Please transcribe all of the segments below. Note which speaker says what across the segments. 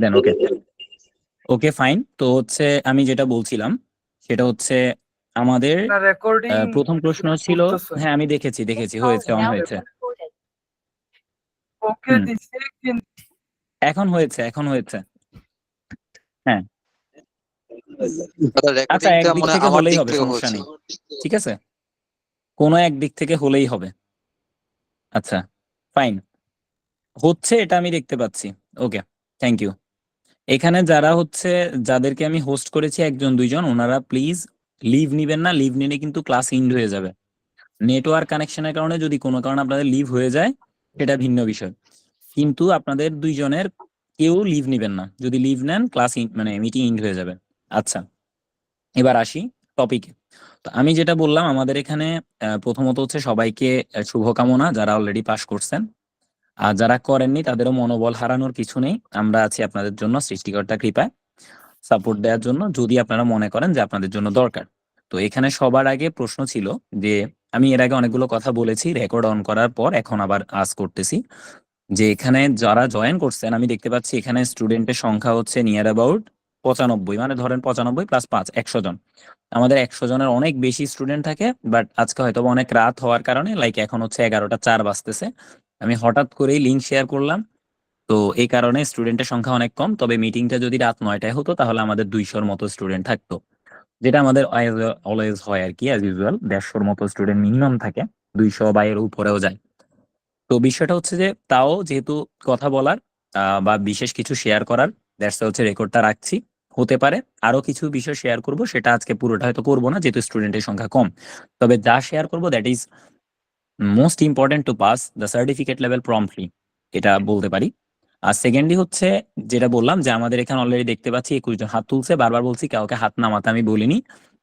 Speaker 1: দেন ওকে okay fine. তো হচ্ছে আমি যেটা বলছিলাম সেটা হচ্ছে আমাদের
Speaker 2: রেকর্ডিং
Speaker 1: প্রথম প্রশ্ন ছিল,
Speaker 2: করতেছে।
Speaker 1: হ্যাঁ আমি দেখেছি হয়েছে, অন হয়েছে।
Speaker 2: ওকে দিছি কিন্তু
Speaker 1: এখন হয়েছে হ্যাঁ আচ্ছা, একদিক থেকে হলেই হবে, সমস্যা নেই, ঠিক আছে, কোনো একদিক থেকে হলেই হবে। আচ্ছা ফাইন, হচ্ছে, এটা আমি দেখতে পাচ্ছি। ওকে, থ্যাংক ইউ। এখানে যারা হচ্ছে, যাদেরকে আমি হোস্ট করেছি একজন দুইজন, ওনারা প্লিজ লিভ নিবেন না, লিভ নিলে কিন্তু ক্লাস ইন্ড হয়ে যাবে। নেটওয়ার্ক কানেকশনের কারণে যদি কোনো কারণে আপনাদের লিভ হয়ে যায় সেটা ভিন্ন বিষয়, কিন্তু আপনাদের দুইজনের কেউ লিভ নিবেন না, যদি লিভ নেন ক্লাস মানে মিটিং ইন্ড হয়ে যাবে। আচ্ছা এবার আসি টপিকে। তো আমি যেটা বললাম, আমাদের এখানে প্রথমত হচ্ছে সবাইকে শুভকামনা, যারা অলরেডি পাস করছেন, আর যারা করেননি তাদেরও মনোবল হারানোর কিছু নেই, আমরা আছি আপনাদের জন্য সৃষ্টিকর্তা কৃপায় সাপোর্ট দেওয়ার জন্য, যদি আপনারা মনে করেন যে আপনাদের জন্য দরকার। তো এখানে সবার আগে প্রশ্ন ছিল যে, আমি এর আগে অনেকগুলো কথা বলেছি রেকর্ড অন করার পর, এখন আবার আজ করতেছি, যে এখানে যারা জয়েন করছেন আমি দেখতে পাচ্ছি এখানে স্টুডেন্টের সংখ্যা হচ্ছে নিয়ার অ্যাবাউট 95, মানে ধরেন 95 প্লাস 5 100 জন। আমাদের 100 জনের অনেক বেশি স্টুডেন্ট থাকে, বাট আজকে হয়তো অনেক রাত হওয়ার কারণে, লাইক এখন হচ্ছে 11টা 4 বাজতেছে, আমি হঠাৎ করেই লিঙ্ক শেয়ার করলাম, তো এই কারণে স্টুডেন্টের সংখ্যা অনেক কম। তবে মিটিংটা যদি রাত 9টায় হতো তাহলে আমাদের 200-র মতো স্টুডেন্ট থাকতো, যেটা আমাদের অলওয়েজ হয় আর কি, অ্যাজ ইউজুয়াল 150-র মতো স্টুডেন্ট মিনিমাম থাকে, 200 বা এর উপরেও যায়। তো বিষয়টা হচ্ছে যে, তাও যেহেতু কথা বলার বা বিশেষ কিছু শেয়ার করার, দ্যাটস হচ্ছে রেকর্ডটা রাখছি, হতে পারে আরো কিছু বিষয় শেয়ার করব, সেটা আজকে পুরোটা হয়তো করবো না যেহেতু স্টুডেন্টের সংখ্যা কম। তবে যা শেয়ার করবো that is most important to pass the certificate level promptly, এটা বলতে পারি। আর সেকেন্ডলি হচ্ছে যেটা বললাম, যে আমাদের এখানে অলরেডি দেখতে পাচ্ছি 21 জন হাত তুলছে, বারবার বলছি কাউকে হাত নামাতে আমি বলিনি।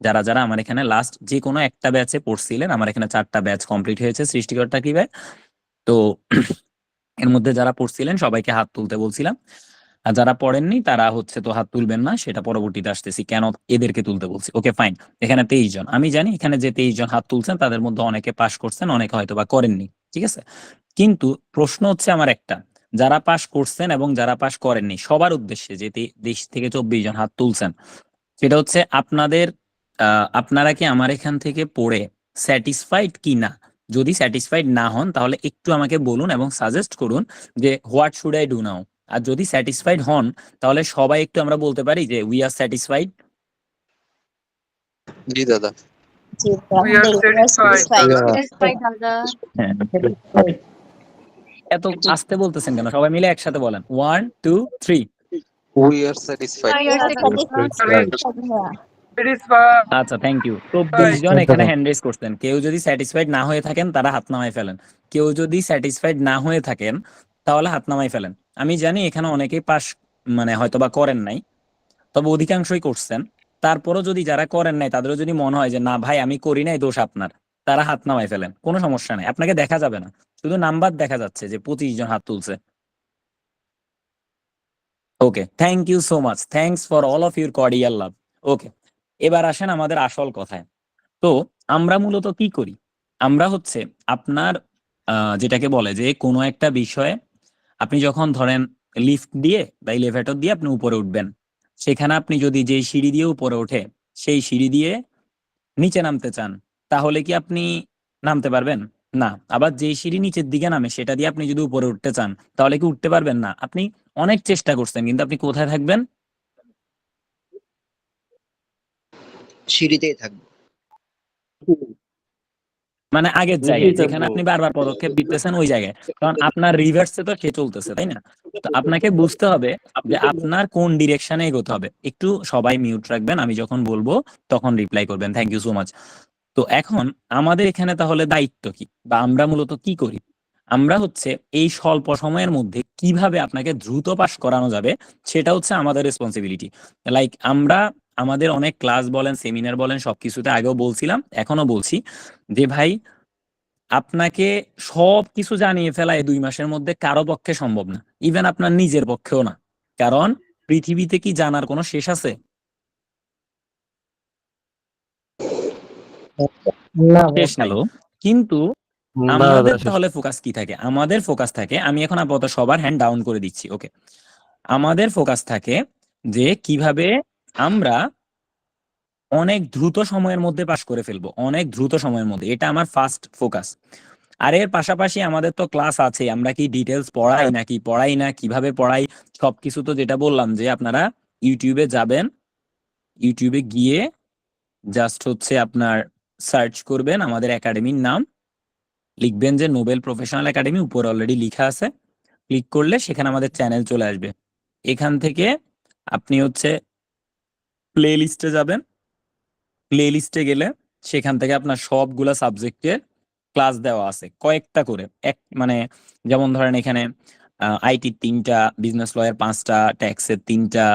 Speaker 1: যারা যারা আমার এখানে লাস্ট যে কোনো একটা ব্যাচে পড়ছিলেন, আমার এখানে 4টা ব্যাচ কমপ্লিট হয়েছে সৃষ্টিকর্তা কৃপায়, তো এর মধ্যে যারা পড়ছিলেন সবাইকে হাত তুলতে বলছিলাম, আর যারা পড়েননি তারা হচ্ছে তো হাত তুলবেন না, সেটা পরবর্তীতে আসতেছি কেন এদেরকে তুলতে বলছি। ওকে ফাইন, এখানে 23 জন, আমি জানি এখানে যে 23 জন হাত তুলছেন তাদের মধ্যে অনেকে পাশ করছেন, অনেকে হয়তো বা করেননি, ঠিক আছে। কিন্তু প্রশ্ন হচ্ছে আমার একটা, যারা পাশ করছেন এবং যারা পাশ করেননি সবার উদ্দেশ্যে, যে 23 থেকে 24 জন হাত তুলছেন, সেটা হচ্ছে আপনাদের আপনারা কি আমার এখান থেকে পড়ে স্যাটিসফাইড কি না? যদি স্যাটিসফাইড না হন তাহলে একটু আমাকে বলুন এবং সাজেস্ট করুন যে what should I do now. আর যদি স্যাটিসফাইড হন তাহলে সবাই একটু আমরা বলতে পারি যে উই আর স্যাটিসফাইড।
Speaker 3: জি দাদা।
Speaker 2: we are satisfied.
Speaker 1: হ্যাঁ, এত আস্তে বলতেছেন কেন? সবাই মিলে একসাথে বলেন, 1 2 3।
Speaker 3: We are satisfied.
Speaker 1: আচ্ছা থ্যাংক ইউ। তো 20 জন এখানে হ্যান্ড রেজ করছেন, কেউ যদি স্যাটিসফাইড না হয়ে থাকেন তারা হাত নামায় ফেলেন, কেউ যদি স্যাটিসফাইড না হয়ে থাকেন তাহলে হাত নামায় ফেলেন। আমি জানি এখানে অনেকেই পাস মানে হয়তো বা করেন নাই, তবে অধিকাংশই করছেন। তারপরও যদি যারা করেন নাই তাদেরও যদি মনে হয় যে না ভাই আমি করি নাই, দোষ আপনার, তারা হাত নামায় ফেলেন, কোনো সমস্যা নাই, আপনাকে দেখা যাবে না, শুধু নাম্বার দেখা যাচ্ছে যে 25 জন হাত তুলছে। Okay, thank you so much, thanks for all of your cordial love. Okay, এবার আসেন আমাদের আসল কথায়। তো আমরা মূলত কি করি, আমরা হচ্ছে আপনার যেটাকে বলে যে কোনো একটা বিষয়ে আপনি যখন ধরেন লিফট দিয়ে বা এলিভেটর দিয়ে আপনি উপরে উঠবেন, সেখানে আপনি যদি যে সিঁড়ি দিয়ে উপরে ওঠে সেই সিঁড়ি দিয়ে নিচে নামতে চান, তাহলে কি আপনি নামতে পারবেন? না। আবার যে সিঁড়ি নিচের দিকে নামে সেটা দিয়ে আপনি যদি উপরে উঠতে চান তাহলে কি উঠতে পারবেন? না। আপনি অনেক চেষ্টা করছেন কিন্তু আপনি কোথায় থাকবেন?
Speaker 4: সিঁড়িতেই থাকবো।
Speaker 1: মানে আগের জায়গায় যেখানে আপনি বারবার পদক্ষেপ দিতেছেন ওই জায়গায়, কারণ আপনার রিভার্সে তো সে চলতেছে, তাই না? তো আপনাকে বুঝতে হবে যে আপনার কোন ডিরেকশনে এগোতে হবে। একটু সবাই মিউট রাখবেন, আমি যখন বলবো তখন রিপ্লাই করবেন, থ্যাংক ইউ সো মাচ। তো এখন আমাদের এখানে তাহলে দায়িত্ব কি, বা আমরা মূলত কি করি? আমরা হচ্ছে এই স্বল্প সময়ের মধ্যে কিভাবে আপনাকে দ্রুত পাস করানো যাবে সেটা হচ্ছে আমাদের রেসপন্সিবিলিটি। লাইক আমরা আমাদের অনেক ক্লাস বলেন, সেমিনার বলেন, সবকিছুতে আগেও বলছিলাম, এখনো বলছি যে ভাই আপনাকে সবকিছু জানিয়ে ফেলা এই 2 মাসের মধ্যে কারো পক্ষে সম্ভব না, ইভেন আপনার নিজের পক্ষেও না। কারণ পৃথিবীতে কি জানার কোনো শেষ আছে? শেষ নাই। কিন্তু আমাদের তাহলে ফোকাস কি থাকে? আমাদের ফোকাস থাকে, আমি এখন আপাতত সবার হ্যান্ড ডাউন করে দিচ্ছি, ওকে। আমাদের ফোকাস থাকে যে কিভাবে আমরা অনেক দ্রুত সময়ের মধ্যে পাশ করে ফেলবো, অনেক দ্রুত সময়ের মধ্যে, এটা আমার ফার্স্ট ফোকাস। আর এর পাশাপাশি আমাদের তো ক্লাস আছে, আমরা কি ডিটেলস পড়াই নাকি পড়াই না, কিভাবে পড়াই, সবকিছু তো যেটা বললাম যে আপনারা ইউটিউবে যাবেন, ইউটিউবে গিয়ে জাস্ট হচ্ছে আপনার সার্চ করবেন আমাদের একাডেমির নাম, লিখবেন যে নোবেল প্রফেশনাল একাডেমি, উপরে অলরেডি লেখা আছে, ক্লিক করলে সেখানে আমাদের চ্যানেল চলে আসবে। এখান থেকে আপনি হচ্ছে প্লে লিস্টে যাবেন, প্লে লিস্টে গেলে সেখান থেকে আপনার সবগুলা সাবজেক্টের ক্লাস দেওয়া আছে কয়েকটা করে, এক মানে যেমন ধরেন এখানে আইটি 3টা, বিজনেস লয়ের 5টা, ট্যাক্সের 3টা,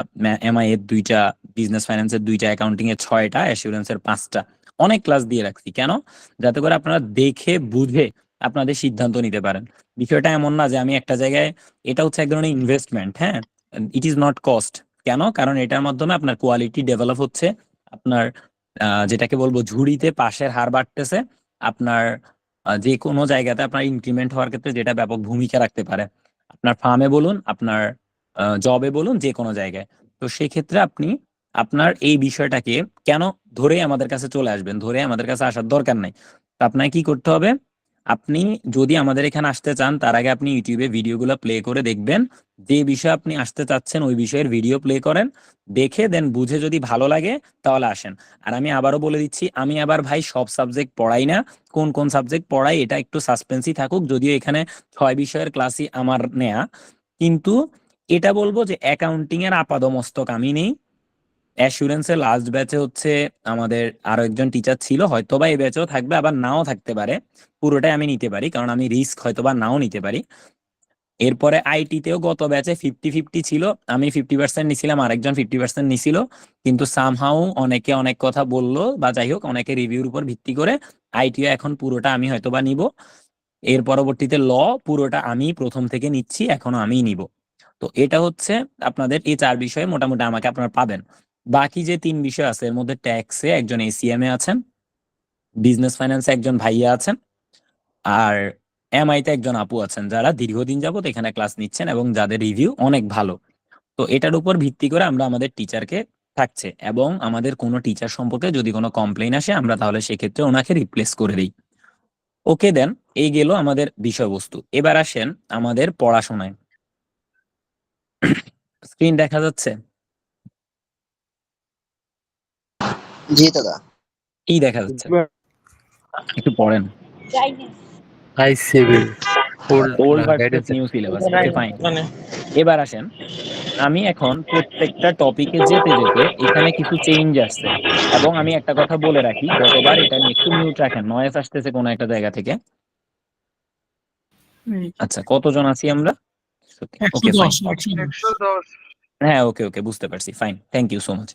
Speaker 1: এমআই এর 2টা, বিজনেস ফাইন্যান্সের 2টা, অ্যাকাউন্টিং এর 6টা, অ্যাসুরেন্সের 5টা, অনেক ক্লাস দিয়ে রাখছি। কেন? যাতে করে আপনারা দেখে বুঝে আপনাদের সিদ্ধান্ত নিতে পারেন। বিষয়টা এমন না যে আমি একটা জায়গায়, এটা হচ্ছে এক ধরনের ইনভেস্টমেন্ট, হ্যাঁ, ইট ইজ নট কস্ট। কেন? কারণ এটার মাধ্যমে আপনার কোয়ালিটি ডেভেলপ হচ্ছে, আপনার যেটাকে বলবো ঝুড়িতে পাশের হার বাড়তেছে, আপনার যে কোনো জায়গাতে আপনার ইনক্রিমেন্ট হওয়ার ক্ষেত্রে যেটা ব্যাপক ভূমিকা রাখতে পারে, আপনার ফার্মে বলুন, আপনার জবে বলুন, যে কোনো জায়গায়। তো সেই ক্ষেত্রে আপনি আপনার এই বিষয়টাকে কেন ধরে আমাদের কাছে চলে আসবেন, ধরে আমাদের কাছে আসার দরকার নাই। তো আপনাকে কি করতে হবে, আপনি যদি আমাদের এখানে আসতে চান তার আগে আপনি ইউটিউবে ভিডিওগুলো প্লে করে দেখবেন, যে বিষয়ে আপনি আসতে চাচ্ছেন ওই বিষয়ের ভিডিও প্লে করেন, দেখে দেন বুঝে যদি ভালো লাগে তাহলে আসেন। আর আমি আবারও বলে দিচ্ছি, আমি আবার ভাই সব সাবজেক্ট পড়াই না, কোন কোন সাবজেক্ট পড়াই এটা একটু সাসপেন্সই থাকুক, যদিও এখানে 6 বিষয়ের ক্লাসই আমার নেয়া, কিন্তু এটা বলবো যে অ্যাকাউন্টিং এর আপাদমস্তক আমি নেই। অ্যাসুরেন্সের লাস্ট ব্যাচে হচ্ছে আমাদের আরো একজন টিচার ছিল, হয়তোবা এই ব্যাচেও থাকবে, আবার নাও থাকতে পারে, পুরোটাই আমি নিতে পারি কারণ আমি রিস্ক হয়তোবা নাও নিতে পারি। এরপরে আইটিতেও গত ব্যাচে 50-50 ছিল, আমি 50% নিছিলাম, আরেকজন 50% নিছিল, কিন্তু সামহাউ অনেকে অনেক কথা বললো, বা যাই হোক অনেকে রিভিউর উপর ভিত্তি করে আইটিও এখন পুরোটা আমি হয়তোবা নিব। এর পরবর্তীতে ল পুরোটা আমি প্রথম থেকে নিচ্ছি, এখনো আমিই নিব। তো এটা হচ্ছে আপনাদের এই 4 বিষয়ে মোটামুটি আমাকে আপনারা পাবেন। বাকি যে 3 বিষয় আছে এর মধ্যে ট্যাক্সে একজন এসিএম এ আছেন, বিজনেস ফাইন্যান্সে একজন ভাইয়া আছেন, আর এমআই তে একজন আপু আছেন, যারা দীর্ঘদিন যাবত এখানে ক্লাস নিচ্ছেন এবং যাদের রিভিউ অনেক ভালো। তো এটার উপর ভিত্তি করে আমরা আমাদের টিচারকে থাকছে, এবং আমাদের কোনো টিচার সম্পর্কে যদি কোনো কমপ্লেইন আসে আমরা তাহলে সেক্ষেত্রে ওনাকে রিপ্লেস করে দিই। ওকে দেন, এই গেল আমাদের বিষয়বস্তু। এবার আসেন আমাদের পড়াশোনায়। স্ক্রিন দেখা যাচ্ছে?
Speaker 4: জি দাদা।
Speaker 1: কি দেখা যাচ্ছে? একটু পড়েন।
Speaker 5: I7
Speaker 1: old versus
Speaker 5: guidance
Speaker 1: new syllabus, okay fine. এবার আসেন, আমি এখন প্রত্যেকটা টপিকে যেতে যেতে এখানে কিছু চেঞ্জ আসছে, এবং আমি একটা কথা বলে রাখি, গতবার এটা নিয়ে একটু মিউট রাখেন, নয়েজ আসতেছে কোনো একটা জায়গা থেকে। আচ্ছা, কতজন আছি আমরা? Okay fine,
Speaker 2: 110।
Speaker 1: হ্যাঁ ওকে ওকে বুঝতে পারছি, fine, thank you so much.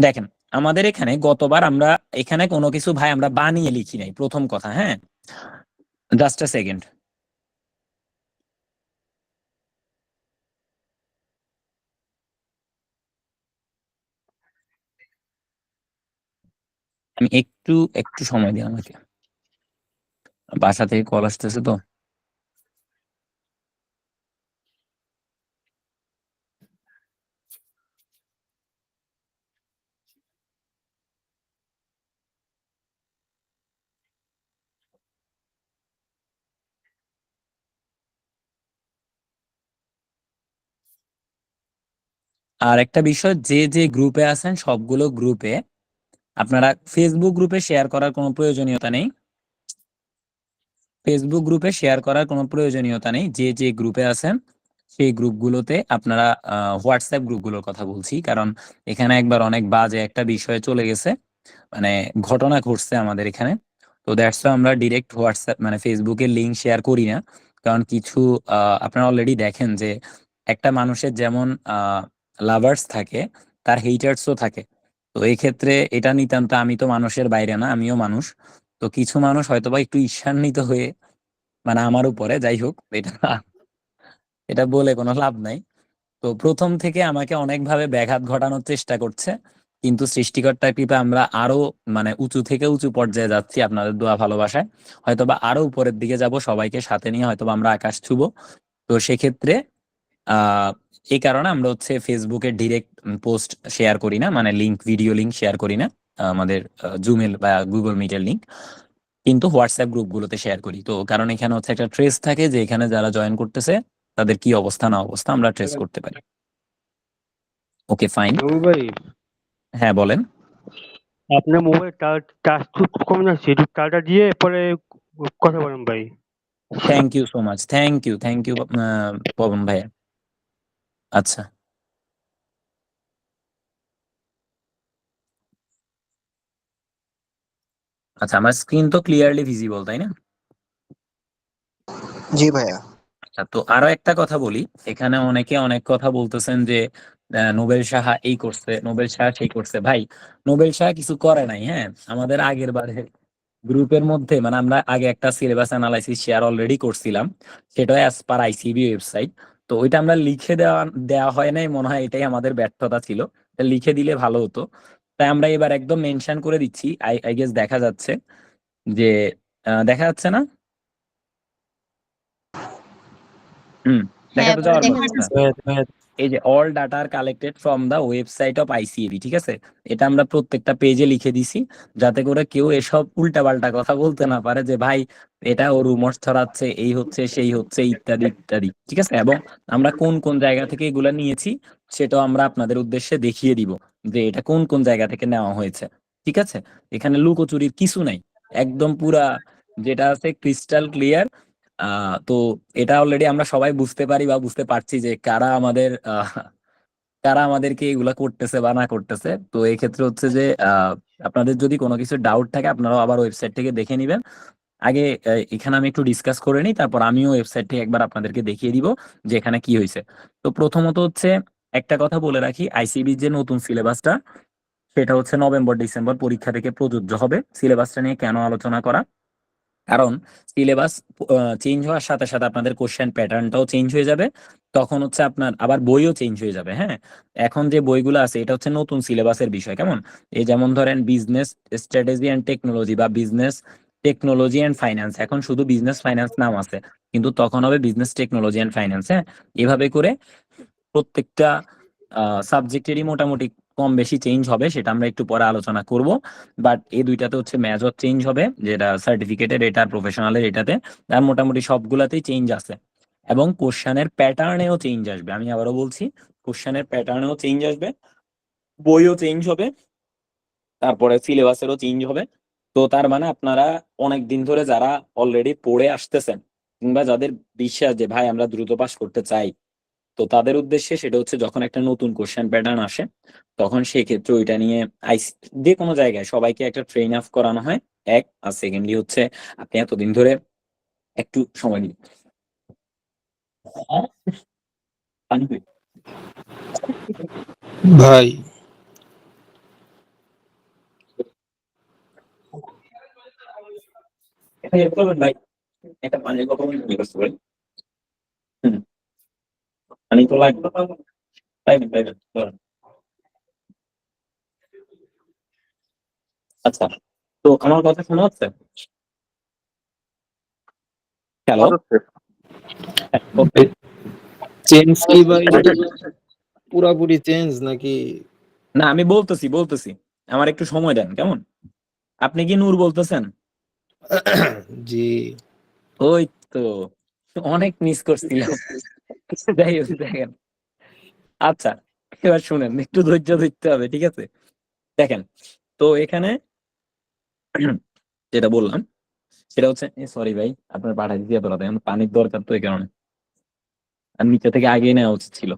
Speaker 1: দেখেন, আমাদের এখানে গতবার আমরা এখানে কোনো কিছু ভাই আমরা বানিয়ে লিখি নাই, প্রথম কথা, হ্যাঁ, জাস্ট আ সেকেন্ড। আমি একটু একটু সময় দিই আমাকে, বাসা থেকে কল আসতেছে তো। আর একটা বিষয়, যে যে গ্রুপে আছেন সবগুলো গ্রুপে আপনারা ফেসবুক গ্রুপে শেয়ার করার কোনো প্রয়োজনীয়তা নেই, ফেসবুক গ্রুপে শেয়ার করার কোনো প্রয়োজনীয়তা নেই। যে যে গ্রুপে আছেন সেই গ্রুপগুলোতে আপনারা, হোয়াটসঅ্যাপ গ্রুপগুলোর কথা বলছি, কারণ এখানে একবার অনেক বাজে একটা বিষয়ে চলে গেছে, মানে ঘটনা ঘটছে আমাদের এখানে। তো দ্যাটস আমরা ডিরেক্ট হোয়াটসঅ্যাপ মানে ফেসবুকের লিঙ্ক শেয়ার করি না, কারণ কিছু আপনারা অলরেডি দেখেন যে একটা মানুষের যেমন লাভার্স থাকে, তার হেটার্সও থাকে। তো এই ক্ষেত্রে এটা নিতান্ত, আমি তো মানুষের বাইরে না, আমিও মানুষ। তো কিছু মানুষ হয়তোবা একটু ঈর্ষান্বিত হয়ে মানে আমার উপরে, যাই হোক এটা এটা বলে কোনো লাভ নাই। তো প্রথম থেকে আমাকে অনেকভাবে ব্যাঘাত ঘটানোর চেষ্টা করছে, কিন্তু সৃষ্টিকর্তার কৃপা আমরা আরো মানে উঁচু থেকে উঁচু পর্যায়ে যাচ্ছি আপনাদের দোয়া ভালোবাসায়, হয়তোবা আরো উপরের দিকে যাব, সবাইকে সাথে নিয়ে হয়তোবা আমরা আকাশ ছুবো। তো সেক্ষেত্রে এই কারণে আমরা হচ্ছে ফেসবুকে ডিরেক্ট পোস্ট শেয়ার করি না, মানে লিংক, ভিডিও লিংক শেয়ার করি না, আমাদের জুমেল বা গুগল মিটের লিংক, কিন্তু হোয়াটসঅ্যাপ গ্রুপগুলোতে শেয়ার করি। তো কারণ এখানে হচ্ছে একটা ট্রেস থাকে যে এখানে যারা জয়েন করতেছে তাদের কি অবস্থা না অবস্থা আমরা ট্রেস করতে পারি। ওকে ফাইন,
Speaker 5: ভাই
Speaker 1: হ্যাঁ বলেন।
Speaker 5: আপনার মোবাইল টাচ একটু কম যাচ্ছে, একটু টাটা দিয়ে পরে কথা বলেন ভাই।
Speaker 1: Thank you so much, thank you Pavan ভাইয়া। আচ্ছা আচ্ছা, আমার স্ক্রিন তো ক্লিয়ারলি ভিজিবল তাই না?
Speaker 4: জি ভাইয়া।
Speaker 1: আচ্ছা, তো আরো একটা কথা বলি, এখানে অনেকে অনেক কথা বলতেছেন যে নোবেল সাহা এই করছে, নোবেল সাহা সেই করছে। ভাই নোবেল সাহা কিছু করে নাই, হ্যাঁ। আমাদের আগের বারে গ্রুপের মধ্যে মানে আমরা আগে একটা সিলেবাস অ্যানালাইসিস শেয়ার অলরেডি করছিলাম, সেটা অ্যাজ পার আইসিবি ওয়েবসাইট। তো ওইটা আমরা লিখে দেওয়া দেওয়া হয় নাই মনে হয়, এটাই আমাদের ব্যর্থতা ছিল। এটা লিখে দিলে ভালো হতো, তাই আমরা এবার একদম মেনশন করে দিচ্ছি। আই আই গেস দেখা যাচ্ছে যে দেখা যাচ্ছে না? হুম, দেখা
Speaker 2: হ্যাঁ
Speaker 1: তো
Speaker 2: ভাই
Speaker 1: যাওয়ার
Speaker 2: দেখা
Speaker 1: কথা।
Speaker 2: যাচ্ছে।
Speaker 1: এই যে all data are collected from the website of ICAB, ঠিক আছে? এটা আমরা প্রত্যেকটা পেজে লিখে দিছি, যাতে করে কেউ এসব উল্টাপাল্টা কথা বলতে না পারে যে ভাই এটা ও রুমর্স ছড়াচ্ছে, এই হচ্ছে সেই হচ্ছে ইত্যাদি ইত্যাদি, ঠিক আছে? এবং আমরা কোন কোন জায়গা থেকে এগুলা নিয়েছি সেটাও আমরা আপনাদের উদ্দেশ্যে দেখিয়ে দিব যে এটা কোন কোন জায়গা থেকে নেওয়া হয়েছে, ঠিক আছে? এখানে লুকোচুরির কিছু নাই, একদম পুরা যেটা আছে ক্রিস্টাল ক্লিয়ার। তো এটা অলরেডি আমরা সবাই বুঝতে পারি বা বুঝতে পারছি যে কারা আমাদেরকে এগুলা করতেছে বা না করতেছে। তো এই ক্ষেত্রে হচ্ছে যে আপনাদের যদি কোনো কিছু ডাউট থাকে আপনারাও আবার ওয়েবসাইট থেকে দেখে নিবেন। আগে এখানে আমি একটু ডিসকাস করে নিই, তারপর আমিও ওয়েবসাইট থেকে একবার আপনাদেরকে দেখিয়ে দিব যে এখানে কি হয়েছে। তো প্রথমত হচ্ছে একটা কথা বলে রাখি, আইসিবির যে নতুন সিলেবাসটা সেটা হচ্ছে নভেম্বর ডিসেম্বর পরীক্ষা থেকে প্রযোজ্য হবে। সিলেবাসটা নিয়ে কেন আলোচনা করা, কারণ সিলেবাস চেঞ্জ হওয়ার সাথে সাথে আপনাদের কোশ্চেন প্যাটার্নটাও চেঞ্জ হয়ে যাবে, তখন হচ্ছে আপনার আবার বইও চেঞ্জ হয়ে যাবে। হ্যাঁ, এখন যে বইগুলো আছে এটা হচ্ছে নতুন সিলেবাসের বিষয়, কেমন? এই যেমন ধরেন বিজনেস স্ট্র্যাটেজি অ্যান্ড টেকনোলজি বা বিজনেস টেকনোলজি অ্যান্ড ফাইন্যান্স, এখন শুধু বিজনেস ফাইন্যান্স নাম আছে, কিন্তু তখন হবে বিজনেস টেকনোলজি অ্যান্ড ফাইন্যান্স। হ্যাঁ, এভাবে করে প্রত্যেকটা সাবজেক্টেরই মোটামুটি কম বেশি চেঞ্জ হবে, সেটা আমরা একটু পরে আলোচনা করব। বাট এই দুইটাতে হচ্ছে মেজর চেঞ্জ হবে, যেটা সার্টিফিকেটের এটা প্রফেশনালের এটাতে, আর মোটামুটি সবগুলাতেই চেঞ্জ আছে। এবং কোশ্চেনের প্যাটার্নেও চেঞ্জ আসবে, আমি আবারও বলছি কোশ্চেনের প্যাটার্নেও চেঞ্জ আসবে, বইও চেঞ্জ হবে, তারপরে সিলেবাসেরও চেঞ্জ হবে। তো তার মানে আপনারা অনেক দিন ধরে যারা অলরেডি পড়ে আসতেছেন, কিংবা যাদের বিশ্বাস যে ভাই আমরা দ্রুত পাস করতে চাই, তো তাদের উদ্দেশ্যে সেটা হচ্ছে যখন একটা নতুন কোশ্চেন প্যাটার্ন আসে তখন সেই ক্ষেত্রে ওইটা নিয়ে যে কোনো জায়গায় সবাইকে একটা ট্রেন আপ করানো হয়। এক, আর সেকেন্ডলি হচ্ছে আপনি এতদিন ধরে একটু সময় দিন। পানি কই?
Speaker 6: ভাই
Speaker 1: এটা হেল্প করবেন ভাই, একটা পানির কথা বলে নিয়ে আসতে পারি। হুম, পানি তো লাগবে, পাইবেন পাইবেন ধরেন। আচ্ছা, তো আমার কথা শোনা হচ্ছে? হ্যালো,
Speaker 6: চেঞ্জ কি ভাই, পুরাপুরি চেঞ্জ নাকি?
Speaker 1: না আমি বলতেছি আমার একটু সময় দেন, কেমন? আপনি কি নূর বলতেছেন?
Speaker 6: জি
Speaker 1: ওই তো, অনেক মিস করছিলাম। যাই হোক দেখেন, আচ্ছা এবার শুনেন, একটু ধৈর্য ধরতে হবে, ঠিক আছে? দেখেন, তো এখানে যেটা বললাম সেটা হচ্ছে, সরি ভাই আপনার পাঠাই দিয়ে তোলাতে পানির দরকার, তো এই কারণে আর নিচে থেকে আগে নেওয়া উচিত ছিল।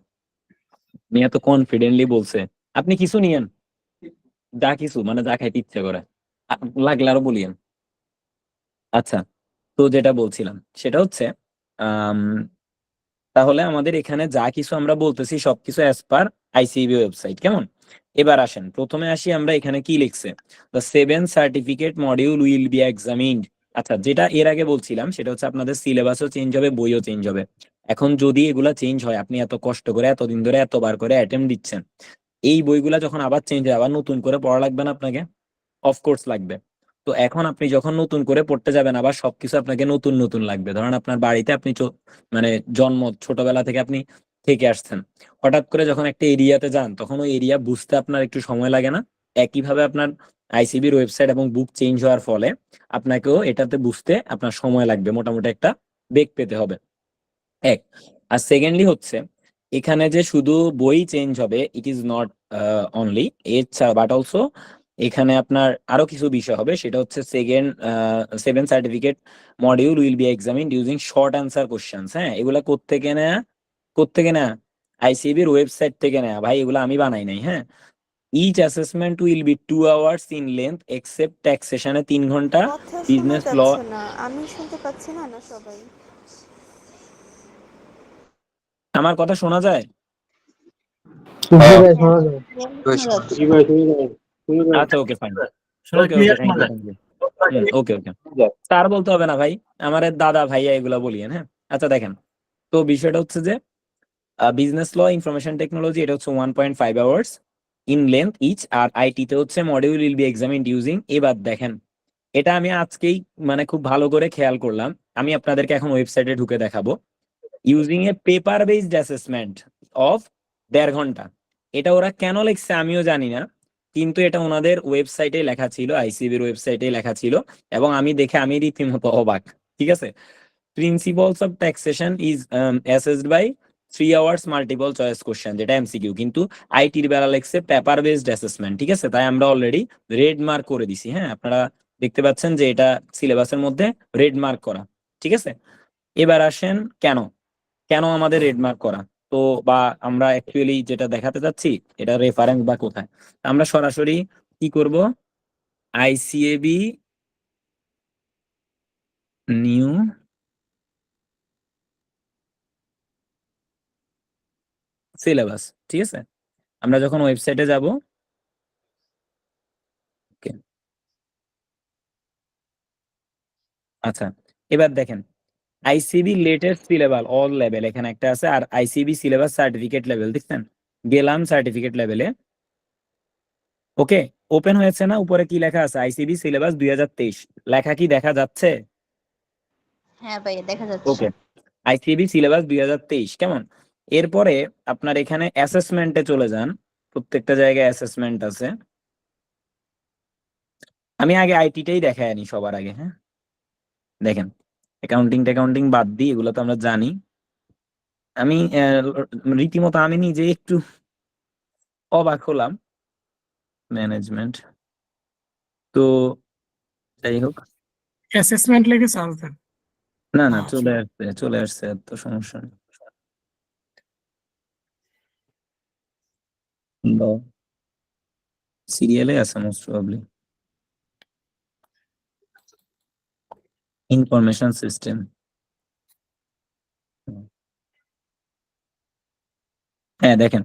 Speaker 1: নিয়ে তো কনফিডেন্টলি বলছে আপনি কিছু নিয়েন, যা কিছু মানে যা খাইতে ইচ্ছে করে, লাগলে আরো বলিয়েন। আচ্ছা, তো যেটা বলছিলাম সেটা হচ্ছে আম, তাহলে আমাদের এখানে যা কিছু আমরা বলতেছি সবকিছু অ্যাজ পার আইসিবি ওয়েবসাইট, কেমন? এবার আসেন, প্রথমে আসি আমরা এখানে কি লিখছে, the 7 certificate module will be examined. আচ্ছা, যেটা এর আগে বলছিলাম সেটা হচ্ছে আপনাদের সিলেবাসও চেঞ্জ হবে, বইও চেঞ্জ হবে। এখন যদি এগুলা চেঞ্জ হয়, আপনি এত কষ্ট করে এতদিন ধরে এতবার করে অ্যাটেম্প দিচ্ছেন, এই বইগুলা যখন আবার চেঞ্জ হয় আবার নতুন করে পড়া লাগবে না আপনাকে? অফকোর্স লাগবে। তো এখন আপনি যখন নতুন করে পড়তে যাবেন আবার সবকিছু আপনাকে নতুন নতুন লাগবে। ধরেন আপনার বাড়িতে আপনি মানে জন্ম ছোটবেলা থেকে আপনি থেকে আসছেন, হঠাৎ করে যখন একটা এরিয়াতে যান তখন ওই এরিয়া বুঝতে আপনার একটু সময় লাগে না? একইভাবে আপনার আইসিবির ওয়েবসাইট এবং বুক চেঞ্জ হওয়ার ফলে আপনাকেও এটাতে বুঝতে আপনার সময় লাগবে, মোটামুটি একটা বেগ পেতে হবে এক। আর সেকেন্ডলি হচ্ছে এখানে যে শুধু বই চেঞ্জ হবে, ইট ইজ নট অনলি এছাড়া, বাট অলসো এখানে আপনার আরো কিছু বিষয় হবে, সেটা হচ্ছে seven certificate module will be examined using short answer questions. হ্যাঁ, এগুলা কোত্থেকে নেয়া? আইসিবির ওয়েবসাইট থেকে নেয়া ভাই, এগুলো আমি বানাই নাই। হ্যাঁ, each assessment will be 2 hours in length except ট্যাক্সেশনে 3 ঘন্টা,
Speaker 7: কথা শোনা
Speaker 1: বিজনেস ল।
Speaker 7: যাচ্ছে না, আমি শুনতে পাচ্ছি না, না সবাই?
Speaker 1: আমার কথা শোনা যায়?
Speaker 5: জি ভাই শোনা যায়।
Speaker 2: শোনা যাচ্ছে।
Speaker 5: জি ভাই শোনা যায়, শোনা যায়।
Speaker 1: আচ্ছা, okay fine. Okay okay, thank you. Okay okay, sir বলতে হবে না ভাই, আমার দাদা ভাইয়া এগুলা বলিয়েন। হ্যাঁ, আচ্ছা দেখেন, তো বিষয়টা হচ্ছে যে বিজনেস ল ইনফরমেশন টেকনোলজি এটা হচ্ছে 1.5 hours ইন লেন্থ ইচ, আর আইটি তে হচ্ছে module will be examined using. এবার দেখেন, এটা আমি আজকেই মানে খুব ভালো করে খেয়াল করলাম, আমি আপনাদেরকে এখন ওয়েবসাইটে ঢুকে দেখাবো। Using a paper based assessment of 1.5 ঘন্টা। এটা ওরা কেন লিখছে আমিও জানি না, কিন্তু এটা ওনাদের ওয়েবসাইটে লেখা ছিল, আইসিবির ওয়েবসাইটে লেখা ছিল, এবং আমি দেখে আমি রীতিমতো অবাক। ঠিক আছে, principles of taxation is assessed by 3 hours multiple choice question, যেটা এমসিকিউ, কিন্তু আইটির বেলা লেখছে পেপার বেসড অ্যাসেসমেন্ট। ঠিক আছে, তাই আমরা অলরেডি রেড মার্ক করে দিছি। হ্যাঁ, আপনারা দেখতে পাচ্ছেন যে এটা সিলেবাসের মধ্যে রেড মার্ক করা। ঠিক আছে, এবার আসেন কেন কেন আমাদের রেড মার্ক করা, তো বা আমরা অ্যাকচুয়ালি যেটা দেখাতে চাচ্ছি এটা রেফারেন্স বা কোথায়। আমরা সরাসরি কি করব, আইসিএবি নিউ সিলেবাস। ঠিক আছে, আমরা যখন ওয়েবসাইটে যাব, আচ্ছা এবার দেখেন ICB latest syllabus all level এখানে একটা আছে, আর আইসিবি সিলেবাস সার্টিফিকেট লেভেল দেখছেন, গেলাম সার্টিফিকেট লেভেলে। ওকে, ওপেন হয়েছে না, উপরে কি লেখা আছে, আইসিবি সিলেবাস 2023 লেখা কি দেখা যাচ্ছে?
Speaker 2: হ্যাঁ ভাইয়া দেখা যাচ্ছে।
Speaker 1: ওকে, আইসিবি সিলেবাস 2023 কেমন। এরপরে আপনার এখানে অ্যাসেসমেন্টে চলে যান, প্রত্যেকটা জায়গায় অ্যাসেসমেন্ট আছে। আমি আগে আইটিটাই দেখাই আনি সবার আগে। হ্যাঁ, দেখেন অ্যাকাউন্টিং বাদ দিই, এগুলো তো আমরা জানি। আমি রীতিমতো আমি নিজে একটু অবাক হলাম। ম্যানেজমেন্ট, তো যাই হোক,
Speaker 8: অ্যাসেসমেন্ট লেগে সার্চ দেন।
Speaker 1: না না,
Speaker 8: আচ্ছা।
Speaker 1: চলে আসছে, এত সমস্যা নেই। সিরিয়ালে আছে মোস্ট প্রবাবলি, ইনফরমেশন সিস্টেম। হ্যাঁ দেখেন,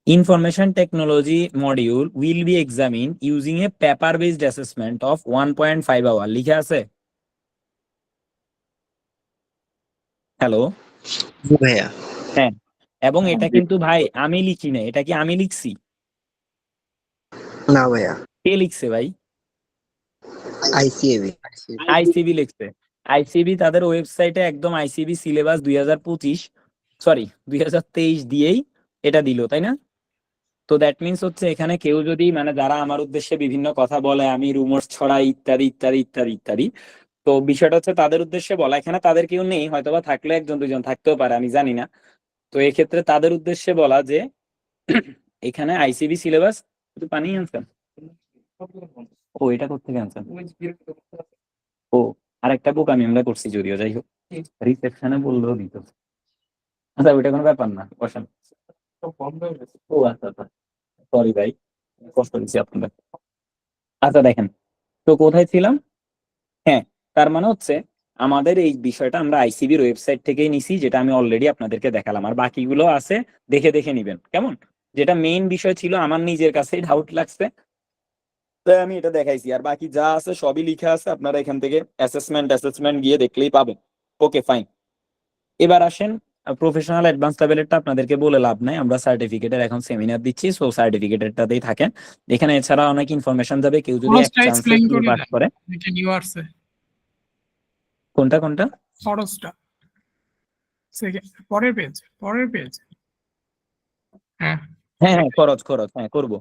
Speaker 1: information technology module will B examine using a paper based assessment of 1.5 hour লিখে আছে। হ্যালো,
Speaker 4: জি ভাইয়া।
Speaker 1: হ্যাঁ, এবং এটা কিন্তু ভাই আমি লিখি না, এটা কি আমি লিখছি?
Speaker 4: না ভাইয়া,
Speaker 1: কে লিখছে ভাই?
Speaker 4: আইসিএবি।
Speaker 1: আইসিবি লিখছে। আইসিবি তাদের ওয়েবসাইটে একদম আইসিবি সিলেবাস 2023 দিয়েই এটা দিল, তাই না? তো দ্যাট মিনস হচ্ছে এখানে কেউ যদি মানে যারা আমার উদ্দেশ্যে বিভিন্ন কথা বলে, আমি রুমার্স ছড়াই ইত্যাদি ইত্যাদি ইত্যাদি ইত্যাদি, তো বিষয়টা হচ্ছে তাদের উদ্দেশ্যে বলা, এখানে তাদের কেউ নেই, হয়তোবা থাকলে একজন দুজন থাকতেও পারে, আমি জানি না। তো এক্ষেত্রে তাদের উদ্দেশ্যে বলা যে এখানে আইসিবি সিলেবাস, পানি আনছেন? ও এটা কোথেকে আনছেন? ও, আরেকটা বুক আমরা করছি যদিও, যাই হোক রিসেপশনে বললেও দিত। আচ্ছা ওইটা কোনো ব্যাপার না, বসেন। ও আচ্ছা আচ্ছা, সরি ভাই, কষ্ট দিচ্ছি আপনাদের। আচ্ছা দেখেন, তো কোথায় ছিলাম? হ্যাঁ, তার মানে হচ্ছে আমাদের এই বিষয়টা আমরা আইসিবির ওয়েবসাইট থেকেই নিছি, যেটা আমি অলরেডি আপনাদেরকে দেখালাম, আর বাকিগুলো আছে দেখে দেখে নিবেন কেমন। যেটা মেইন বিষয় ছিল আমার নিজের কাছেই ডাউট লাগছে, তাই আমি এটা দেখাইছি, আর বাকি যা আছে সবই লিখা আছে, আপনারা এখান থেকে অ্যাসেসমেন্ট গিয়ে দেখলেই পাবেন। ওকে ফাইন, এবার আসেন প্রফেশনাল অ্যাডভান্স লেভেলেরটা আপনাদেরকে বলে লাভ নাই, আমরা সার্টিফিকেটের এখন সেমিনার দিচ্ছি, সো সার্টিফিকেটেরটাতেই থাকেন। এখানে এছাড়া অনেক ইনফরমেশন যাবে, কেউ যদি এক
Speaker 8: খরচটা
Speaker 1: চান্সে
Speaker 8: এক্সপ্লেইন করে
Speaker 1: পাস
Speaker 8: দেন,
Speaker 1: করে।
Speaker 8: যেটা নিউ আসছে
Speaker 1: কোনটা কোনটা?
Speaker 8: খরচটা। পরের পেজ হ্যাঁ
Speaker 1: হ্যাঁ হ্যাঁ, খরচ হ্যাঁ করবো।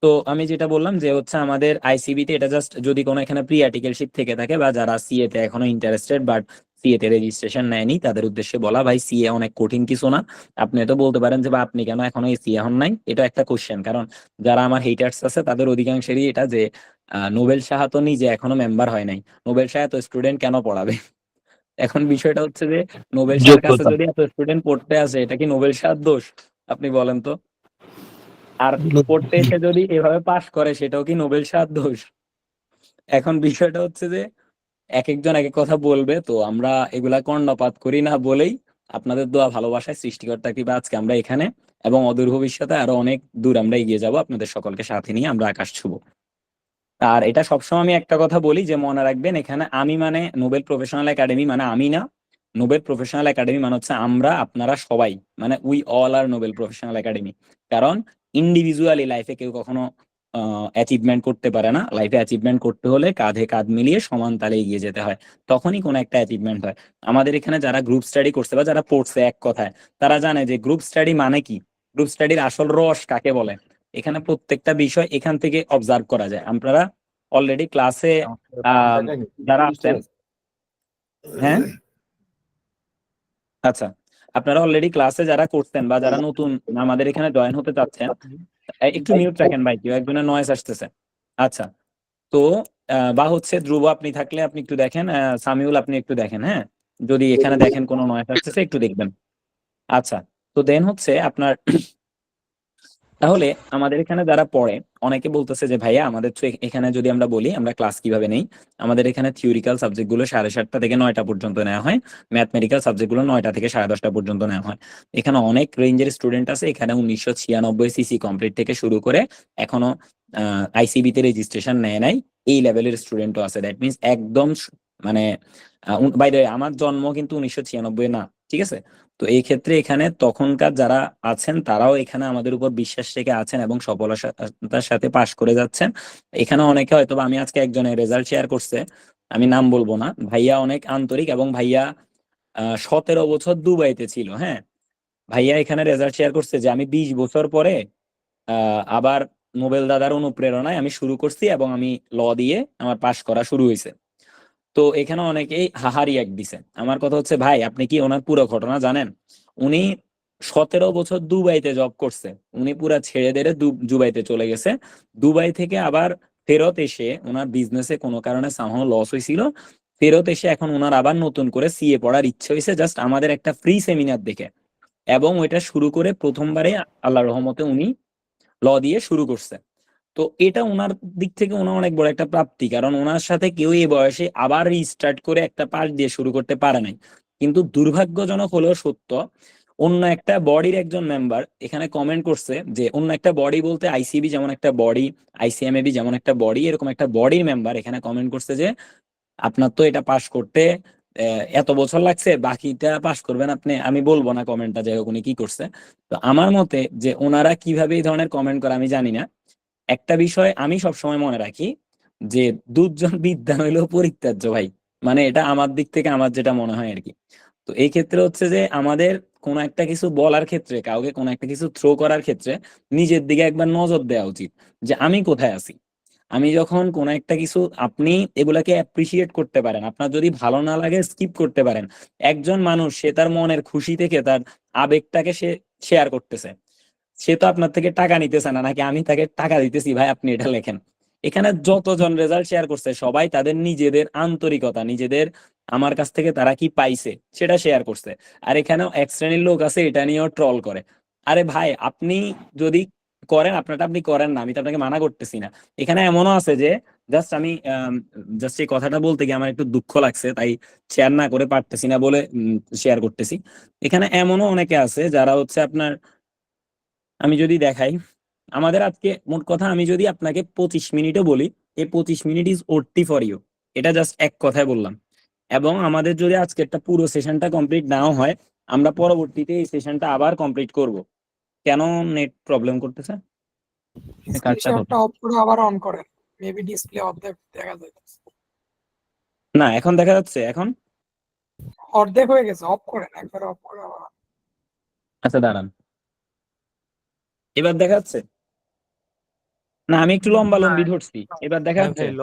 Speaker 1: তো আমি যেটা বললাম যে হচ্ছে আমাদের আইসিবি তে এটা জাস্ট যদি কোনো এখানে প্রি আর্টিকেল শিট থেকে থাকে বা যারা সিএ তে এখনো ইন্টারেস্টেড বাট সিএ তে রেজিস্ট্রেশন নেয়নি তাদের উদ্দেশ্যে বলা, ভাই সিএ অনেক কঠিন কিছু না। আপনি তো বলতে পারেন যে বা আপনি কেন এখনো এই সিএ হন নাই, এটা একটা কোশ্চেন। কারণ যারা আমার হেটার্স আছে তাদের অধিকাংশেরই এটা যে নোবেল শাহ তো নিজে এখনো মেম্বার হয় নাই, নোবেল শাহ তো স্টুডেন্ট কেন পড়াবে? এখন বিষয়টা হচ্ছে যে নোবেল শাহের কাছে
Speaker 6: যোগ্যতা
Speaker 1: যদি এত স্টুডেন্ট পড়তে আসে, এটা কি নোবেল শাহের দোষ? আপনি বলেন তো। আর পড়তে এসে যদি এভাবে পাশ করে, সেটাও কি নোবেল শাহের দোষ? এখন বিষয়টা হচ্ছে যে এক একজন এক এক কথা বলবে, তো আমরা এগুলা কর্ণপাত করি না বলেই আপনাদের দোয়া ভালোবাসায় সৃষ্টিকর্তা কিংবা আজকে আমরা এখানে এবং অদূর ভবিষ্যতে আরো অনেক দূর আমরা এগিয়ে যাব আপনাদের সকলকে সাথে নিয়ে আমরা আকাশ ছুবো। আর এটা সবসময় আমি একটা কথা বলি যে মনে রাখবেন, এখানে আমি মানে নোবেল প্রফেশনাল একাডেমি মানে আমি না, নোবেল প্রফেশনাল একাডেমি মানে হচ্ছে আমরা, আপনারা সবাই, মানে we all are noble professional academy. কারণ ইন্ডিভিজুয়ালি লাইফে কেউ কখনো অ্যাচিভমেন্ট করতে পারে না। লাইফে অ্যাচিভমেন্ট করতে হলে কাঁধে কাঁধ মিলিয়ে সমান তালে এগিয়ে যেতে হয়, তখনই কোনো একটা অ্যাচিভমেন্ট হয়। আমাদের এখানে যারা গ্রুপ স্টাডি করছে বা যারা পড়ছে এক কথায়, তারা জানে যে গ্রুপ স্টাডি মানে কি, গ্রুপ স্টাডির আসল রস কাকে বলে। এখানে প্রত্যেকটা বিষয় এখান থেকে অবজার্ভ করা যায়। আপনারা অলরেডি ক্লাসে যারা আছেন, হ্যাঁ আচ্ছা, আপনারা অলরেডি ক্লাসে যারা করতেন বা যারা নতুন আমাদের এখানে জয়েন হতে চাচ্ছেন, একটু মিউট রাখেন ভাই, কেউ একজনের নয়েজ আসতেছে। আচ্ছা, তো বা হচ্ছে ধ্রুব আপনি থাকলে আপনি একটু দেখেন, সামিউল আপনি একটু দেখেন, হ্যাঁ যদি এখানে দেখেন কোনো নয়েজ আসতেছে একটু দেখবেন। আচ্ছা, তো দেন হচ্ছে আপনার তাহলে আমাদের এখানে যারা পড়ে অনেকে বলতেছে যে ভাইয়া আমাদের তো এখানে যদি আমরা বলি আমরা ক্লাস কিভাবে নেই, আমাদের এখানে থিওরিক্যাল সাবজেক্ট গুলো 7:30টা থেকে 9টা পর্যন্ত নেওয়া হয়, ম্যাথমেটিক্যাল সাবজেক্ট গুলো 9টা থেকে 10:30টা পর্যন্ত নেওয়া হয়। এখানে অনেক রেঞ্জের স্টুডেন্ট আছে, এখানে 1996 সিসি কমপ্লিট থেকে শুরু করে এখনো আইসিবি তে রেজিস্ট্রেশন নেয় নাই এই লেভেলের স্টুডেন্টও আছে। দ্যাট মিনস একদম মানে বাই দ্য ওয়ে আমার জন্ম কিন্তু 1996 না, ঠিক আছে? তো এই ক্ষেত্রে এখানে তখনকার যারা আছেন তারাও এখানে আমাদের উপর বিশ্বাস রেখে আছেন এবং সফলতার সাথে পাশ করে যাচ্ছেন। এখানে অনেকে হয়তো আমি আজকে একজনের রেজাল্ট শেয়ার করছে, আমি নাম বলবো না, ভাইয়া অনেক আন্তরিক এবং ভাইয়া 17 বছর দুবাইতে ছিল। হ্যাঁ, ভাইয়া এখানে রেজাল্ট শেয়ার করছে যে আমি 20 বছর পরে আবার নোবেল দাদার অনুপ্রেরণায় আমি শুরু করছি এবং আমি ল দিয়ে আমার পাশ করা শুরু হয়েছে। তো এখানে অনেকেই হাহারি এক দিছে। আমার কথা হচ্ছে ভাই আপনি কি ওনার পুরো ঘটনা জানেন? উনি 17 বছর দুবাইতে জব করছে, উনি পুরা ছেড়ে দেড়ে দুবাইতে চলে গেছে। দুবাই থেকে আবার ফেরত এসে ওনার বিজনেসে কোনো কারণে সামহাও লস হয়েছিল, ফেরত এসে এখন ওনার আবার নতুন করে সিএ পড়ার ইচ্ছে হয়েছে জাস্ট আমাদের একটা ফ্রি সেমিনার দেখে, এবং ওইটা শুরু করে প্রথমবারে আল্লাহর রহমতে উনি ল দিয়ে শুরু করছে। তো এটা ওনার দিক থেকে ওনার অনেক বড় একটা প্রাপ্তি, কারণ ওনার সাথে কেউ এই বয়সে আবার রিস্টার্ট করে একটা পাশ দিয়ে শুরু করতে পারে নাই। কিন্তু দুর্ভাগ্যজনক হলেও সত্য, অন্য একটা বডির একজন মেম্বার এখানে কমেন্ট করছে যে অন্য একটা বডি বলতে আইসিবি যেমন একটা বডি, আইসিএমএবি যেমন একটা বডি, এরকম একটা বডির মেম্বার এখানে কমেন্ট করছে যে আপনার তো এটা পাস করতে এত বছর লাগছে, বাকিটা পাস করবেন আপনি। আমি বলবো না কমেন্টটা, যাই হোক উনি কি করছে। তো আমার মতে যে ওনারা কিভাবে এই ধরনের কমেন্ট করে আমি জানি না। একটা বিষয় আমি সবসময় মনে রাখি যে দুর্জন বিদ্যা হইলেও পরিত্যাজ্য ভাই, মানে এটা আমার দিক থেকে আমার যেটা মনে হয় আর কি। তো এই ক্ষেত্রে হচ্ছে যে আমাদের কোনো একটা কিছু বলার ক্ষেত্রে, কাউকে কোনো একটা কিছু থ্রো করার ক্ষেত্রে নিজের দিকে একবার নজর দেওয়া উচিত যে আমি কোথায় আছি। আমি যখন কোনো একটা কিছু, আপনি এগুলাকে অ্যাপ্রিসিয়েট করতে পারেন, আপনার যদি ভালো না লাগে স্কিপ করতে পারেন। একজন মানুষ সে তার মনের খুশি থেকে তার আবেগটাকে সে শেয়ার করতেছে, সে তো আপনার থেকে টাকা নিতেছে না, নাকি আমি তাকে টাকা দিতেছি ভাই আপনি এটা লেখেন। এখানে যতজন রেজাল্ট শেয়ার করছে সবাই তাদের নিজেদের আন্তরিকতা, নিজেদের আমার কাছ থেকে তারা কি পাইছে সেটা শেয়ার করছে। আর এখানেও এক শ্রেণীর লোক আছে এটা নিয়েও ট্রল করে। আরে ভাই আপনি যদি করেন আপনারটা আপনি করেন না, আমি তো আপনাকে মানা করতেছি না। এখানে এমনও আছে যে জাস্ট আমি জাস্ট এই কথাটা বলতে গিয়ে আমার একটু দুঃখ লাগছে, তাই শেয়ার না করে পারতেছি না বলে শেয়ার করতেছি। এখানে এমনও অনেকে আছে যারা হচ্ছে আপনার, আমি যদি দেখাই আমাদের আজকে মোট কথা, আমি যদি আপনাকে 25 মিনিটও বলি, এই 25 মিনিট ইজ ওটি ফর ইউ, এটা জাস্ট এক কথায় বললাম। এবং আমাদের যদি আজকে একটা পুরো সেশনটা কমপ্লিট নাও হয়, আমরা পরবর্তীতে এই সেশনটা আবার কমপ্লিট করব। কেন নেট প্রবলেম করতেছে? কার্ডটা
Speaker 8: স্ক্রিনশটটা অফ করে আবার অন করেন, মেবি ডিসপ্লে অফ দেখা যায়।
Speaker 1: না এখন দেখা যাচ্ছে এখন।
Speaker 8: অর্ধেক হয়ে গেছে, অফ করেন, একবার অফ করে আবার
Speaker 1: আচ্ছা দাঁড়ান, এবার দেখাচ্ছে? না আমি একটু লম্বা লম্বি ধরছি, এবার দেখা
Speaker 9: হ্যাঁ
Speaker 1: যাচ্ছে?
Speaker 9: ভাই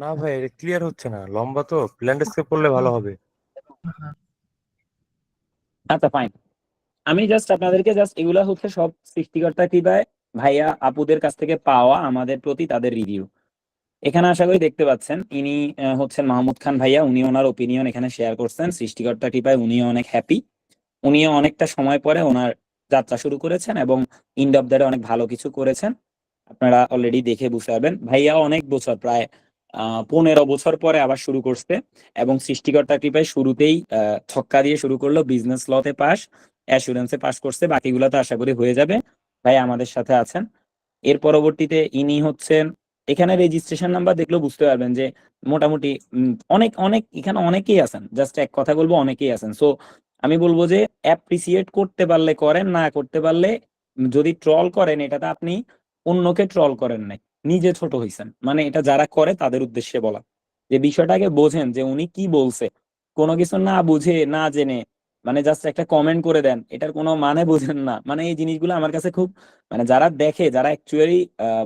Speaker 9: না ভাই এটা ক্লিয়ার হচ্ছে না, লম্বা তো ল্যান্ডস্কেপ করলে ভালো হবে।
Speaker 1: আচ্ছা ফাইন, আমি জাস্ট আপনাদেরকে জাস্ট এগুলা হচ্ছে সব সৃষ্টিকর্তা কৃপায় ভাইয়া আপুদের কাছ থেকে পাওয়া আমাদের প্রতি তাদের রিভিউ। এখানে আশা করি দেখতে পাচ্ছেন ইনি হচ্ছেন মাহমুদ খান ভাইয়া, উনি ওনার ওপিনিয়ন এখানে শেয়ার করছেন। সৃষ্টিকর্তা কৃপায় উনিও অনেক হ্যাপি, উনিও অনেকটা সময় পরে ওনার যাত্রা শুরু করেছেন এবং ইন্ড অফ দ্য ডে অনেক ভালো কিছু করেছেন। আপনারা অলরেডি দেখে বুঝতে পারবেন ভাইয়া অনেক বছর, প্রায় 15 বছর পরে আবার শুরু করছে এবং সৃষ্টিকর্তা কৃপায় শুরুতেই ছক্কা দিয়ে শুরু করলো, বিজনেস লতে পাস, অ্যাসুরেন্সে পাস করছে, বাকিগুলো তো আশা করি হয়ে যাবে। ভাই আমাদের সাথে আছেন। এর পরবর্তীতে ইনি হচ্ছেন, এখানে রেজিস্ট্রেশন নাম্বার দেখলেও বুঝতে পারবেন যে মোটামুটি অনেক অনেক এখানে অনেকেই আছেন, জাস্ট এক কথা বলবো অনেকেই আছেন। সো আমি বলবো যে অ্যাপ্রিসিয়েট করতে পারলে করেন, না করতে পারলে যদি ট্রল করেন এটাতে আপনি অন্যকে ট্রল করেন নাই, নিজে ছোট হইছেন। মানে এটা যারা করে তাদের উদ্দেশ্যে বলা, যে বিষয়টাকে বোঝেন যে উনি কি বলছে। কোনো কিছু না বুঝে না জেনে মানে জাস্ট একটা কমেন্ট করে দেন, এটার কোনো মানে বোঝেন না। মানে এই জিনিসগুলো আমার কাছে খুব, মানে যারা দেখে, যারা অ্যাকচুয়ালি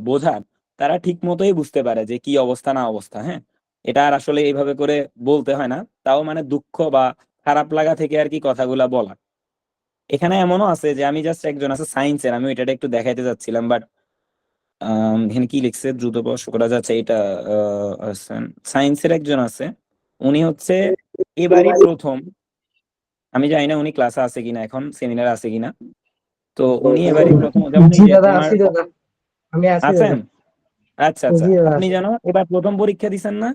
Speaker 1: বোঝান, তারা ঠিক মতোই বুঝতে পারে যে কি অবস্থা না অবস্থা। হ্যাঁ, এটা আর আসলে এইভাবে করে বলতে হয় না, তাও মানে দুঃখ বা খারাপ লাগা থেকে আর কি কথাগুলা বলা। এখানে এমনও আছে যে আমি জাস্ট একজন আছে সায়েন্সের, আমি এটা একটু দেখাইতে যাচ্ছিলাম, বাট এখানে কি লিখছে দ্রুত স্পর্শ করা যাচ্ছে এটা। সায়েন্সের একজন আছে, উনি হচ্ছে এবারই প্রথম, আমি জানি না উনি ক্লাসে আছে কিনা, এখন সেমিনার আছে কিনা। তো উনি এবারই প্রথম, যেমন এই
Speaker 5: জি
Speaker 1: যে
Speaker 5: দাদা
Speaker 1: ওনার
Speaker 5: আছি দাদা, আমি আছি
Speaker 1: আছেন।
Speaker 5: দাদা।
Speaker 1: আচ্ছা আচ্ছা,
Speaker 5: জি দাদা
Speaker 1: আপনি
Speaker 5: আছি।
Speaker 1: জানো এবার প্রথম পরীক্ষা দিচ্ছেন না?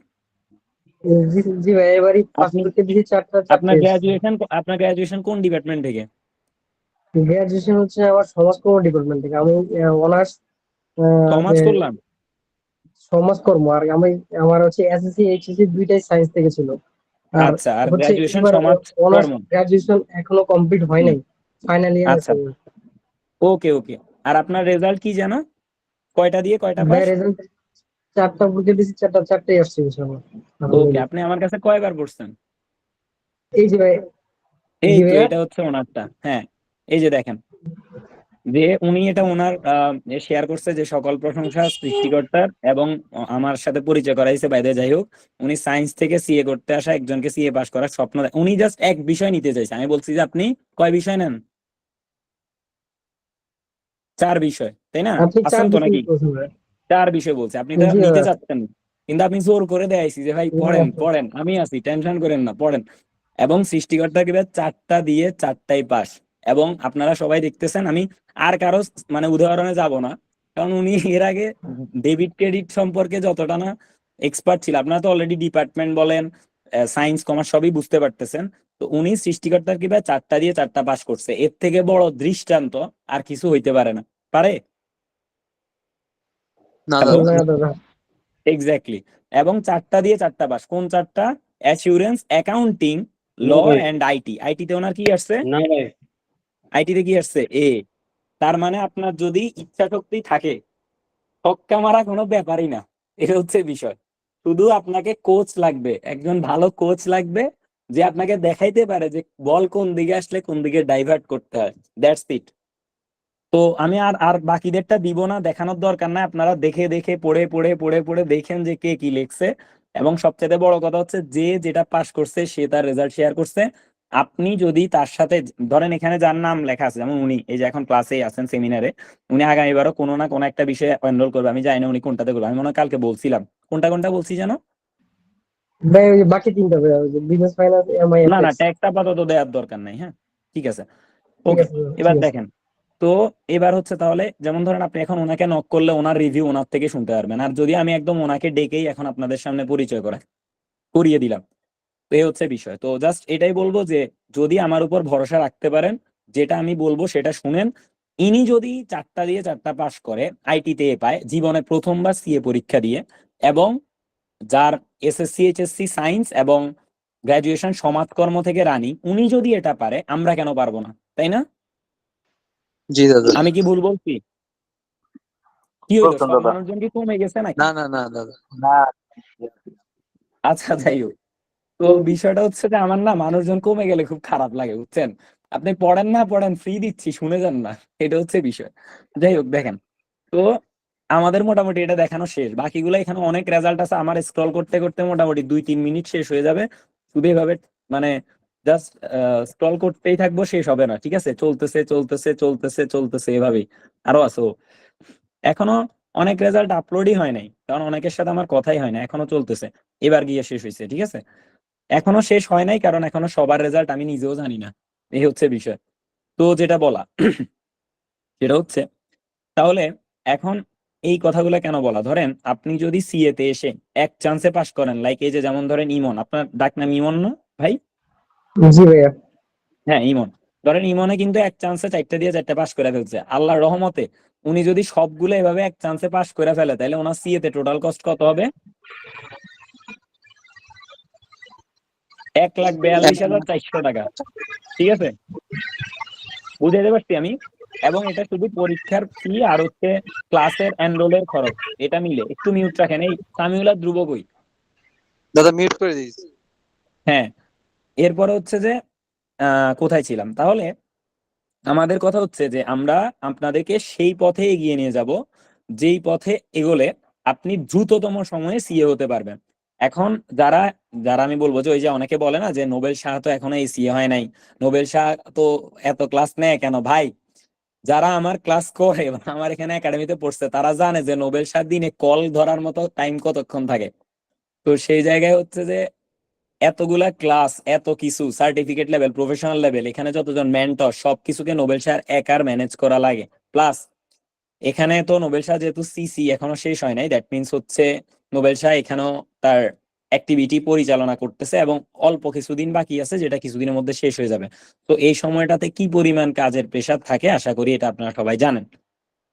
Speaker 5: জি জি ভাই, এবারই ফার্স্ট
Speaker 1: আপনি
Speaker 5: পরীক্ষা দিয়েছি, চারটে
Speaker 1: আপনার
Speaker 5: এসেছে।
Speaker 1: গ্রাজুয়েশন, আপনার গ্রাজুয়েশন কোন ডিপার্টমেন্ট থেকে?
Speaker 5: গ্রাজুয়েশন হচ্ছে আমার সমাজকর্ম ডিপার্টমেন্ট থেকে, আমি অনার্স
Speaker 1: কমার্স করলাম।
Speaker 5: সমাজকর্ম। আর আমি আমার হচ্ছে এসএসসি এইচএসসি দুইটাই সায়েন্স থেকে ছিল। আর
Speaker 1: আচ্ছা, আর
Speaker 5: হচ্ছে
Speaker 1: গ্রাজুয়েশন
Speaker 5: এবার
Speaker 1: সমাজ
Speaker 5: অনার্স
Speaker 1: কর্ম।
Speaker 5: গ্রাজুয়েশন এখনো কমপ্লিট হয়
Speaker 1: হুম,
Speaker 5: নাই, ফাইনাল ইয়ার
Speaker 1: আচ্ছা
Speaker 5: আছে।
Speaker 1: ওকে ওকে। আর আপনার রেজাল্ট কি জানো? কয়টা দিয়ে কয়টা
Speaker 5: ভাই
Speaker 1: পাস?
Speaker 5: রেজাল্ট চারটা পরীক্ষা দিয়েছি, চারটাই আসছে ইনশাআল্লাহ,
Speaker 1: ওকে,
Speaker 5: আলহামদুলিল্লাহ।
Speaker 1: আপনি আমার কাছে কয়বার পড়ছেন?
Speaker 5: এই যে ভাই,
Speaker 1: এই
Speaker 5: জি
Speaker 1: তো
Speaker 5: ভাইয়া।
Speaker 1: এটা হচ্ছে ওনারটা। হ্যাঁ, এই যে দেখেন, যে উনি এটা ওনার শেয়ার করছে যে সকল প্রশংসা সৃষ্টিকর্তার, এবং আমার সাথে পরিচয় করাইছে বাইরে। যাই হোক, উনি সায়েন্স থেকে সিএ করতে আসা একজনকে সিএ পাস করার স্বপ্ন উনি জাস্ট এক বিষয় নিতে চাইছে। আমি বলছি যে আপনি কয় বিষয় নেন? 4 বিষয়, তাই না?
Speaker 5: আপনি চার
Speaker 1: আছেন তো
Speaker 5: বিষয়
Speaker 1: নাকি?
Speaker 5: বলছেন ভাই।
Speaker 1: 4 বিষয় বলছে, আপনি তো
Speaker 5: জি
Speaker 1: নিতে
Speaker 5: দাদা।
Speaker 1: চাচ্ছেন না। কিন্তু আপনি জোর করে দেয়াইছি যে ভাই পড়েন পড়েন, আমি আছি, টেনশন করেন না, পড়েন। এবং সৃষ্টিকর্তা কিভাবে 4টা দিয়ে 4টাই পাস। এবং আপনারা সবাই দেখতেছেন, আমি আর কারো মানে উদাহরণে যাব না, কারণ উনি এর আগে ডেবিট ক্রেডিট সম্পর্কে যতটা না এক্সপার্ট ছিল, আপনারা তো অলরেডি ডিপার্টমেন্ট বলেন, সায়েন্স কমার্স সবই বুঝতে পারতেছেন। তো উনি সৃষ্টিকর্তার কিভাবে 4টা দিয়ে 4টা পাস করছে, এর থেকে বড় দৃষ্টান্ত আর কিছু হইতে পারে না। পারে?
Speaker 3: না
Speaker 1: হ্যালো,
Speaker 3: দাদা।
Speaker 5: না দাদা।
Speaker 1: এক্স্যাক্টলি। এবং 4টা দিয়ে 4টা পাস, কোন 4টা? অ্যাসিউরেন্স, অ্যাকাউন্টিং, ল
Speaker 6: না ভাই,
Speaker 1: এন্ড আইটি। আইটিতে ওনার কি আসছে?
Speaker 6: না ভাই,
Speaker 1: আইটিতে কি আসছে? এ। তার মানে আপনার যদি ইচ্ছা শক্তি থাকে, ছক্কা মারা কোনো ব্যাপারই না। এটা হচ্ছে বিষয়। শুধু আপনাকে কোচ লাগবে, একজন ভালো কোচ লাগবে, যে আপনাকে দেখাইতে পারে যে বল কোন দিকে আসলে কোন দিকে ডাইভার্ট করতে হয়। That's it. তো আমি আর আর বাকিদেরটা দিব না, দেখানোর দরকার নাই। আপনারা দেখে দেখে পড়ে পড়ে পড়ে পড়ে দেখেন যে কে কি লিখছে। এবং সবচেয়ে বড় কথা হচ্ছে যে যেটা পাস করছে সে তার রেজাল্ট শেয়ার করছে। আপনি যদি তার সাথে, ধরেন এখানে যার নাম লেখা আছে, যেমন উনি এই যে এখন ক্লাসে আছেন সেমিনারে, উনি আগামীবারও কোনো না কোনো একটা বিষয়ে এনরোল করবে। আমি জানি না উনি কোনটাতে করবে, আমি মনে হয় কালকে বলছিলাম। কোনটা কোনটা বলছি জানো?
Speaker 5: ভাই ওই যে বাকি তিনটা ভাই, বিজনেস ফাইন্যান্স, এমআই,
Speaker 1: না না,
Speaker 5: এফএক্স।
Speaker 1: ট্যাক্স আপাতত দেওয়ার দরকার নাই। হ্যাঁ, ঠিক আছে,
Speaker 5: ঠিক
Speaker 1: ওকে।
Speaker 5: আছে ভাই,
Speaker 1: এবার
Speaker 5: ঠিক আছে।
Speaker 1: দেখেন, তো এবার হচ্ছে তাহলে, যেমন ধরেন আপনি এখন ওনাকে নক করলে ওনার রিভিউ ওনার থেকে শুনতে পারবেন। আর যদি আমি একদম ওনাকে ডেকেই এখন আপনাদের সামনে পরিচয় করিয়ে দিলাম, তো এই হচ্ছে বিষয়। তো জাস্ট এটাই বলবো যে যদি আমার উপর ভরসা রাখতে পারেন, যেটা আমি বলবো সেটা শুনেন। ইনি যদি 4টা দিয়ে 4টা পাস করে, আইটিতে পায়, জীবনে প্রথমবার সিএ পরীক্ষা দিয়ে, এবং যার এসএসসি এইচএসসি সায়েন্স এবং গ্রাজুয়েশন সমাজকর্ম থেকে রানি, উনি যদি এটা পারে, আমরা কেন পারবো না? তাই না?
Speaker 3: জি দাদা।
Speaker 1: আমি কি ভুল বলছি? কি হইলো, সব মানুষজন কি কমে গেছে নাকি?
Speaker 3: না না না দাদা।
Speaker 1: আচ্ছা যাই হোক, তো তো বিষয়টা হচ্ছে যে আমার না মানুষজন কমে গেলে খুব খারাপ লাগে, বুঝছেন? আপনি পড়েন না পড়েন, ফ্রি দিচ্ছি, শুনে যান না, এটা হচ্ছে বিষয়। যাই হোক, দেখেন, তো আমাদের মোটামুটি এটা দেখানো শেষ, বাকিগুলো এখানে অনেক রেজাল্ট আছে, আমার স্ক্রল করতে করতে মোটামুটি 2-3 মিনিট শেষ হয়ে যাবে। শুধু এভাবে মানে জাস্ট স্ক্রল করতেই থাকবো, শেষ হবে না, ঠিক আছে? চলতেছে চলতেছে চলতেছে চলতেছে এভাবেই। আরো আছে, এখনো অনেক রেজাল্ট আপলোডই হয় নাই, কারণ অনেকের সাথে আমার কথাই হয় না, এখনো চলতেছে। এবার গিয়ে শেষ হয়েছে, ঠিক আছে? এখনো শেষ হয় নাই, কারণ এখনো সবার রেজাল্ট আমি নিজেও জানি না, এই হচ্ছে বিষয়। তো যেটা বলা সেটা হচ্ছে, তাহলে এখন এই কথাগুলো কেন বলা, ধরেন আপনি যদি সিএ তে এসে এক চান্সে পাস করেন, লাইক এই যে যেমন ধরেন ইমন, আপনার ডাক নাম ইমন না ভাই?
Speaker 8: জি ভাইয়া।
Speaker 1: হ্যাঁ, ইমন। ধরেন ইমনে কিন্তু এক চান্সে 4টা দিয়ে 4টা পাস করে ফেলছে, আল্লাহর রহমতে। উনি যদি সবগুলো এভাবে এক চান্সে পাস করে ফেলে, তাহলে ওনার সিএ তে টোটাল কস্ট কত হবে? 1,42,400 টাকা, ঠিক আছে? বুঝাইতে পারছি আমি? এবং এটা শুধু পরীক্ষার ফি আর হচ্ছে ক্লাসের এনরোলের খরচ, এটা মিলে। একটু মিউট রাখেন, এই সামিউলা ধ্রুব কই?
Speaker 3: দাদা মিউট করে দিস।
Speaker 1: হ্যাঁ, এরপরে হচ্ছে যে কোথায় ছিলাম তাহলে? আমাদের কথা হচ্ছে যে আমরা আপনাদেরকে সেই পথে এগিয়ে নিয়ে যাব, যেই পথে এগোলে আপনি দ্রুততম সময়ে সিএ হতে পারবেন। এখন যারা যারা আমি বলবো যে ওই যে অনেকে বলে না যে নোবেল শাহ তো এখনো এই সিএ হয় নাই, নোবেল শাহ তো এত ক্লাস নেয় কেন ভাই? যারা আমার ক্লাস করে বা আমার এখানে একাডেমিতে পড়ছে, তারা জানে যে নোবেল শাহ দিনে কল ধরার মতো টাইম কতক্ষণ থাকে। তো সেই জায়গায় হচ্ছে যে এতগুলা ক্লাস, এত কিছু, সার্টিফিকেট লেভেল, প্রফেশনাল লেভেল, এখানে যতজন মেন্টর, সবকিছুকে নোবেল স্যার একার ম্যানেজ করা লাগে। প্লাস এখানে তো নোবেল শাহ যেহেতু সিসি এখনো শেষ হয় নাই, দ্যাট মিনস হচ্ছে নোবেল শাহ এখানেও তার অ্যাক্টিভিটি পরিচালনা করতেছে এবং অল্প কিছুদিন বাকি আছে, যেটা কিছুদিনের মধ্যে শেষ হয়ে যাবে। তো এই সময়টাতে কি পরিমাণ কাজের প্রেসার থাকে আশা করি এটা আপনারা সবাই জানেন।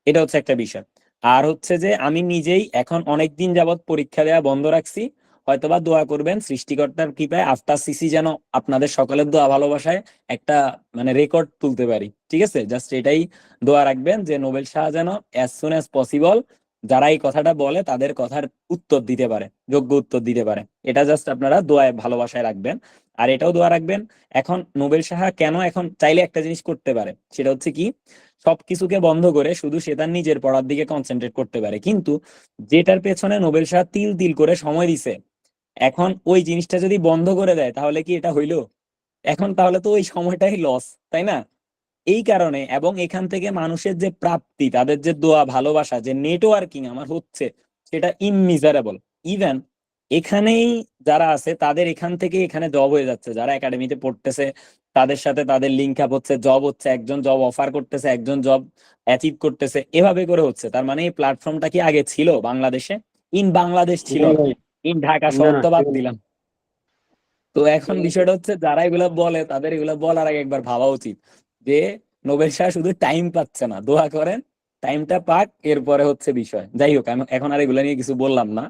Speaker 1: এটা হচ্ছে একটা বিষয়। আর হচ্ছে যে আমি নিজেই এখন অনেক দিন যাবৎ পরীক্ষা দেওয়া বন্ধ রাখছি, হয়তোবা দোয়া করবেন সৃষ্টিকর্তার কৃপায় আফটার সিসি যেন আপনাদের সকলের দোয়া ভালোবাসায় একটা মানে রেকর্ড তুলতে পারি, ঠিক আছে? জাস্ট এটাই দোয়া রাখবেন যে নোবেল শাহ যেন অ্যাজ সুন অ্যাজ পসিবল যারা এই কথাটা বলে তাদের কথার উত্তর দিতে পারে, যোগ্য উত্তর দিতে পারে। এটা জাস্ট আপনারা দোয়ায় ভালোবাসায় রাখবেন। আর এটাও দোয়া রাখবেন, এখন নোবেল শাহ কেন এখন চাইলে একটা জিনিস করতে পারে, সেটা হচ্ছে কি, সবকিছুকে বন্ধ করে শুধু সে তার নিজের পড়ার দিকে কনসেন্ট্রেট করতে পারে। কিন্তু যেটার পেছনে নোবেল শাহ তিল তিল করে সময় দিছে, এখন ওই জিনিসটা যদি বন্ধ করে দেয় তাহলে কি এটা হইলো? এখন তাহলে তো ওই সময়টাই লস, তাই না? এই কারণে, এবং এখান থেকে মানুষের যে প্রাপ্তি, তাদের যে দোয়া ভালোবাসা, যে নেটওয়ার্কিং আমার হচ্ছে, সেটা ইমমিজারেবল। ইভেন এখানেই যারা আছে তাদের এখান থেকে এখানে জব হয়ে যাচ্ছে, যারা একাডেমিতে পড়তেছে তাদের সাথে তাদের লিঙ্ক আপ হচ্ছে, জব হচ্ছে, একজন জব অফার করতেছে, একজন জব অ্যাচিভ করতেছে, এভাবে করে হচ্ছে। তার মানে এই প্ল্যাটফর্মটা কি আগে ছিল বাংলাদেশে? ইন বাংলাদেশ ছিল না, ইন ঢাকা
Speaker 5: না
Speaker 1: শহর
Speaker 5: না
Speaker 1: তো বাদ দিলাম। তো এখন বিষয়টা হচ্ছে যারা এগুলা বলে তাদের এগুলা বলার আগে একবার ভাবা উচিত যে নোবেল শাহ শুধু টাইম পাচ্ছে না, দোয়া করেন টাইমটা পাক, এরপরে হচ্ছে বিষয়। যাই হোক, আমি এখন আর এগুলা নিয়ে কিছু বললাম না।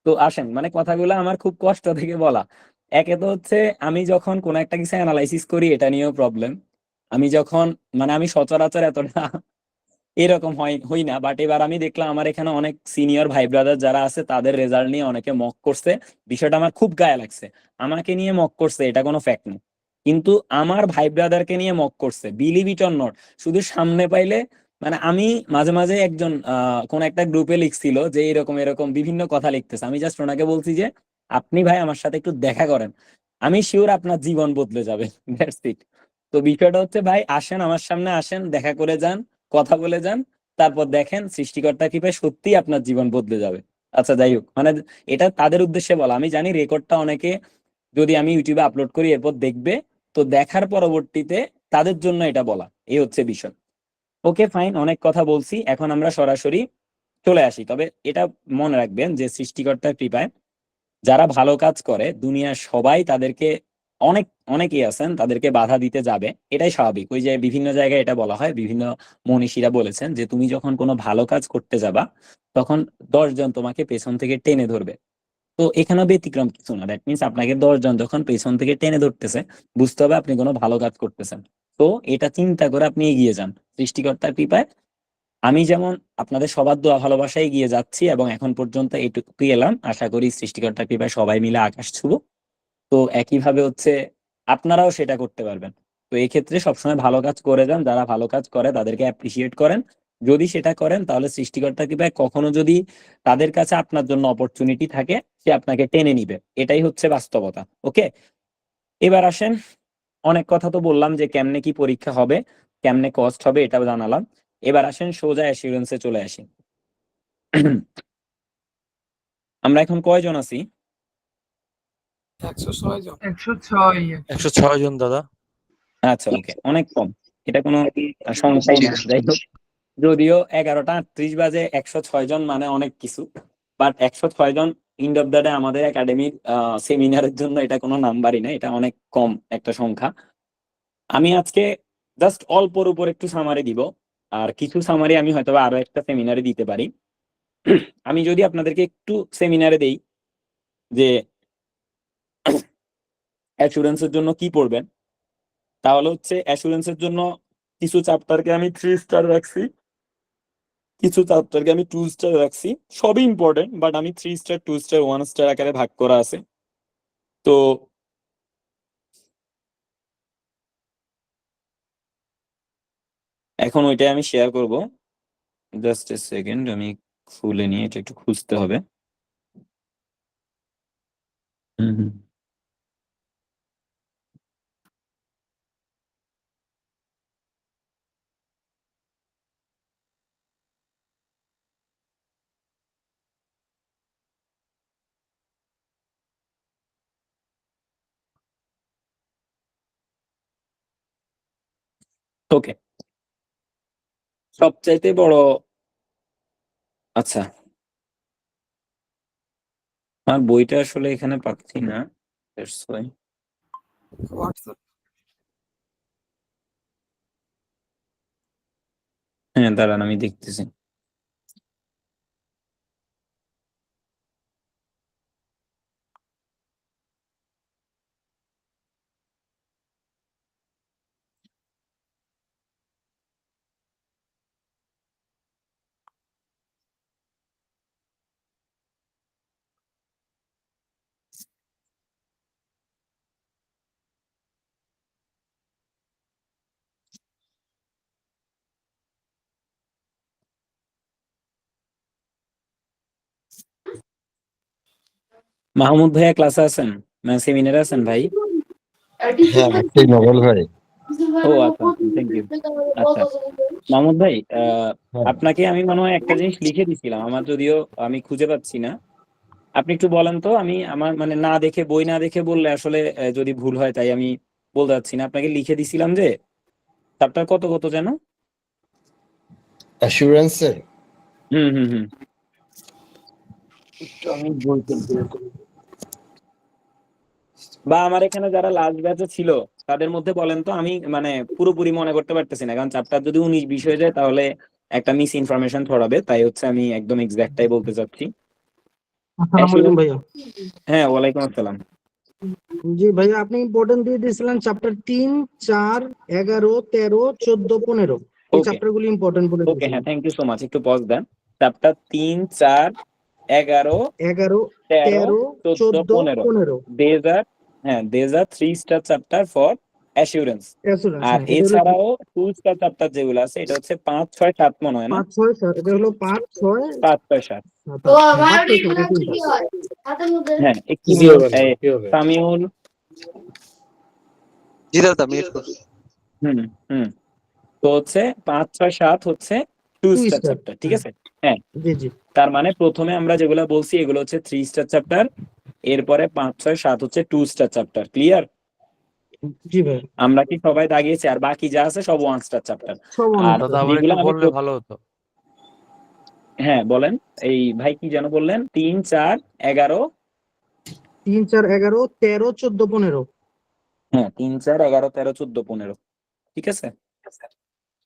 Speaker 1: তো আসেন, মানে কথাগুলো আমার খুব কষ্ট থেকে বলা। একে তো হচ্ছে আমি যখন কোন একটা কিছু অ্যানালাইসিস করি এটা নিয়েও প্রবলেম। আমি যখন মানে আমি সচরাচর এতটা এরকম হই না, বাট এবার আমি দেখলাম আমার এখানে অনেক সিনিয়র ভাই ব্রাদার যারা আছে তাদের রেজাল্ট নিয়ে অনেকে মক করছে। বিষয়টা আমার খুব গায়ে লাগছে। আমাকে নিয়ে মক করছে এটা কোনো ফ্যাক্ট নেই, কিন্তু আমার ভাই ব্রাদারকে নিয়ে মক করছে, বিলিভ ইট অর নট। শুধু সামনে পাইলে মানে আমি মাঝে মাঝে একজন কোন একটা গ্রুপে লিখছিল যে এরকম এরকম বিভিন্ন কথা লিখতেছে, আমি জাস্ট ওনাকে বলছি যে আপনি ভাই আমার সাথে একটু দেখা করেন, আমি শিওর আপনার জীবন বদলে যাবে। That's it. তো বিষয়টা হচ্ছে ভাই, আসেন আমার সামনে, আসেন দেখা করে যান, কথা বলে যান, তারপর দেখেন সৃষ্টিকর্তা কৃপায় সত্যি আপনার জীবন বদলে যাবে। আচ্ছা যাই হোক, মানে এটা তাদের উদ্দেশ্যে বলা। আমি জানি রেকর্ডটা অনেকে যদি আমি ইউটিউবে আপলোড করি এরপর দেখবে, তো দেখার পরবর্তীতে তাদের জন্য এটা বলা, এই হচ্ছে বিষয়। ওকে ফাইন, অনেক কথা বলছি, এখন আমরা সরাসরি চলে আসি। তবে এটা মনে রাখবেন যে সৃষ্টিকর্তার কৃপায় যারা ভালো কাজ করে দুনিয়ার সবাই তাদেরকে অনেকেই আছেন তাদেরকে বাধা দিতে যাবে, এটাই স্বাভাবিক। ওই যে বিভিন্ন জায়গায় এটা বলা হয়, বিভিন্ন মনীষীরা বলেছেন যে তুমি যখন কোনো ভালো কাজ করতে যাবা তখন 10 জন তোমাকে পেছন থেকে টেনে ধরবে। তো এখানে ব্যতিক্রম কিছু না, দ্যাট মিনস আপনাকে 10 জন যখন পেছন থেকে টেনে ধরতেছে, বুঝতে হবে আপনি কোনো ভালো কাজ করতেছেন। তো এটা চিন্তা করে আপনি এগিয়ে যান সৃষ্টিকর্তার কৃপায়। আমি যেমন আপনাদের সবার দোয়া ভালোবাসায় এগিয়ে যাচ্ছি এবং এখন পর্যন্ত এইটুকুই এলাম, আশা করি সৃষ্টিকর্তার কৃপায় সবাই মিলে আকাশ ছুবো। তো একইভাবে হচ্ছে আপনারাও সেটা করতে পারবেন। তো এই ক্ষেত্রে সবসময় ভালো কাজ করে যান, যারা ভালো কাজ করে তাদেরকে অ্যাপ্রিসিয়েট করেন। যদি সেটা করেন তাহলে সৃষ্টিকর্তা কৃপায় কখনো যদি তাদের কাছে আপনার জন্য অপরচুনিটি থাকে, সে আপনাকে টেনে নিবে। এটাই হচ্ছে বাস্তবতা। ওকে, এবার আসেন, অনেক কথা তো বললাম যে কেমনে কি পরীক্ষা হবে, কেমনে কস্ট হবে, এটাও জানালাম। এবার আসেন সোজা অ্যাসিউরেন্সে চলে আসি। আমরা এখন কয়জন আছি?
Speaker 8: 106 জন।
Speaker 9: 106 জন দাদা।
Speaker 1: আচ্ছা, ওকে, অনেক কম। এটা কোনো সমস্যাই না। যাই হোক, যদিও 11টা 38 বাজে 106 জন মানে অনেক কিছু, বাট 106 জন এন্ড অফ দ্য ডে আমাদের একাডেমির সেমিনারের জন্য এটা কোনো নাম্বারই না, এটা অনেক কম একটা সংখ্যা। আমি আজকে জাস্ট অল্পর উপর একটু সামারি দিব, আর কিছু সামারি আমি হয়তো আরো একটা সেমিনারে দিতে পারি। আমি যদি আপনাদেরকে একটু সেমিনারে দেই যে অ্যাসুরেন্সের জন্য কি পড়বেন, তাহলে হচ্ছে অ্যাসুরেন্সের জন্য কিছু চ্যাপ্টারকে আমি 3 স্টার রাখছি, কিছু চ্যাপ্টারকে আমি 2 স্টার রাখছি। সবই ইম্পর্টেন্ট, বাট আমি 3 স্টার 2 স্টার 1 স্টার আকারে ভাগ করা আছে। তো এখন ওইটাই আমি শেয়ার করব। জাস্ট এ সেকেন্ড, আমি খুলে নিয়ে এটা একটু খুঁজতে হবে। ওকে, সবচাইতে বড়, আচ্ছা আমার বইটা আসলে এখানে পাচ্ছি না, that's why।
Speaker 8: হোয়াটসঅ্যাপ।
Speaker 1: হ্যাঁ দাঁড়ান, আমি দেখতেছি। মাহমুদ ভাইয়া ক্লাসে আছেন, মানে সেমিনারে আছেন ভাই?
Speaker 6: হ্যাঁ একটাই নোবেল ভাই।
Speaker 1: ও আচ্ছা, থ্যাংক ইউ। আচ্ছা মাহমুদ ভাই,
Speaker 6: হ্যাঁ।
Speaker 1: আপনাকে আমি মনে হয় একটা জিনিস লিখে দিছিলাম, আমার যদিও আমি খুঁজে পাচ্ছি না। আপনি একটু বলেন তো, আমি আমার মানে না দেখে, বই না দেখে বললে আসলে যদি ভুল হয়, তাই আমি বলতে পারছি না। আপনাকে লিখে দিছিলাম যে চ্যাপ্টার কত কত যেন?
Speaker 6: অ্যাসুরেন্সের
Speaker 1: হুম হুম হুম
Speaker 6: আমি বলতে
Speaker 1: বা আমার এখানে যারা লাস্ট ব্যাচে ছিল তাদের মধ্যে বলেন তো, আমি মানে পুরোপুরি মনে করতে পারতেছি না, কারণ চ্যাপ্টার যদি 19-20 হয়ে যায় তাহলে একটা মিস ইনফরমেশন ছড়াবে, তাই হচ্ছে আমি একদম এক্সাক্টটাই বলতে চাচ্ছি।
Speaker 10: আসসালামু আলাইকুম ভাইয়া।
Speaker 1: হ্যাঁ, ওয়ালাইকুম আসসালাম।
Speaker 10: জি ভাইয়া, আপনি ইম্পর্টেন্ট দিয়ে দিয়েছিলেন চ্যাপ্টার 3, 4, 11, 13, 14, 15 এই
Speaker 1: ওকে
Speaker 10: চ্যাপ্টার গুলি ইম্পর্টেন্ট বলে
Speaker 1: ওকে,
Speaker 10: দিয়েছিলেন।
Speaker 1: হ্যাঁ থ্যাংক ইউ সো মাচ। একটু pause then. Chapter 3, 4, 11,
Speaker 10: 11,
Speaker 1: 13,
Speaker 10: 13,
Speaker 1: 14,
Speaker 10: 14,
Speaker 1: 15
Speaker 10: 15
Speaker 1: these are, হ্যাঁ these are 3 star chapter for assurance.
Speaker 10: Assurance.
Speaker 1: আর
Speaker 10: হ্যাঁ, এটা হলো
Speaker 1: এছাড়াও 2 স্টার চ্যাপ্টার যেগুলো আছে, এটা হচ্ছে 5, 6, 7 মনে হয় না?
Speaker 10: 5, 6, 7 এটা হলো 5, 6,
Speaker 1: 5, 6, 7।
Speaker 10: 7।
Speaker 1: হ্যাঁ একটু
Speaker 6: কি হবে না, কি হবে?
Speaker 1: সামিউল।
Speaker 3: জি দাদা মিউট করুন।
Speaker 1: হুম হুম তো হচ্ছে 5, 6, 7 হচ্ছে 2
Speaker 10: 2
Speaker 1: স্টার
Speaker 10: স্টার।
Speaker 1: চ্যাপ্টার, ঠিক আছে? হ্যাঁ,
Speaker 10: জি জি
Speaker 1: তার মানে প্রথমে আমরা যেগুলো বলছি এগুলো হচ্ছে 3 স্টার চ্যাপ্টার, এরপরে 5, 6, 7 হচ্ছে 2 স্টার চ্যাপ্টার। ক্লিয়ার?
Speaker 10: জি ভাই,
Speaker 1: আমরা কি সবাই দাগিয়েছি? আর বাকি যা আছে সব 1 স্টার চ্যাপ্টার।
Speaker 10: সব
Speaker 1: আর
Speaker 9: দাদা আবার
Speaker 1: যেগুলো
Speaker 9: একটু
Speaker 1: আমি
Speaker 9: বললে ভালো হতো।
Speaker 1: হ্যাঁ বলেন, এই ভাই কি যেন বললেন? 3, 4, 11।
Speaker 10: 3, 4, 11, 13, 14, 15
Speaker 1: হ্যাঁ 3, 4, 11, 13, 14, 15, ঠিক আছে?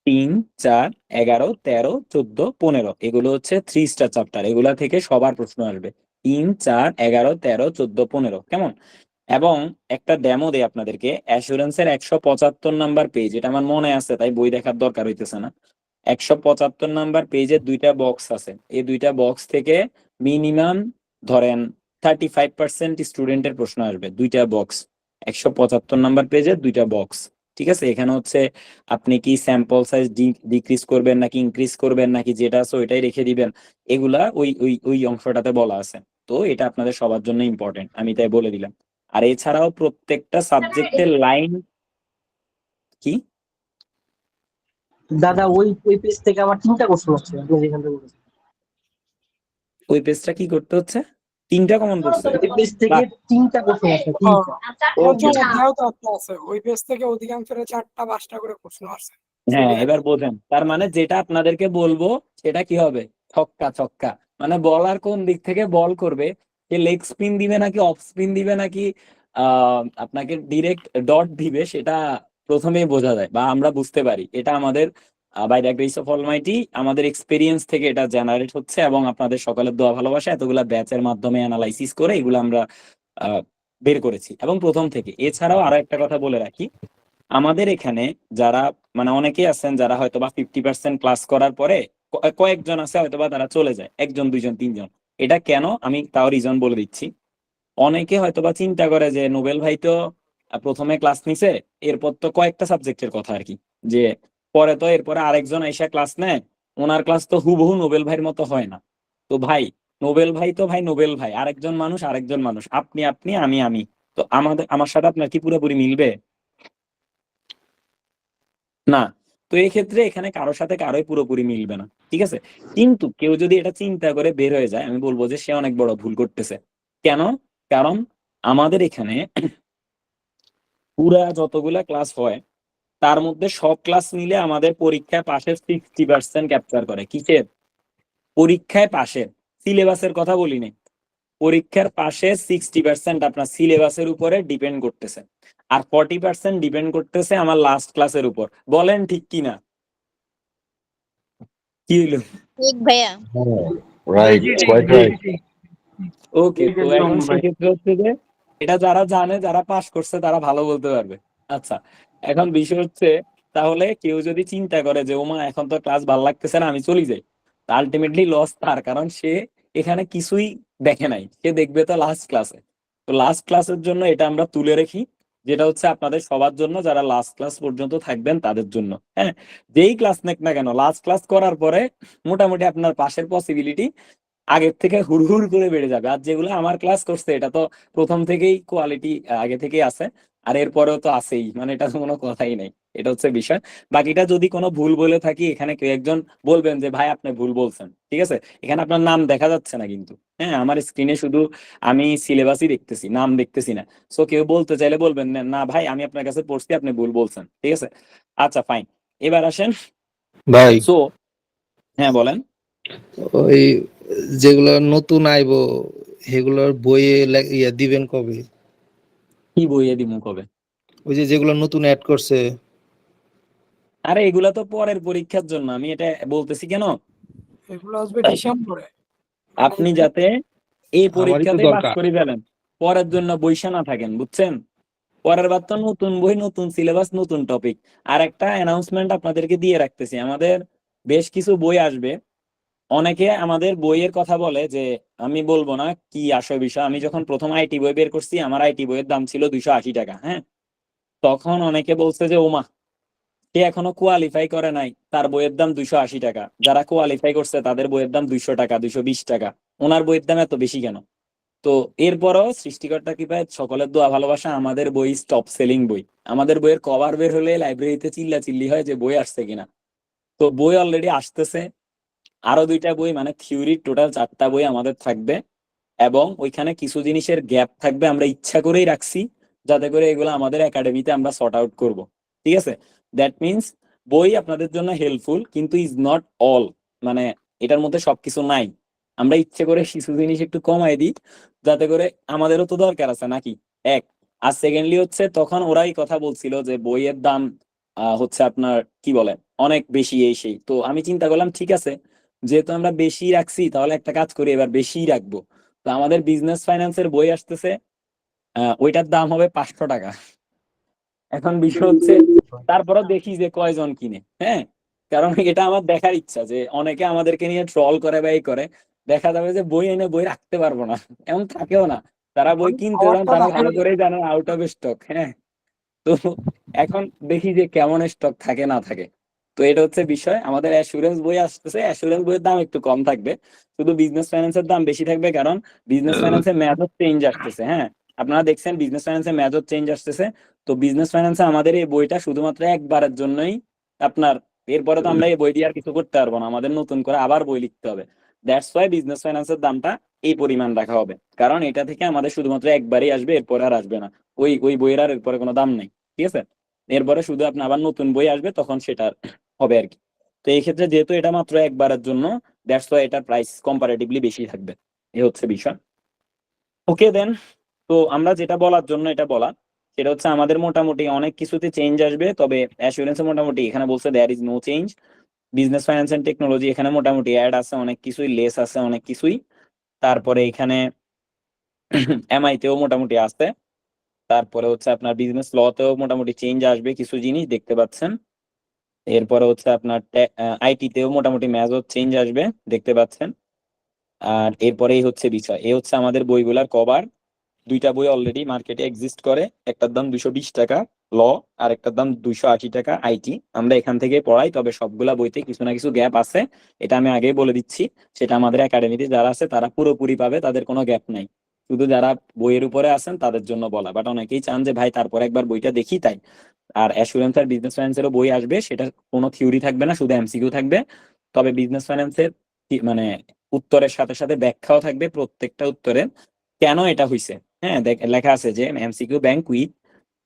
Speaker 1: 3, 4, 11, 13, 14, 15 এগুলো হচ্ছে 3 স্টার চ্যাপ্টার। এগুলা থেকে সবার প্রশ্ন আসবে। 3, 4, 11, 13, 14, 15, কেমন? এবং একটা ডেমো দেই আপনাদেরকে। অ্যাসুরেন্সের 175 নাম্বার পেজ, এটা আমার মনে আছে তাই বই দেখার দরকার হইতেছে না। 175 নাম্বার পেজে 2টা বক্স আছে। এই 2টা বক্স থেকে মিনিমাম ধরেন 35% স্টুডেন্টের প্রশ্ন আসবে, 2টা বক্স, 175 নাম্বার পেজের 2টা বক্স। ঠিক আছে, এখানে হচ্ছে আপনি কি স্যাম্পল সাইজ ডিক্রিজ করবেন নাকি ইনক্রিজ করবেন নাকি যেটা আছে ওইটাই রেখে দিবেন, এগুলা ওই ওই ওই অংশটাতে বলা আছে। তো এটা আপনাদের সবার জন্য ইম্পর্টেন্ট, আমি তাই বলে দিলাম। আর এছাড়াও প্রত্যেকটা সাবজেক্টের লাইন কি
Speaker 10: দাদা ওই পেজ থেকে আমার 3টা কোশ্চেন আসছে আপনি যেখান থেকে বলেছেন।
Speaker 1: ওই পেজটা কি করতে হচ্ছে, 3টা কমন পড়ছে।
Speaker 10: ওই পেজ থেকে 3টা কোশ্চেন আসছে, 3টা।
Speaker 8: অধ্যায়ও তো একটা আছে, ওই পেজ থেকে অধিকাংশের 4টা 5টা করে প্রশ্ন আসছে।
Speaker 1: হ্যাঁ, এবার বোঝেন, তার মানে যেটা আপনাদেরকে বলবো সেটা কি হবে, ছক্কা ছক্কা। মানে বলার কোন দিক থেকে বল করবে, সে লেগ স্পিন দিবে নাকি অফ স্পিন দিবে নাকি আপনাকে ডিরেক্ট ডট দিবে, সেটা প্রথমেই বোঝা যায় বা আমরা বুঝতে পারি। এটা আমাদের by the grace of almighty আমাদের এক্সপেরিয়েন্স থেকে এটা জেনারেট হচ্ছে, এবং আপনাদের সকলের দোয়া ভালোবাসা এতগুলা ব্যাচের মাধ্যমে অ্যানালাইসিস করে এগুলো আমরা বের করেছি এবং প্রথম থেকে। এছাড়াও আরো একটা কথা বলে রাখি, আমাদের এখানে যারা মানে অনেকেই আছেন যারা হয়তোবা 50% ক্লাস করার পরে কয়েকজন আছে হয়তোবা তারা চলে যায়, 1জন 2জন 3জন। এটা কেন আমি তাও রিজন বলে দিচ্ছি। অনেকে হয়তোবা চিন্তা করে যে নোবেল ভাই তো প্রথমে ক্লাস নিছে, এরপর তো কয়েকটা সাবজেক্টের কথা আর কি, যে পরে তো এরপরে আরেকজন আইসা ক্লাস নেয়, ওনার ক্লাস তো হুবহু নোবেল ভাইয়ের মতো হয় না। তো ভাই নোবেল ভাই তো ভাই নোবেল ভাই, আরেকজন মানুষ আরেকজন মানুষ, আপনি আপনি আমি আমি। তো আমার সাথে আপনার কি পুরোপুরি মিলবে? না। তো এই ক্ষেত্রে এখানে কারোর সাথে কারোই পুরোপুরি মিলবে না, ঠিক আছে। কিন্তু কেউ যদি এটা চিন্তা করে বের হয়ে যায়, আমি বলবো যে সে অনেক বড় ভুল করতেছে। কেন? কারণ আমাদের এখানে পুরা যতগুলা ক্লাস হয় তার মধ্যে সব ক্লাস মিলে আমাদের পরীক্ষায় পাশের 60% ক্যাপচার করে। কিসের? পরীক্ষায় পাশের, সিলেবাসের কথা বলিনি। পরীক্ষার পাশে 60% আপনার সিলেবাসের উপরে ডিপেন্ড করতেছে, আর 40% ডিপেন্ড করতেছে আমার লাস্ট ক্লাসের উপর। বলেন ঠিক কিনা? কি হইলো?
Speaker 2: ঠিক ভাইয়া।
Speaker 6: Right, quite right.
Speaker 1: ওকে, তো এখন সেক্ষেত্রে হচ্ছে যে এটা যারা জানে, যারা পাস করছে তারা ভালো বলতে পারবে। আচ্ছা, এখন বিষয় হচ্ছে তাহলে কেউ যদি চিন্তা করে যে ওমা এখন তো ক্লাস ভালো লাগতেছে না, আমি চলে যাই, আলটিমেটলি লস তার, কারণ সে এখানে কিছুই দেখে নাই, সে দেখবে তো লাস্ট ক্লাসে। তো লাস্ট ক্লাসের জন্য এটা আমরা তুলে রাখি, যেটা হচ্ছে আপনাদের সবার জন্য, যারা লাস্ট ক্লাস পর্যন্ত থাকবেন তাদের জন্য। হ্যাঁ, যেই ক্লাস নেক না কেন, লাস্ট ক্লাস করার পরে মোটামুটি আপনার পাশের পসিবিলিটি আগের থেকে হুড়হুড় করে বেড়ে যাবে। আর যেগুলো আমার ক্লাস করছে এটা তো প্রথম থেকেই কোয়ালিটি আগে থেকেই আছে, আর এরপরেও তো আছেই, মানে এটা কোনো কথাই নাই। এটা হচ্ছে বিষয়। বাকিটা যদি কোনো ভুল বলে থাকি এখানে কেউ একজন বলবেন যে ভাই আপনি ভুল বলছেন, ঠিক আছে। এখানে আপনার নাম দেখা যাচ্ছে না কিন্তু, হ্যাঁ, আমার স্ক্রিনে শুধু আমি সিলেবাসই দেখতেছি, নাম দেখতেছি না। সো কেউ বলতে চাইলে বলবেন না ভাই আমি আপনার কাছে পড়ছি, আপনি ভুল বলছেন, ঠিক আছে। আচ্ছা ফাইন, এবার আসেন।
Speaker 6: ভাই
Speaker 1: সো হ্যাঁ বলেন।
Speaker 6: ওই যেগুলো নতুন আইবো সেগুলোর বইয়ে দিবেন কবে?
Speaker 1: কি বইয়ে দিমু কবে?
Speaker 6: ওই যে যেগুলো নতুন অ্যাড করছে।
Speaker 1: আরে এগুলা তো পরের পরীক্ষার জন্য, আমি এটা বলতেছি কেন,
Speaker 8: এগুলো আসবে ডিসেম্বরে।
Speaker 1: আপনি যাতে এই
Speaker 6: আমারই তো
Speaker 1: পরীক্ষাতে পাস
Speaker 6: দরকার।
Speaker 1: করে ফেলেন, পরের জন্য বইসা না থাকেন, বুঝছেন। পরের বার তো নতুন বই, নতুন সিলেবাস, নতুন টপিক। আর একটা অ্যানাউন্সমেন্ট আপনাদেরকে দিয়ে রাখতেছি, আমাদের বেশ কিছু বই আসবে। অনেকে আমাদের বইয়ের কথা বলে যে, আমি বলবো না কি আসল বিষয়, আমি যখন প্রথম আইটি বই বের করছি আমার আইটি বইয়ের দাম ছিল 280 টাকা। হ্যাঁ, তখন অনেকে বলছে যে ওমা, সে এখনো কোয়ালিফাই করে নাই, তার বইয়ের দাম 280 টাকা। যারা কোয়ালিফাই করছে তাদের বইয়ের দাম 200 টাকা, 220 টাকা। ওনার বইয়ের দাম এত বেশি কেন? তো এরপরও সৃষ্টিকর্তা কৃপায় সকলের দোয়া ভালোবাসা আমাদের বই টপ সেলিং বই। আমাদের বইয়ের কভার বের হলে লাইব্রেরিতে চিল্লা চিল্লি হয় যে বই আসছে কিনা। তো বই অলরেডি আসতেছে, আরো 2টা বই, মানে থিওরি টোটাল 4টা বই আমাদের থাকবে। এবং ওইখানে কিছু জিনিসের গ্যাপ থাকবে, আমরা ইচ্ছা করেই রাখছি যাতে করে এগুলো আমাদের একাডেমিতে আমরা সর্ট আউট করব, ঠিক আছে। দ্যাট মিনস বই আপনাদের জন্য হেল্পফুল, কিন্তু ইজ নট অল, মানে এটার মধ্যে সবকিছু নাই। আমরা ইচ্ছে করে কিছু জিনিস একটু কমাই দিই যাতে করে, আমাদেরও তো দরকার আছে নাকি, এক। আর সেকেন্ডলি হচ্ছে তখন ওরাই কথা বলছিল যে বইয়ের দাম হচ্ছে আপনার কি বলে অনেক বেশি এই সেই। তো আমি চিন্তা করলাম ঠিক আছে, যেহেতু আমরা বেশি রাখছি তাহলে একটা কাজ করি, এবার বেশি রাখবো। তো আমাদের বিজনেস ফাইন্যান্সের বই আসতেছে, ওইটার দাম হবে 500 টাকা। এখন বিষয় হচ্ছে তারপরে দেখি যে কয়জন কিনে। হ্যাঁ, কারণ এটা আমার দেখার ইচ্ছা যে অনেকে আমাদেরকে নিয়ে ট্রল করে বা এই করে, দেখা যাবে যে বই এনে বই রাখতে পারবো না, এমন থাকেও না। তারা বই কিনতে যান, তারা ভালো করেই জানেন আউট অফ স্টক। হ্যাঁ, তো এখন দেখি যে কেমন স্টক থাকে না থাকে। তো এটা হচ্ছে বিষয়। আমাদের অ্যাসুরেন্স বই আসতেছে, অ্যাসুরেন্স বইয়ের দাম একটু কম থাকবে, শুধু বিজনেস ফাইন্যান্সের দাম বেশি থাকবে, কারণ বিজনেস ফাইন্যান্সের মেথড চেঞ্জ আসতেছে। হ্যাঁ, আপনারা দেখছেন বিজনেস ফাইন্যান্সের মেথড চেঞ্জ আসতেছে। তো বিজনেস ফাইন্যান্সে আমাদের এই বইটা শুধুমাত্র একবারের জন্যই আপনার, এরপরে তো আমরা এই বই দিয়ে আর কিছু করতে পারবো না, আমাদের নতুন করে আবার বই লিখতে হবে। দ্যাটস ওয়াই বিজনেস ফাইন্যান্সের দামটা এই পরিমাণ রাখা হবে, কারণ এটা থেকে আমাদের শুধুমাত্র একবারই আসবে, এরপরে আর আসবে না। ওই ওই বইয়ের আর এরপরে কোনো দাম নেই, ঠিক আছে। এরপরে শুধু আপনার আবার নতুন বই আসবে, তখন সেটা হবে আর কি। তো এই ক্ষেত্রে যেহেতু এটা মাত্র একবারের জন্য, দ্যাটস ওয়াই এটার প্রাইস কম্পারেটিভলি বেশি থাকবে, এই হচ্ছে বিষয়। ওকে দেন, তো আমরা যেটা বলার জন্য এটা বলা, সেটা হচ্ছে আমাদের মোটামুটি অনেক কিছুতে চেঞ্জ আসবে, তবে অ্যাসুরেন্সে মোটামুটি এখানে বলছে there is no change. Business finance and technology এখানে মোটামুটি অ্যাড আছে অনেক কিছুই, লেস আছে অনেক কিছুই। তারপরে এখানে এমআই তেও মোটামুটি আছে। তারপরে হচ্ছে আপনার বিজনেস ল তেও মোটামুটি চেঞ্জ আসবে, কিছু জিনিস দেখতে পাচ্ছেন। এরপরে হচ্ছে আপনার আইটি তেও মোটামুটি মেজর চেঞ্জ আসবে, দেখতে পাচ্ছেন। আর এরপরেই হচ্ছে বিষয়, এই হচ্ছে আমাদের বইগুলার কভার। দুইটা বই অলরেডি মার্কেটে এক্সিস্ট করে, একটার দাম 220 টাকা ল, আর একটার দাম 280 টাকা আইটি। আমরা এখান থেকে পড়াই, তবে সবগুলা বইতে কিছু না কিছু গ্যাপ আছে, এটা আমি আগেই বলে দিচ্ছি। সেটা আমাদের একাডেমিতে যারা আছে তারা পুরোপুরি পাবে, তাদের কোনো গ্যাপ নাই। শুধু যারা বইয়ের উপরে আছেন তাদের জন্য বলা, বাট অনেকেই চান যে ভাই তারপর একবার বইটা দেখি, তাই। আর অ্যাসুরেন্স আর বিজনেস ফাইন্যান্সেরও বই আসবে, সেটা কোনো থিওরি থাকবে না, শুধু এমসিকিউ থাকবে। তবে বিজনেস ফাইন্যান্সের মানে উত্তরের সাথে সাথে ব্যাখ্যাও থাকবে প্রত্যেকটা উত্তরে, কেন এটা হইছে। হ্যাঁ, লেখা আছে যে এমসিকিউ ব্যাংক উইথ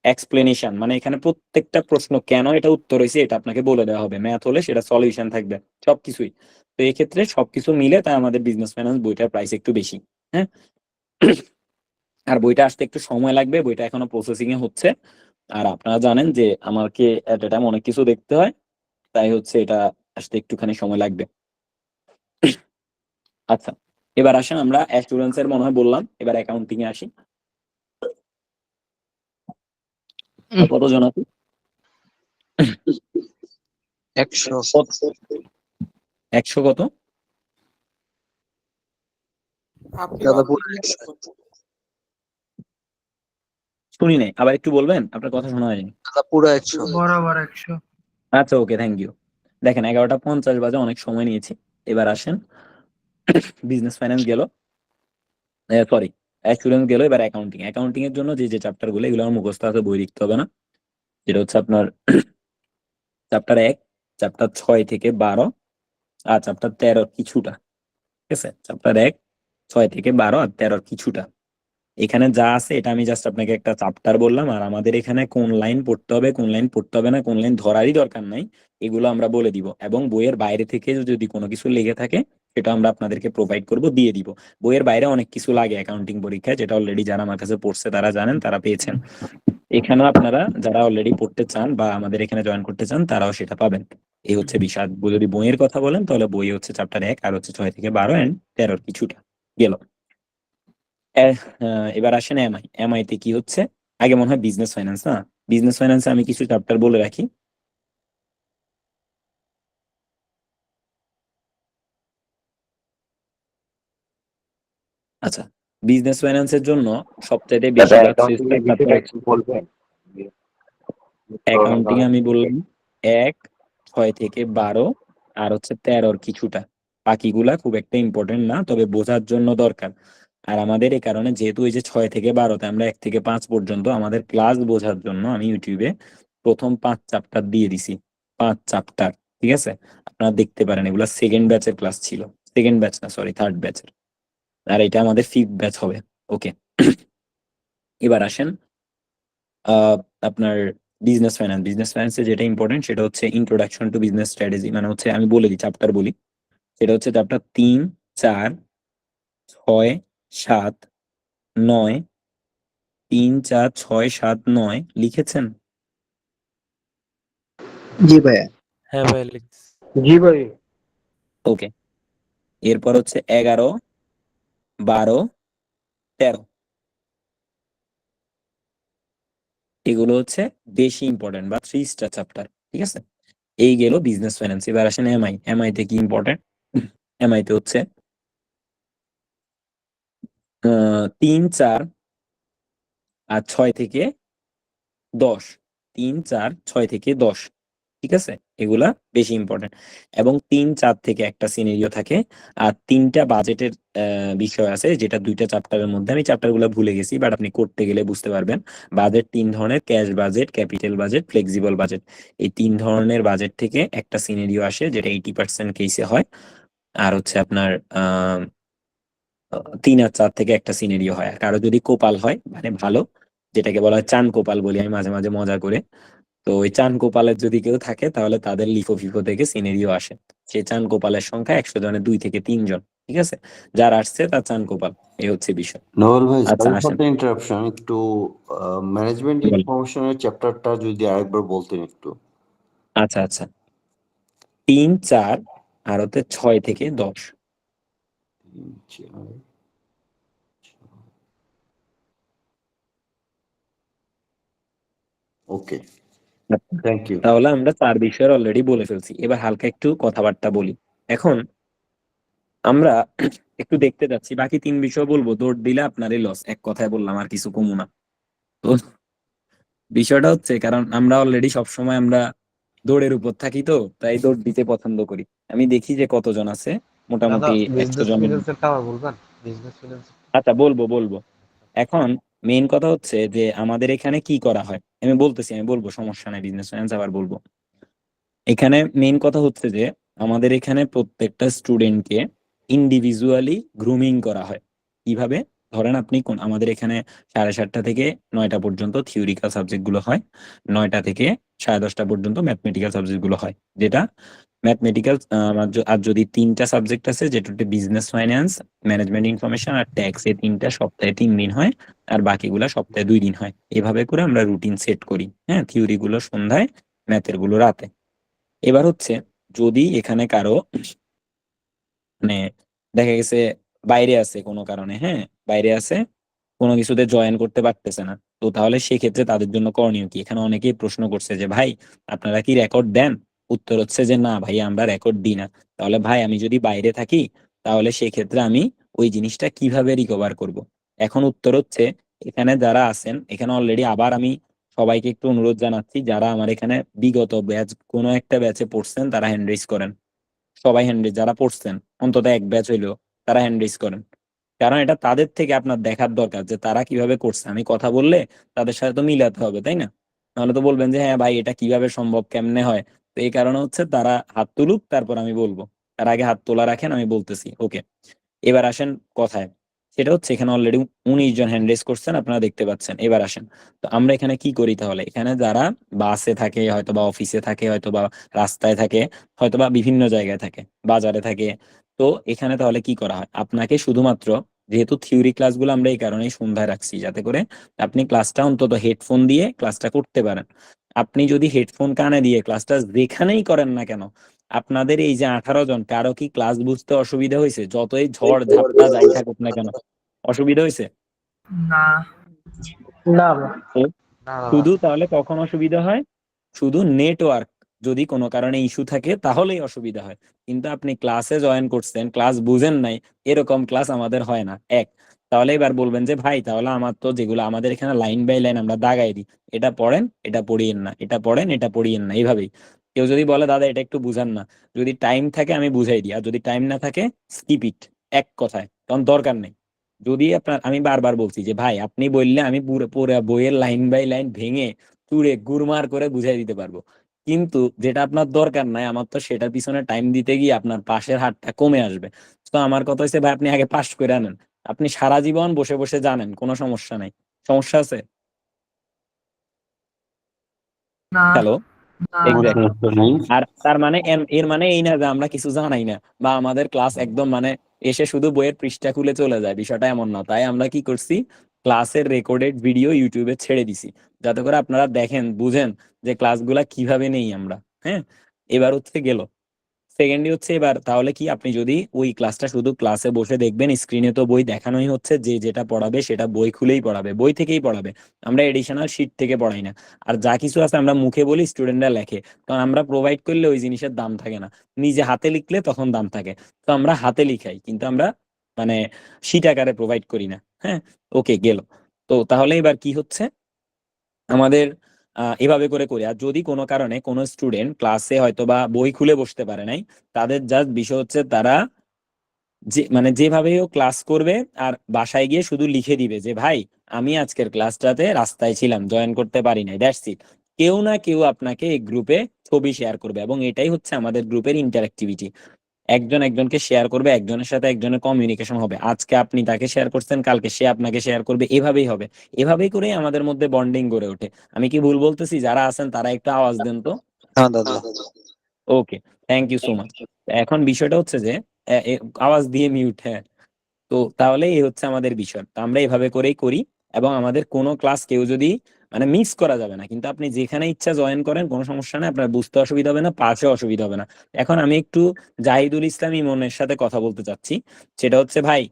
Speaker 1: এক্সপ্লেনেশন, মানে এখানে প্রত্যেকটা প্রশ্ন কেন এটা উত্তর হয়েছে এটা আপনাকে বলে দেওয়া হবে। ম্যাথ হলে সেটা সলিউশন থাকবে, সবকিছুই। তো এই ক্ষেত্রে সবকিছু মিলে তাই আমাদের বিজনেস ফাইন্যান্স বইটার প্রাইস একটু বেশি। হ্যাঁ, আর বইটা আসতে একটু সময় লাগবে, বইটা এখনো প্রসেসিং এ হচ্ছে। আর আপনারা জানেন যে আমাকে এট এ টাইম অনেক কিছু দেখতে হয়, তাই হচ্ছে এটা আসতে একটুখানি সময় লাগবে। আচ্ছা, এবার আসেন আমরা অ্যাসুরেন্স এর মনে হয় বললাম, এবার অ্যাকাউন্টিং এ আসি। কতজন আছে?
Speaker 3: 100
Speaker 1: 100 কত?
Speaker 8: আপনি
Speaker 3: দাদা
Speaker 8: বাদ
Speaker 3: পুরো
Speaker 8: দিয়ে
Speaker 3: 100
Speaker 1: শুনি নাই, আবার একটু বলবেন, আপনার কথা শোনা হয়নি।
Speaker 3: দাদা পুরো 100
Speaker 10: বরাবর 100।
Speaker 1: আচ্ছা, ওকে, থ্যাংক ইউ। দেখেন 11টা 50 বাজে, অনেক সময় নিয়েছি। এবার আসেন, বিজনেস ফাইন্যান্স গেল, সরি অ্যাসুরেন্স গেল, এবার অ্যাকাউন্টিং। অ্যাকাউন্টিং এর জন্য যে যে চ্যাপ্টার গুলো, এগুলো আমার মুখস্থ আছে, বই লিখতে হবে না। যেটা হচ্ছে আপনার চ্যাপ্টার 1, চ্যাপ্টার 6 থেকে 12, আর চ্যাপ্টার 13 কিছুটা। ঠিক আছে, চ্যাপ্টার 1, 6 থেকে 12 আর 13 কিছুটা। এখানে যা আছে এটা আমি জাস্ট আপনাকে একটা চ্যাপ্টার বললাম, আর আমাদের এখানে কোন লাইন পড়তে হবে, কোন লাইন পড়তে হবে না, কোন লাইন ধরারই দরকার নাই, এগুলো আমরা বলে দিব। এবং বইয়ের বাইরে থেকে যদি কোনো কিছু লেগে থাকে সেটা আমরা আপনাদেরকে প্রোভাইড করব, দিয়ে দিব। বইয়ের বাইরে অনেক কিছু লাগে অ্যাকাউন্টিং পরীক্ষায়, যেটা অলরেডি যারা আমার কাছে পড়ছে তারা জানেন, তারা পেয়েছেন। এখানেও আপনারা যারা অলরেডি পড়তে চান বা আমাদের এখানে জয়েন করতে চান, তারাও সেটা পাবেন। এই হচ্ছে বিষয়। যদি বইয়ের কথা বলেন তাহলে বই হচ্ছে চ্যাপ্টার 1, আর হচ্ছে 6 থেকে 12 এন্ড 13 কিছুটা গেল। এবার আসেন এমআই। এমআই তে কি হচ্ছে, আগে মনে হয় বিজনেস ফাইন্যান্স, না? বিজনেস ফাইন্যান্সে আমি কিছু চ্যাপ্টার বলে রাখি। আচ্ছা, বিজনেস ফাইন্যান্সের জন্য সবচাইতে বেশিরভাগ সিস্টেম অ্যাকাউন্টিং আমি বললাম 1, 6 থেকে 12 আর হচ্ছে 13 কিছুটা। বাকিগুলা খুব একটা ইম্পর্টেন্ট না, তবে বোঝার জন্য দরকার। আর আমাদের এই কারণে যেহেতু এই যে 6 থেকে 12তে আমরা 1 থেকে 5 পর্যন্ত আমাদের ক্লাস বোঝার জন্য আমি ইউটিউবে প্রথম 5 চ্যাপ্টার দিয়ে দিছি। 5 চ্যাপ্টার, ঠিক আছে? আপনারা দেখতে পারেন, এগুলা সেকেন্ড ব্যাচের ক্লাস ছিল, সেকেন্ড ব্যাচ না, সরি, থার্ড ব্যাচের। আর এটা আমাদের 5th ব্যাচ হবে। ওকে, এবার আসেন আপনার বিজনেস ফাইন্যান্স। বিজনেস ফাইন্যান্সে যেটা ইম্পর্টেন্ট সেটা হচ্ছে ইন্ট্রোডাকশন টু বিজনেস স্ট্র্যাটেজি, মানে হচ্ছে আমি বলে দিই, চ্যাপ্টার বলি। সেটা হচ্ছে চ্যাপ্টার 3, 4, 6, 7, 9, 3, 4, 6, 7, 9 লিখেছেন?
Speaker 4: জি ভাইয়া।
Speaker 9: হ্যাঁ ভাই লিখতেছি।
Speaker 5: জি ভাই।
Speaker 1: ওকে, এরপর হচ্ছে 11, 12, 13, এগুলো হচ্ছে বেশি ইম্পর্টেন্ট বা 3 স্টার চ্যাপ্টার, ঠিক আছে? এই গেল বিজনেস ফাইন্যান্স। এবার আসেন এমআই। এমআই তে কি ইম্পর্টেন্ট? এমআই তে হচ্ছে 3, 4 আর 6 থেকে 10, 3, 4, 6 থেকে 10, ঠিক আছে? এগুলা বেশি ইম্পর্টেন্ট। এবং 3, 4 থেকে একটা সিনারিও থাকে, আর 3টা বাজেটের বিষয় আছে, যেটা 2টা চ্যাপ্টারের মধ্যে, আমি চ্যাপ্টারগুলো ভুলে গেছি, বাট আপনি করতে গেলে বুঝতে পারবেন। বাজেট 3 ধরনের: cash budget, capital budget, flexible budget. এই 3 ধরনের বাজেট থেকে একটা সিনারিও আসে, যেটা 80% কেসে হয়। আর হচ্ছে আপনার 3 আর 4 থেকে একটা সিনারিও হয়। আর কারো যদি কোপাল হয়, মানে ভালো, যেটাকে বলা হয় চান কোপাল বলি আমি মাঝে মাঝে মজা করে, তো ওই চান কোপালের যদি কেউ থাকে, তাহলে তাদের লিফো ফিফো থেকে সিনারিও আসে। সেই চান কোপালের সংখ্যা 100 জনের 2 থেকে 3 জন, ঠিক আছে? যার আসছে তার চান কোপাল, এই হচ্ছে বিষয়।
Speaker 11: নোবেল ভাই,
Speaker 1: আচ্ছা,
Speaker 11: সরি ফর
Speaker 1: আসেন।
Speaker 11: দ্য ইন্টারাপশন, একটু ম্যানেজমেন্ট
Speaker 1: বল।
Speaker 11: ইনফরমেশনের চ্যাপ্টারটা যদি আরেকবার বলতেন একটু।
Speaker 1: আচ্ছা আচ্ছা, 3, 4 আর হচ্ছে 6 থেকে 10।
Speaker 11: ওকে, থ্যাংক ইউ।
Speaker 1: তাহলে আমরা 4 বিষয়ের অলরেডি বলে ফেলছি, এবার হালকা একটু কথাবার্তা বলি। এখন আমরা একটু দেখতে যাচ্ছি, বাকি 3 বিষয় বলবো, দৌড় দিলে আপনারই লস, এক কথায় বললাম, আর কিছু কমু না। তো বিষয়টা হচ্ছে, কারণ আমরা অলরেডি সবসময় আমরা দৌড়ের উপর থাকি, তো তাই দৌড় দিতে পছন্দ করি। আমি দেখি যে কতজন আছে, মোটামুটি 100 জন। আচ্ছা, বলবো বলবো। এখন মেইন কথা হচ্ছে যে আমাদের এখানে কি করা হয়, আমি বলতেছি, আমি বলবো, সমস্যা নাই, বিজনেস ফাইন্যান্স আবার বলবো। এখানে মেইন কথা হচ্ছে যে আমাদের এখানে প্রত্যেকটা স্টুডেন্টকে ইন্ডিভিজুয়ালি গ্রুমিং করা হয়। কিভাবে? ধরেন আপনি আমাদের এখানে 7:30 থেকে 9টা পর্যন্ত থিওরিক্যাল সাবজেক্ট গুলো হয়, 9টা থেকে 10:30 পর্যন্ত ম্যাথমেটিক্যাল সাবজেক্ট গুলো হয়। যেটা ম্যাথমেটিক্যাল, আর যদি 3টা সাবজেক্ট আছে, যেটা হচ্ছে বিজনেস ফাইন্যান্স, ম্যানেজমেন্ট ইনফরমেশন আর ট্যাক্স, এই 3টা সপ্তাহে 3 দিন হয়, আর বাকিগুলা সপ্তাহে 2 দিন হয়। এভাবে করে আমরা রুটিন সেট করি। হ্যাঁ, থিওরি গুলো সন্ধ্যায়, ম্যাথের গুলো রাতে। এবার হচ্ছে, যদি এখানে কারো মানে দেখা গেছে বাইরে আছে কোনো কারণে, হ্যাঁ বাইরে আছে, কোনো কিছুতে জয়েন করতে পারতেছে না, তো তাহলে সেক্ষেত্রে তাদের জন্য করণীয় কি? এখানে অনেকেই প্রশ্ন করছে যে ভাই, আপনারা কি রেকর্ড দেন? উত্তর হচ্ছে যে না ভাই, আমরা রেকর্ড দিই না। তাহলে ভাই, আমি যদি বাইরে থাকি, তাহলে সেক্ষেত্রে আমি ওই জিনিসটা কিভাবে রিকভার করব? এখন উত্তর হচ্ছে, এখানে যারা আছেন, এখানে অলরেডি আবার আমি সবাইকে একটু অনুরোধ জানাচ্ছি, যারা আমার এখানে বিগত ব্যাচ, কোনো একটা ব্যাচে পড়ছেন, তারা হ্যান্ড রেজ করেন। সবাই হ্যান্ড রেজ, যারা পড়ছেন অন্তত এক ব্যাচ হইলেও, তারা হ্যান্ড রেজ করেন। কারণ এটা তাদের থেকে আপনার দেখার দরকার যে তারা কিভাবে করছে। আমি কথা বললে তাদের সাথে তো মিলাতে হবে, তাই না? নাহলে তো বলবেন যে হ্যাঁ ভাই, এটা কিভাবে সম্ভব, কেমনে হয়। তো এই কারণে হচ্ছে তারা হাত তুলুক, তারপর আমি বলবো। তার আগে হাত তোলা রাখেন, আমি বলতেছি। ওকে, এবার আসেন কথায়। সেটা হচ্ছে, এখানে অলরেডি 19 জন হ্যান্ড রেজ করছেন, আপনারা দেখতে পাচ্ছেন। এবার আসেন, তো আমরা এখানে কি করি তাহলে? এখানে যারা বাসে থাকে, হয়তো বা অফিসে থাকে, হয়তো বা রাস্তায় থাকে, হয়তো বা বিভিন্ন জায়গায় থাকে, বাজারে থাকে, তো এখানে তাহলে কি করা হয়? আপনাকে শুধুমাত্র, যেহেতু থিওরি ক্লাসগুলো আমরা এই কারণেই সন্ধ্যায় রাখছি, যাতে করে আপনি ক্লাসটা অন্তত হেডফোন দিয়ে ক্লাসটা করতে পারেন। আপনি যদি হেডফোন কানে দিয়ে ক্লাসটা যেখানেই করেন না কেন, আপনাদের এই যে 18 জন, কারো কি ক্লাস বুঝতে অসুবিধা হয়েছে? যতই ঝড় ঝাপটা যাই থাকুক না কেন, অসুবিধা হয়েছে?
Speaker 8: না না
Speaker 1: তো শুধু তাহলে কখন অসুবিধা হয়? শুধু নেটওয়ার্ক যদি কোনো কারণে ইস্যু থাকে, তাহলেই অসুবিধা হয়। কিন্তু আপনি ক্লাসে জয়েন করছেন, ক্লাস বুঝেন নাই, এরকম ক্লাস আমাদের হয় না। এক, তাহলে এবার বলবেন যে ভাই, তাহলে আমার তো যেগুলো আমাদের এখানে লাইন বাই লাইন আমরা দাগাই দিই, এটা পড়েন, এটা পড়িয়েন না, এটা পড়েন, এটা পড়িয়েন না, এইভাবেই। কেউ যদি বলে দাদা এটা একটু বুঝান না, যদি টাইম থাকে আমি বুঝাই দিই, আর যদি টাইম না থাকে স্কিপ ইট, এক কথায়, তখন দরকার নেই। যদি আপনার, আমি বারবার বলছি যে ভাই, আপনি বললে আমি পুরো পুরো বইয়ের লাইন বাই লাইন ভেঙে চুরে গুরমার করে বুঝাই দিতে পারবো, কিন্তু যেটা আপনার দরকার নাই, আমার তো সেটার পিছনে টাইম দিতে গিয়ে আপনার পাশের হাতটা কমে আসবে। তো আমার কথা হচ্ছে ভাই, আপনি আগে পাস করে আনেন। আপনি সারা জীবন বসে বসে জানেন, কোনো সমস্যা নাই। সমস্যা আছে? Hello, exactly. আর তার মানে এর মানে এই না যে আমরা কিছু জানাই না, বা আমাদের ক্লাস একদম মানে এসে শুধু বইয়ের পৃষ্ঠা খুলে চলে যায়, বিষয়টা এমন না। তাই আমরা কি করছি, ক্লাসের রেকর্ডেড ভিডিও ইউটিউবে ছেড়ে দিছি, যাতে করে আপনারা দেখেন, বুঝেন যে ক্লাসগুলা কিভাবে নেই আমরা। হ্যাঁ, এবার হচ্ছে গেল সেকেন্ডলি হচ্ছে, এবার তাহলে কি, আপনি যদি ওই ক্লাসটা শুধু ক্লাসে বসে দেখবেন, স্ক্রিনে তো বই দেখানোই হচ্ছে, যে যেটা পড়াবে সেটা বই খুলেই পড়াবে, বই থেকেই পড়াবে, আমরা এডিশনাল শিট থেকে পড়াই না। আর যা কিছু আছে আমরা মুখে বলি, স্টুডেন্টরা লেখে, কারণ আমরা প্রোভাইড করলে ওই জিনিসের দাম থাকে না, নিজে হাতে লিখলে তখন দাম থাকে। তো আমরা হাতে লিখাই, কিন্তু আমরা মানে শিট আকারে প্রোভাইড করি না। হ্যাঁ, ওকে গেল। তো তাহলে এবার কি হচ্ছে, আমাদের এভাবে করে করি। আর যদি কোনো কারণে কোনো স্টুডেন্ট ক্লাসে হয়তো বা বই খুলে বসতে পারে নাই, তাদের জাস্ট বিষয় হচ্ছে তারা যে মানে যেভাবে ও ক্লাস করবে আর বাসায় গিয়ে শুধু লিখে দিবে যে ভাই আমি আজকের ক্লাসটাতে রাস্তায় ছিলাম, জয়েন করতে পারি নাই, দ্যাটস ইট। কেউ না কেউ আপনাকে এই গ্রুপে ছবি শেয়ার করবে, এবং এটাই হচ্ছে আমাদের গ্রুপের ইন্টারঅ্যাক্টিভিটি। একজন একজনকে শেয়ার করবে, একজনের সাথে একজনের কমিউনিকেশন হবে। আজকে আপনি তাকে শেয়ার করছেন, কালকে সে আপনাকে শেয়ার করবে, এভাবেই হবে। এভাবেই করে আমাদের মধ্যে বন্ডিং গড়ে ওঠে। আমি কি ভুল বলতেছি? যারা আছেন তারা একটু আওয়াজ দেন তো।
Speaker 3: হ্যাঁ দাদা।
Speaker 1: ওকে, থ্যাংক ইউ সো মাচ। এখন বিষয়টা হচ্ছে যে আওয়াজ দিয়ে মিউট, হ্যাঁ। তো তাহলে এই হচ্ছে আমাদের বিষয়। তো আমরা এভাবে করেই করি, এবং আমাদের কোনো ক্লাস কেউ যদি মানে মিস করা যাবে না, কিন্তু আপনি যেখানে ইচ্ছা জয়েন করেন, কোনো সমস্যা নেই, আপনার বুঝতে অসুবিধা হবে না, পাশে অসুবিধা হবে না। এখন আমি একটু জাহিদুল ইসলাম ইমনের সাথে কথা বলতে চাচ্ছি। সেটা হচ্ছে ভাই,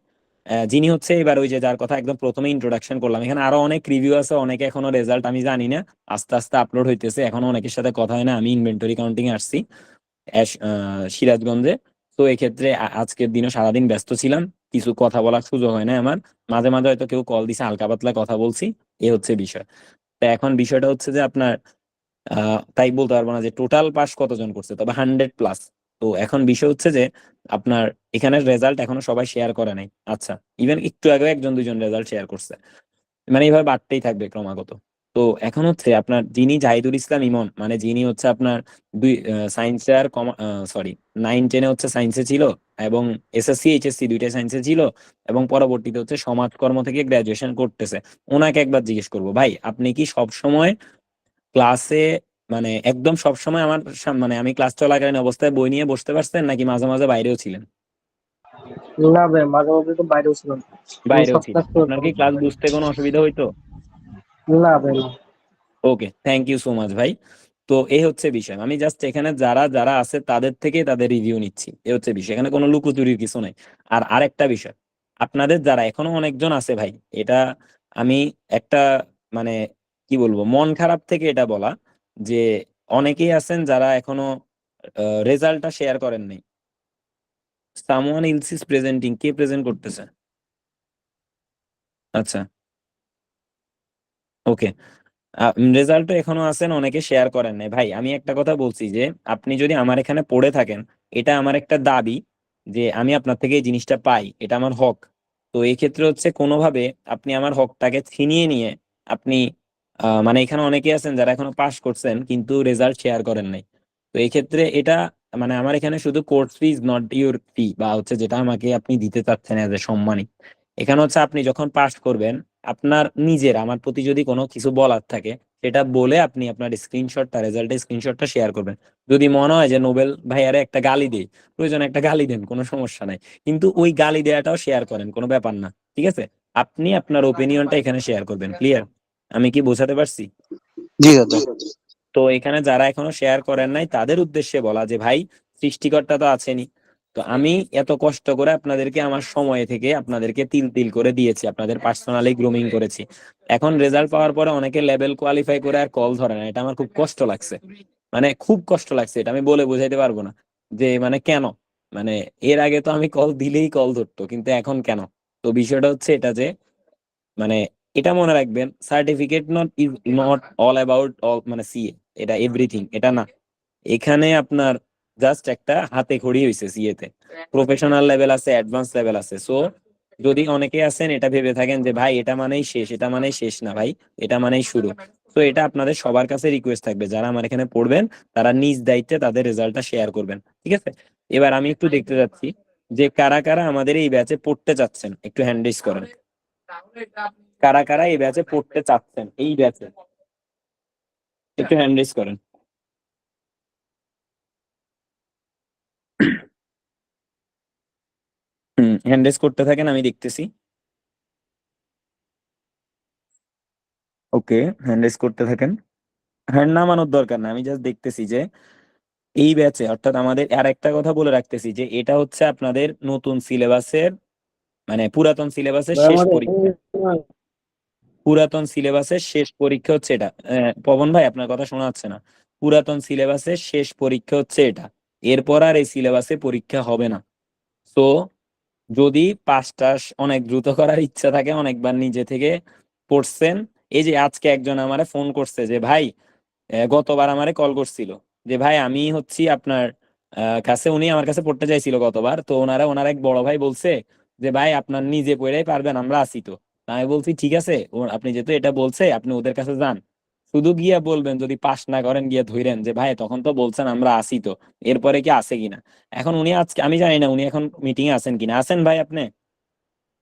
Speaker 1: যিনি হচ্ছে এবার ওই যে যার কথা একদম প্রথমে ইন্ট্রোডাকশন করলাম, এখানে আরো অনেক রিভিউ আছে, অনেকে এখনো রেজাল্ট আমি জানি না, আস্তে আস্তে আপলোড হইতেছে, এখনো অনেকের সাথে কথা হয় না। আমি ইনভেন্টরি কাউন্টিং এ আসছি সিরাজগঞ্জে। তো এক্ষেত্রে আজকের দিনও সারাদিন ব্যস্ত ছিলাম, কিছু কথা বলার সুযোগ হয় না আমার। মাঝে মাঝে হয়তো কেউ কল দিছে, হালকা পাতলা কথা বলছি, এ হচ্ছে বিষয়। তো এখন বিষয়টা হচ্ছে যে আপনার তাই বলতে পারবো না যে টোটাল পাস কতজন করছে, তবে 100+। তো এখন বিষয় হচ্ছে যে আপনার এখানে রেজাল্ট এখনো সবাই শেয়ার করে নাই। আচ্ছা, ইভেন একটু আগে একজন দুইজন রেজাল্ট শেয়ার করছে, মানে এইভাবে বাড়তেই থাকবে ক্রমাগত। তো এখন হচ্ছে আপনার যিনি জাহিদুল ইসলাম ইমন, মানে যিনি হচ্ছে আপনার দুই সায়েন্সে আর সরি 9-10 হচ্ছে সায়েন্সে ছিল, এবং এসএসসি এইচএসসি দুইটাই সায়েন্সে ছিল, এবং পরবর্তীতে হচ্ছে সমাজকর্ম থেকে গ্রাজুয়েশন করতেছে। ওনাকে একবার জিজ্ঞেস করবো, ভাই আপনি কি সব সময় ক্লাসে মানে একদম সব সময় আমার মানে আমি ক্লাস চলাকালীন অবস্থায় বই নিয়ে বসতে পারছেন, নাকি মাঝে মাঝে বাইরেও ছিলেন?
Speaker 5: না ভাই, মাঝে মাঝে তো বাইরেও ছিলাম।
Speaker 1: বাইরেও ছিলেন। আপনার কি ক্লাস বুঝতে কোনো অসুবিধা হইতো?
Speaker 5: না ভাই না।
Speaker 1: ওকে, থ্যাংক ইউ সো মাচ ভাই। তো এই হচ্ছে বিষয়, আমি জাস্ট এখানে যারা যারা আছে তাদের থেকে তাদের রিভিউ নিচ্ছি, এই হচ্ছে বিষয়, এখানে কোনো লুকোচুরির কিছু নাই। আর আরেকটা বিষয়, আপনাদের যারা এখনো অনেকজন আছে ভাই, এটা আমি একটা মানে কি বলবো, মন খারাপ থেকে এটা বলা, যে অনেকেই আছেন যারা এখনো রেজাল্টটা শেয়ার করেন নাই। Someone else is presenting, K present করতেছে? আচ্ছা, ওকে। রেজাল্টও এখনো আছেন, অনেকে শেয়ার করেন নাই। ভাই আমি একটা কথা বলছি যে আপনি যদি আমার এখানে পড়ে থাকেন, এটা আমার একটা দাবি যে আমি আপনার থেকে এই জিনিসটা পাই, এটা আমার হক। তো এই ক্ষেত্রে হচ্ছে কোনোভাবে আপনি আমার হকটাকে ছিনিয়ে নিয়ে আপনি মানে এখানে অনেকে আছেন যারা এখনো পাস করছেন কিন্তু রেজাল্ট শেয়ার করেন নাই। তো এই ক্ষেত্রে এটা মানে আমার এখানে শুধু কোর্স ফিজ নট ইউর ফি, বা হচ্ছে যেটা আমাকে আপনি দিতে চাচ্ছেন এজ এ সম্মানী, এখানে হচ্ছে আপনি যখন পাস করবেন, আপনার নিজের আমার প্রতি যদি কোনো কিছু বলার থাকে সেটা বলে আপনি আপনার স্ক্রিনশটটা, রেজাল্টের স্ক্রিনশটটা শেয়ার করবেন। যদি মনে হয় যে নোবেল ভাইয়ারে একটা গালি দেই, প্রয়োজনে একটা গালি দেন, কোনো সমস্যা নাই, কিন্তু ওই গালি দেওয়াটাও শেয়ার করেন, কোনো ব্যাপার না, ঠিক আছে? আপনি আপনার ওপিনিয়নটা এখানে শেয়ার করবেন। ক্লিয়ার? আমি কি বোঝাতে পারছি?
Speaker 3: জি দাদা।
Speaker 1: তো এখানে যারা এখনো শেয়ার করেন নাই তাদের উদ্দেশ্যে বলা যে ভাই সৃষ্টিকর্তা তো আছেনই। তো আমি এত কষ্ট করে আপনাদেরকে আমার সময় থেকে আপনাদেরকে তিল তিল করে দিয়েছি, আপনাদের পার্সোনালি গ্রুমিং করেছি। এখন রেজাল্ট পাওয়ার পরে অনেকে লেভেল কোয়ালিফাই করে আর কল ধরে না, এটা আমার খুব কষ্ট লাগছে, মানে খুব কষ্ট লাগছে। এটা আমি বলে বোঝাইতে পারবো না যে মানে কেন, মানে এর আগে তো আমি কল দিলেই কল ধরতো, কিন্তু এখন কেন? তো বিষয়টা হচ্ছে এটা যে মানে এটা মনে রাখবেন, certificate not is not all about all মানে সিএ, এটা এভরিথিং এটা না। এখানে আপনার জাস্ট একটা হাতে খড়ি হয়েছে সিএ তে, প্রফেশনাল লেভেল আছে, অ্যাডভান্স লেভেল আছে। সো যদি অনেকে আছেন এটা ভেবে থাকেন যে ভাই এটা মানেই শেষ, এটা মানেই শেষ না ভাই, এটা মানেই শুরু। তো এটা আপনাদের সবার কাছে রিকোয়েস্ট থাকবে, যারা আমার এখানে পড়বেন তারা নিজ দায়িত্বে তাদের রেজাল্টটা শেয়ার করবেন, ঠিক আছে? এবার আমি একটু দেখতে যাচ্ছি যে কারা কারা আমাদের এই ব্যাচে পড়তে চাচ্ছেন, একটু হ্যান্ড রেজ করেন। কারা কারা এই ব্যাচে পড়তে চাচ্ছেন, এই ব্যাচে একটু হ্যান্ড রেজ করেন। হ্যান্ড রেজ করতে থাকেন, আমি দেখতেছি। ওকে, হ্যান্ড রেজ করতে থাকেন, হ্যান্ড নামানোর দরকার না, আমি জাস্ট দেখতেছি যে এই ব্যাচে, অর্থাৎ আমাদের আর একটা কথা বলে রাখতেছি যে এটা হচ্ছে আপনাদের নতুন সিলেবাসের মানে পুরাতন সিলেবাসের শেষ পরীক্ষা। পুরাতন সিলেবাসের শেষ পরীক্ষা হচ্ছে এটা। পবন ভাই আপনার কথা শোনা যাচ্ছে না। পুরাতন সিলেবাসের শেষ পরীক্ষা হচ্ছে এটা, এরপর আর এই সিলেবাসে পরীক্ষা হবে না। তো যদি পাঁচটা অনেক দ্রুত করার ইচ্ছা থাকে, অনেকবার নিজে থেকে পড়ছেন। এই যে আজকে একজন আমারে ফোন করছে যে ভাই, গতবার আমারে কল করছিল যে ভাই আমি হচ্ছি আপনার কাছে, উনি আমার কাছে পড়তে চাইছিল গতবার, তো ওনার এক বড় ভাই বলছে যে ভাই আপনার নিজে পড়েই পারবেন, আমরা আছি তো। তা আমি বলছি ঠিক আছে, আপনি যেহেতু এটা বলছে আপনি ওদের কাছে যান, শুধু গিয়া বলবেন, যদি পাস না করেন গিয়া ধইরেন যে ভাই তখন তো বলছেন আমরা আসি তো, এরপরে কি আছে কিনা। এখন উনি আজকে, আমি জানি না উনি এখন মিটিং এ আছেন কিনা। আছেন ভাই আপনি?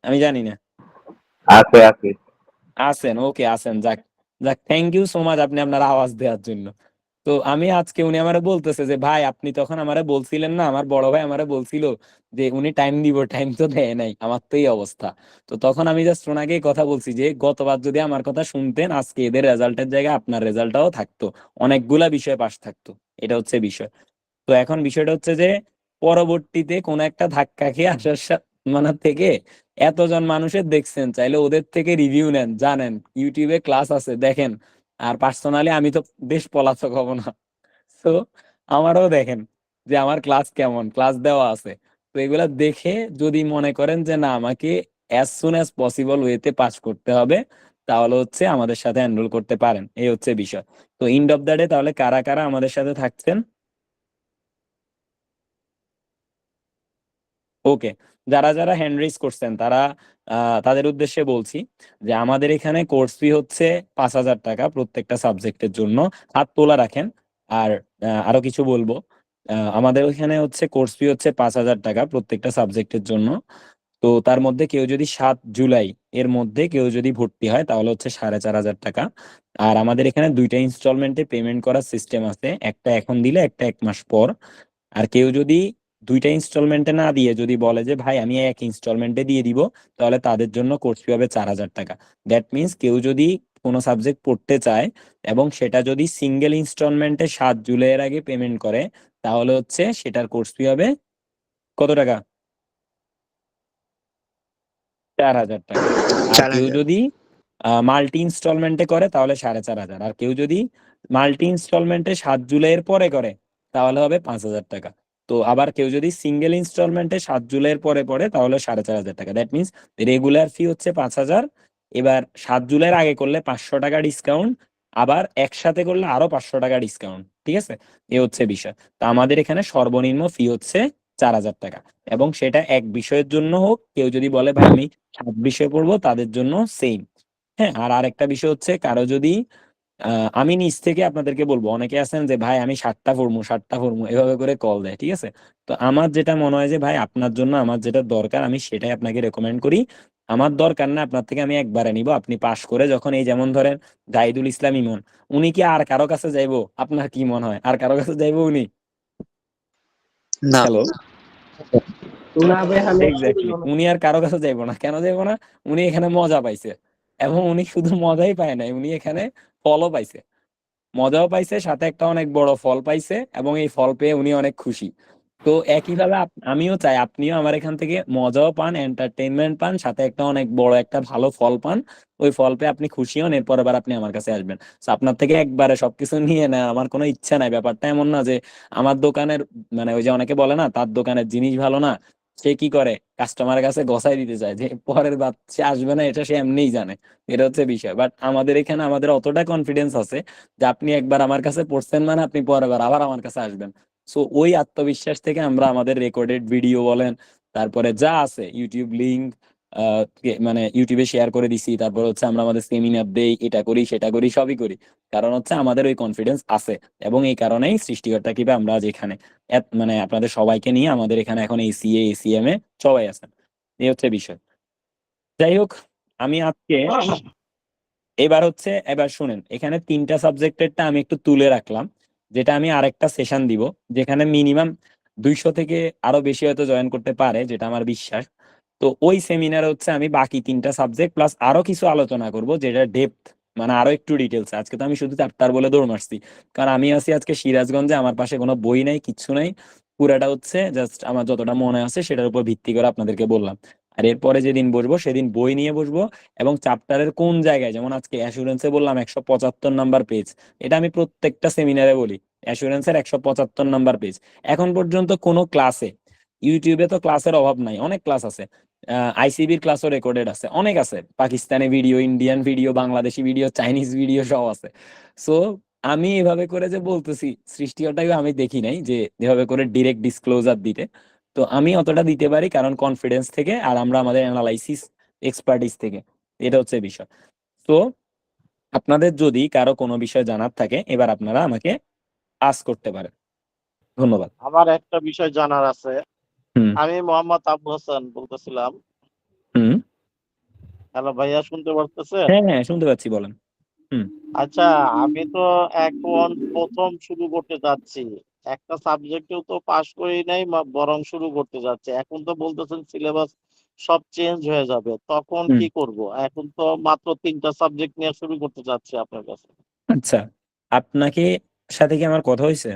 Speaker 1: আমি জানি না। আছেন, ওকে আছেন, যাক যাক, থ্যাংক ইউ সো মাচ আপনি আপনার আওয়াজ দেওয়ার জন্য। তো আমি আজকে, উনি আমারে বলতেছে যে ভাই আপনি তখন আমারে বলছিলেন না, আমার বড় ভাই আমারে বলছিল যে উনি টাইম দিব, টাইম তো দেয় নাই, আমার তো এই অবস্থা। তো তখন আমি জাস্ট ওনাকে এই কথা বলছি যে গতবার যদি আমার কথা শুনতেন, আজকে এদের রেজাল্টের জায়গায় আপনার রেজাল্টটাও থাকতো, অনেকগুলা বিষয় পাস থাকতো। এটা হচ্ছে বিষয়। তো এখন বিষয়টা হচ্ছে যে পরবর্তীতে কোন একটা ধাক্কা খেয়ে আসার মানে থেকে এতজন মানুষের দেখছেন, চাইলে ওদের থেকে রিভিউ নেন, জানেন ইউটিউবে ক্লাস আছে দেখেন। আর পার্সোনালি আমি তো বেশ পলাতক হব না, তো আমারও দেখেন যে আমার ক্লাস কেমন, ক্লাস দেওয়া আছে। তো এগুলা দেখে যদি মনে করেন যে না আমাকে অ্যাজ সুন অ্যাজ পসিবল ওয়েতে পাস করতে হবে, তাহলে হচ্ছে আমাদের সাথে এনরোল করতে পারেন। এই হচ্ছে বিষয়। তো এন্ড অফ দ্য ডে তাহলে কারা কারা আমাদের সাথে থাকছেন? ওকে, যারা যারা হ্যান্ড রেজ করছেন তারা, তাদের উদ্দেশ্যে বলছি যে আমাদের এখানে কোর্স ফি হচ্ছে 5,000 টাকা প্রত্যেকটা সাবজেক্টের জন্য। হাত তোলা রাখেন। আর আরো কিছু বলবো, আমাদের ওইখানে হচ্ছে কোর্স ফি হচ্ছে 5,000 টাকা প্রত্যেকটা সাবজেক্টের জন্য। তো তার মধ্যে কেউ যদি 7 জুলাই এর মধ্যে কেউ যদি ভর্তি হয় তাহলে হচ্ছে 4,500 টাকা। আর আমাদের এখানে 2টা ইনস্টলমেন্টে পেমেন্ট করার সিস্টেম আছে, একটা এখন দিলে একটা 1 মাস পর। আর কেউ যদি 2টা ইনস্টলমেন্টে না দিয়ে যদি বলে যে ভাই আমি এক ইনস্টলমেন্টে দিয়ে দিব, তাহলে তাদের জন্য কোর্স ফি হবে 4,000 টাকা। দ্যাট মিনস কেউ যদি কোনো সাবজেক্ট পড়তে চায় এবং সেটা যদি সিঙ্গেল ইনস্টলমেন্টে 7 জুলাইয়ের আগে পেমেন্ট করে, তাহলে হচ্ছে সেটার কোর্স ফি হবে কত টাকা? 4,000 টাকা। আর কেউ
Speaker 4: 4,000।
Speaker 1: যদি মাল্টি ইনস্টলমেন্টে করে তাহলে 4,500। আর কেউ যদি মাল্টি ইনস্টলমেন্টে 7 জুলাইয়ের পরে করে তাহলে হবে 5,000 টাকা। তো আবার কেউ যদি সিঙ্গেল ইনস্টলমেন্টে 7 জুলাইয়ের পরে পড়ে তাহলে 4,500 টাকা। দ্যাট মিনস রেগুলার ফি হচ্ছে 5,000। এবার 7 জুলাইয়ের আগে করলে 500 টাকা ডিসকাউন্ট, আবার একসাথে করলে আরো 500 টাকা ডিসকাউন্ট। ঠিক আছে, এ হচ্ছে বিষয়। তো আমাদের এখানে সর্বনিম্ন ফি হচ্ছে 4,000 টাকা, এবং সেটা এক বিষয়ের জন্য হোক, কেউ যদি বলে ভাই আমি 7 বিষয় পড়বো তাদের জন্য সেম। হ্যাঁ, আর আরেকটা বিষয় হচ্ছে কারো যদি আমি নিজ থেকে আপনাদেরকে বলবো, অনেকে আছেন যে ভাই আমি 7টা পড়বো এভাবে করে কল দেয়। ঠিক আছে, তো আমার যেটা মনে হয় যে ভাই আপনার জন্য আমার যেটা দরকার আমি সেটাই আপনাকে রেকমেন্ড করি। আমার দরকার না আপনার থেকে আমি একবারে নিব, আপনি পাশ করে যখন, এই যেমন ধরেন জাহিদুল ইসলাম ইমন, উনি কি আর কারো কাছে যাইবো? আপনার কি মনে হয় আর কারো কাছে যাইবো উনি?
Speaker 3: না।
Speaker 1: হ্যালো,
Speaker 10: না ভাই আমি
Speaker 1: এক্স্যাক্টলি, উনি আর কারো কাছে যাইবো না। কেন যাইবো না? উনি এখানে মজা পাইছে, এবং উনি শুধু মজাই পায় নাই, উনি এখানে ফলও পাইছে, মজাও পাইছে, সাথে একটা অনেক বড় ফল পাইছে, এবং এই ফল পেয়ে উনি অনেক খুশি। তো একইভাবে আমিও চাই আপনিও আমার এখান থেকে মজাও পান, এন্টারটেইনমেন্ট পান, সাথে একটা অনেক বড় একটা ভালো ফল পান। ওই ফল পেয়ে আপনি খুশি হন, এরপর আবার আপনি আমার কাছে আসবেন। তো আপনার থেকে একবারে সবকিছু নিয়ে না আমার কোনো ইচ্ছা নাই। ব্যাপারটা এমন না যে আমার দোকানের, মানে ওই যে অনেকে বলে না তার দোকানের জিনিস ভালো না, সে কি করে কাস্টমারের কাছে গছাই দিতে চায় যে পরের বার সে আসবে না, এটা সে এমনিই জানে। এটা হচ্ছে বিষয়। বাট আমাদের এখানে আমাদের অতটা কনফিডেন্স আছে যে আপনি একবার আমার কাছে পড়ছেন মানে আপনি পরের বার আবার আমার কাছে আসবেন। সো ওই আত্মবিশ্বাস থেকে আমরা আমাদের রেকর্ডেড ভিডিও বলেন, তারপরে যা আছে ইউটিউব লিংক, মানে ইউটিউবে শেয়ার করে দিছি, তারপর হচ্ছে আমরা আমাদের সেমিনার দেই, এটা করি সেটা করি সবই করি। কারণ হচ্ছে আমাদের ওই কনফিডেন্স আছে, এবং এই কারণেই সৃষ্টিকর্তা কিভাবে আমরা আজ এখানে মানে আপনাদের সবাইকে নিয়ে আমাদের এখানে এখন এসিএ এসিএম এ সবাই আছেন। এই হচ্ছে বিষয়। যাই হোক, আমি আজকে এবার শুনেন, এখানে 3টা সাবজেক্টেরটা আমি একটু তুলে রাখলাম, যেটা আমি আরেকটা সেশন দিব, যেখানে মিনিমাম 200 থেকে আরো বেশি হয়তো জয়েন করতে পারে, যেটা আমার বিশ্বাস। তো ওই সেমিনারে হচ্ছে আমি বাকি 3টা সাবজেক্ট প্লাস আরো কিছু আলোচনা করব, যেটা ডেপথ, মানে আরো একটু ডিটেলস। আজকে তো আমি শুধু চ্যাপ্টার বলে দৌড় মারছি, কারণ আমি আছি আজকে সিরাজগঞ্জে, আমার পাশে কোনো বই নাই, কিচ্ছু নাই। পুরাটা হচ্ছে জাস্ট আমার যতটা মনে আছে সেটার উপর ভিত্তি করে আপনাদেরকে বললাম। আর এরপরে যেদিন বসবো সেদিন বই নিয়ে বসবো, এবং চ্যাপ্টারের কোন জায়গায়, যেমন আজকে অ্যাসুরেন্সে বললাম 175 নাম্বার পেজ, এটা আমি প্রত্যেকটা সেমিনারে বলি, অ্যাসুরেন্সের 175 নাম্বার পেজ। এখন পর্যন্ত কোনো ক্লাসে ইউটিউবে তো ক্লাসের অভাব নাই, অনেক ক্লাস আছে। আইসিবির ক্লাসও রেকর্ডেড আছে, অনেক আছে। Pakistani video, Indian video, Bangladeshi video, Chinese video সব আছে। সো আমি এভাবে করে যে বলতেছি, সৃষ্টিকর্তাকে আমি দেখি নাই যে এভাবে করে ডিরেক্ট ডিসক্লোজার দিতে। তো আমি অতটা দিতে পারি কারণ কনফিডেন্স থেকে, আর আমরা আমাদের অ্যানালাইসিস এক্সপার্টিস থেকে, এটা হচ্ছে বিষয়। তো আপনাদের যদি কারো কোনো বিষয় জানার থাকে, এবার আপনারা আমাকে আস্ক করতে পারেন। ধন্যবাদ।
Speaker 12: আমার একটা বিষয় জানার আছে।
Speaker 1: হুম
Speaker 12: আমি মোহাম্মদ আবু হাসান বলতেছিলাম।
Speaker 1: হুম
Speaker 12: হ্যালো ভাইয়া, শুনতে পারতেছেন?
Speaker 1: হ্যাঁ হ্যাঁ, শুনতে পাচ্ছি, বলেন। হুম
Speaker 12: আচ্ছা, আমি তো এখন প্রথম শুরু করতে যাচ্ছি, একটা সাবজেক্টেও তো পাশ করি নাই, বরং শুরু করতে যাচ্ছে। এখন তো বলতেছেন সিলেবাস সব চেঞ্জ হয়ে যাবে, তখন
Speaker 1: হুম
Speaker 12: কি করব? এখন তো মাত্র 3টা সাবজেক্ট নিয়ে শুরু করতে যাচ্ছি আপনার কাছে।
Speaker 1: আচ্ছা, আপনাকে সাথে কি আমার কথা হয়েছে?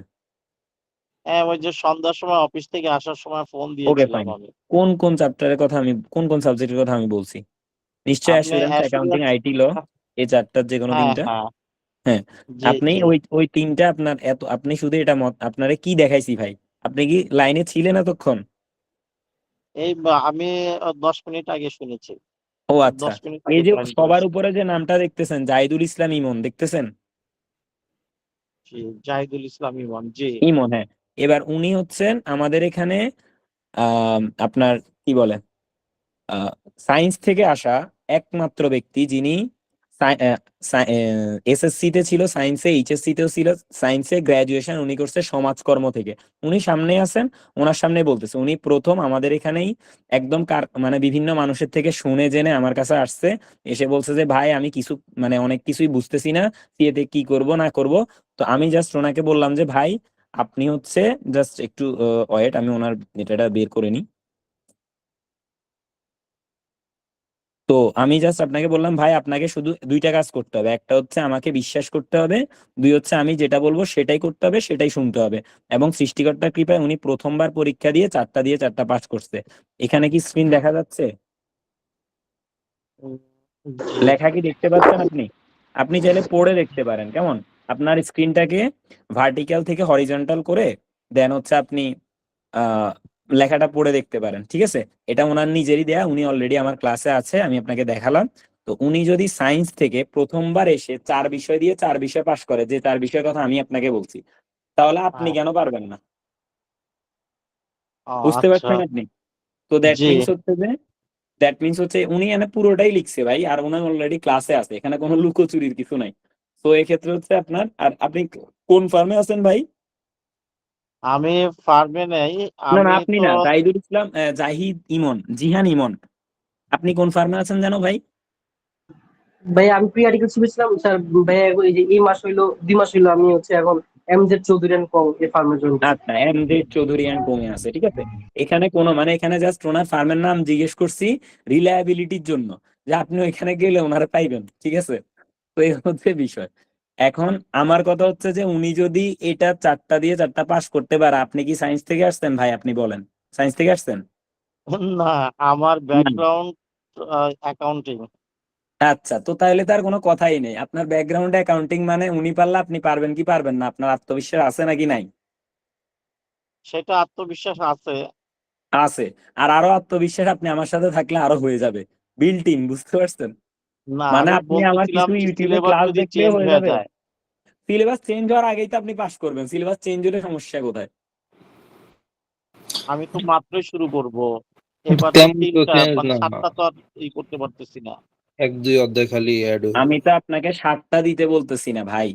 Speaker 12: হ্যাঁ, ওই যে সন্ধ্যার সময় অফিস থেকে আসার সময় ফোন
Speaker 1: ওকে,
Speaker 12: দিয়েছিলাম
Speaker 1: ফাইন।
Speaker 12: আমি।
Speaker 1: কোন কোন চ্যাপ্টারের কথা আমি, কোন কোন সাবজেক্টের কথা আমি বলছি? নিশ্চয়ই
Speaker 12: আপনি
Speaker 1: অ্যাসুরেন্স, অ্যাকাউন্টিং,
Speaker 12: অ্যাসুরেন্স,
Speaker 1: আইটি, ল, এই চারটার যে কোনো
Speaker 12: হ্যাঁ
Speaker 1: তিনটা।
Speaker 12: হ্যাঁ,
Speaker 1: হ্যাঁ,
Speaker 12: জি
Speaker 1: আপনি
Speaker 12: জি।
Speaker 1: ওই ওই তিনটা আপনার এত, আপনি শুধু এটা মত আপনারে কি দেখাইছি ভাই? আপনি কি লাইনে ছিলেন এতক্ষণ?
Speaker 12: আমি 10 মিনিট আগে শুনেছি,
Speaker 1: ও আচ্ছা,
Speaker 12: 10 মিনিট
Speaker 1: এই
Speaker 12: আগে
Speaker 1: যে
Speaker 12: জয়েন
Speaker 1: সবার
Speaker 12: করেছি।
Speaker 1: উপরে যে নামটা দেখতেছেন, জাহিদুল ইসলাম ইমন, দেখতেছেন?
Speaker 12: জি, জাহিদুল ইসলাম ইমন, জি।
Speaker 1: ইমন, হ্যাঁ। এবার উনি হচ্ছেন আমাদের এখানে আপনার কি বলে, সায়েন্স থেকে আসা একমাত্র ব্যক্তি যিনি এসএসসি তে ছিল সায়েন্সে, এইচএসসি তেও ছিল সায়েন্সে, গ্রাজুয়েশন উনি করছে সমাজকর্ম থেকে। উনি সামনে আছেন, ওনার সামনে বলতেছে। উনি প্রথম আমাদের এখানেই একদম মানে বিভিন্ন মানুষের থেকে শুনে জেনে আমার কাছে আসছে, এসে বলছে যে ভাই আমি কিছু মানে অনেক কিছুই বুঝতেছি না, সিএতে কি করব না করব। তো আমি জাস্ট ওনাকে বললাম যে ভাই আপনি হচ্ছে জাস্ট একটু ওয়েট, আমি ওনার এটা বের করে নিই। তো আমি জাস্ট আপনাকে বললাম ভাই আপনাকে শুধু দুইটা কাজ করতে হবে, একটা হচ্ছে আমাকে বিশ্বাস করতে হবে, দুই হচ্ছে আমি যেটা বলবো সেটাই করতে হবে, সেটাই শুনতে হবে। এবং সৃষ্টিকর্তার কৃপায় উনি প্রথমবার পরীক্ষা দিয়ে 4টা পাস করছে। এখানে কি স্ক্রিন দেখা যাচ্ছে?
Speaker 12: উম, জি।
Speaker 1: লেখা কি দেখতে পাচ্ছেন আপনি? আপনি চাইলে পড়ে দেখতে পারেন, কেমন? আপনার স্ক্রিনটাকে ভার্টিক্যাল থেকে হরিজন্টাল করে দেন হচ্ছে আপনি আহ লেখাটা পড়ে দেখতে পারেন, ঠিক আছে? এটা ওনার নিজেরই দেয়া, উনি অলরেডি আমার ক্লাসে আছে, আমি আপনাকে দেখালাম। তো উনি যদি সায়েন্স থেকে প্রথমবার এসে 4 বিষয় দিয়ে 4 বিষয় পাশ করে, যে 4 বিষয়ের কথা আমি আপনাকে বলছি, তাহলে আপনি
Speaker 12: হ্যাঁ।
Speaker 1: কেন পারবেন না?
Speaker 12: ও
Speaker 1: বুঝতে
Speaker 12: আচ্ছা।
Speaker 1: পারছেন আপনি? তো দ্যাট
Speaker 12: জি।
Speaker 1: মিনস হচ্ছে যে, উনি এখানে পুরোটাই লিখছে ভাই, আর উনি অলরেডি ক্লাসে আছে, এখানে কোনো লুকোচুরির কিছু নাই। তো এক্ষেত্রে হচ্ছে আপনার, আর আপনি কোন ফার্মে আছেন ভাই?
Speaker 12: আমি ফার্মে নেই,
Speaker 1: না না,
Speaker 12: আমি
Speaker 1: আপনি
Speaker 12: তো
Speaker 1: না, জাহিদুল ইসলাম, জাহিদ ইমন, জিহান ইমন, আপনি কোন ফার্মে আছেন জানো ভাই?
Speaker 10: ভাই আমি প্রি আর্টিকেল ছিলাম স্যার। ভাই এই যে এই মাস হইলো 2 মাস হইলো আমি হচ্ছে এখন এমজেড চৌধুরী এন্ড কং এই ফার্মে জয়েন করছি।
Speaker 1: আচ্ছা, এমডি চৌধুরী এন্ড কমে আছে, ঠিক আছে। এখানে কোনো মানে, এখানে জাস্ট ওনার ফার্মের নাম জিজ্ঞেস করছি রিলায়াবিলিটির জন্য, যে আপনি ওইখানে গেলে ওনারা পাইবেন, ঠিক আছে। তো এই হচ্ছে বিষয়। এখন আমার কথা হচ্ছে যে উনি যদি এটা 4টা দিয়ে 4টা পাস করতে পারে, আপনি কি সায়েন্স থেকে আসছেন ভাই? আপনি বলেন, সায়েন্স থেকে আসছেন?
Speaker 12: না, আমার
Speaker 1: না।
Speaker 12: Background accounting.
Speaker 1: আচ্ছা, তো তাহলে তার কোনো কথাই নেই। আপনার ব্যাকগ্রাউন্ড অ্যাকাউন্টিং মানে উনি পারলে আপনি পারবেন কি পারবেন না? আপনার আত্মবিশ্বাস আছে নাকি নাই?
Speaker 12: সেটা আত্মবিশ্বাস আছে।
Speaker 1: আছে। আর আরো আত্মবিশ্বাস আপনি আমার সাথে থাকলে আরো হয়ে যাবে, বিল্ট ইন, বুঝতে পারছেন?
Speaker 12: না,
Speaker 1: মানে
Speaker 12: আমি
Speaker 1: আপনি আমার
Speaker 12: বলতেছিলাম
Speaker 1: কিছু
Speaker 12: যে
Speaker 1: ইউটিউবে
Speaker 12: সিলেবাস
Speaker 1: ক্লাস
Speaker 12: যদি
Speaker 1: দেখলে
Speaker 12: চেঞ্জ
Speaker 1: হয়ে
Speaker 12: হয়ে
Speaker 1: যাবে।
Speaker 12: যায়।
Speaker 1: সিলেবাস চেঞ্জ হওয়ার আগেই তো আপনি পাস করবেন, সিলেবাস চেঞ্জ হলে সমস্যা কোথায়?
Speaker 12: আমি তো মাত্রই শুরু করব,
Speaker 6: কিন্তু
Speaker 12: এবার তো
Speaker 6: তেমন তো
Speaker 12: 3টা
Speaker 6: চেঞ্জ
Speaker 12: মানে
Speaker 6: না,
Speaker 12: 7টা তো আর করতে পারতেছি না।
Speaker 6: 1-2 অধ্যায় খালি অ্যাড হইব।
Speaker 1: আমি তো আপনাকে 7টা দিতে বলতেছি না ভাই।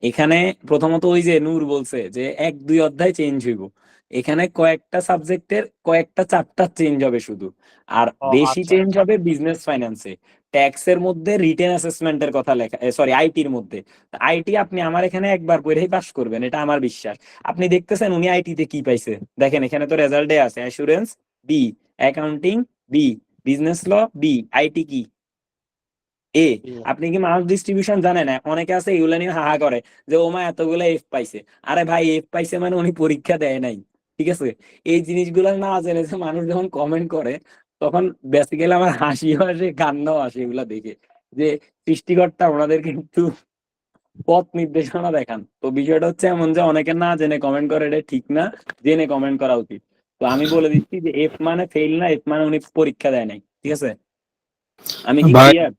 Speaker 1: এখানে প্রথমত ওই যে নূর বলছে যে 1-2 অধ্যায় চেঞ্জ হইব, এখানে কয়েকটা সাবজেক্টের কয়েকটা চ্যাপ্টার চেঞ্জ হবে শুধু। আর
Speaker 12: ও
Speaker 1: বেশি
Speaker 12: আচ্ছা
Speaker 1: চেঞ্জ
Speaker 12: আচ্ছা।
Speaker 1: হবে বিজনেস ফাইন্যান্সে, ট্যাক্সের মধ্যে, রিটেন অ্যাসেসমেন্টের কথা লেখা, সরি আইটির মধ্যে। আইটি আপনি আমার এখানে একবার পড়েই পাস করবেন, এটা আমার বিশ্বাস। আপনি দেখতেছেন উনি আইটিতে কি পাইছে, দেখেন এখানে তো রেজাল্টে আছে assurance B, accounting B, business law B, IT কি এ। আপনি কি মাস ডিস্ট্রিবিউশন জানেন? অনেকে আছে এগুলো নিয়ে হাহা করে যে ওমা এতগুলো এফ পাইছে। আরে ভাই, এফ পাইছে মানে উনি পরীক্ষা দেয় নাই, ঠিক আছে। এই জিনিসগুলো না জেনে যে মানুষ যখন কমেন্ট করে, তখন বেসিক্যালি আমার হাসিও আসে, কান্নাও আসে এগুলা দেখে, যে সৃষ্টিকর্তা ওনাদেরকে একটু পথ নির্দেশনা দেখান। তো বিষয়টা হচ্ছে এমন যে অনেকে না জেনে কমেন্ট করে, এটা ঠিক না, জেনে কমেন্ট করা উচিত। তো আমি বলে দিচ্ছি যে এফ মানে ফেল না, এফ মানে উনি পরীক্ষা দেয় নাই, ঠিক আছে? আমি কি
Speaker 6: ভাই
Speaker 1: ক্লিয়ার?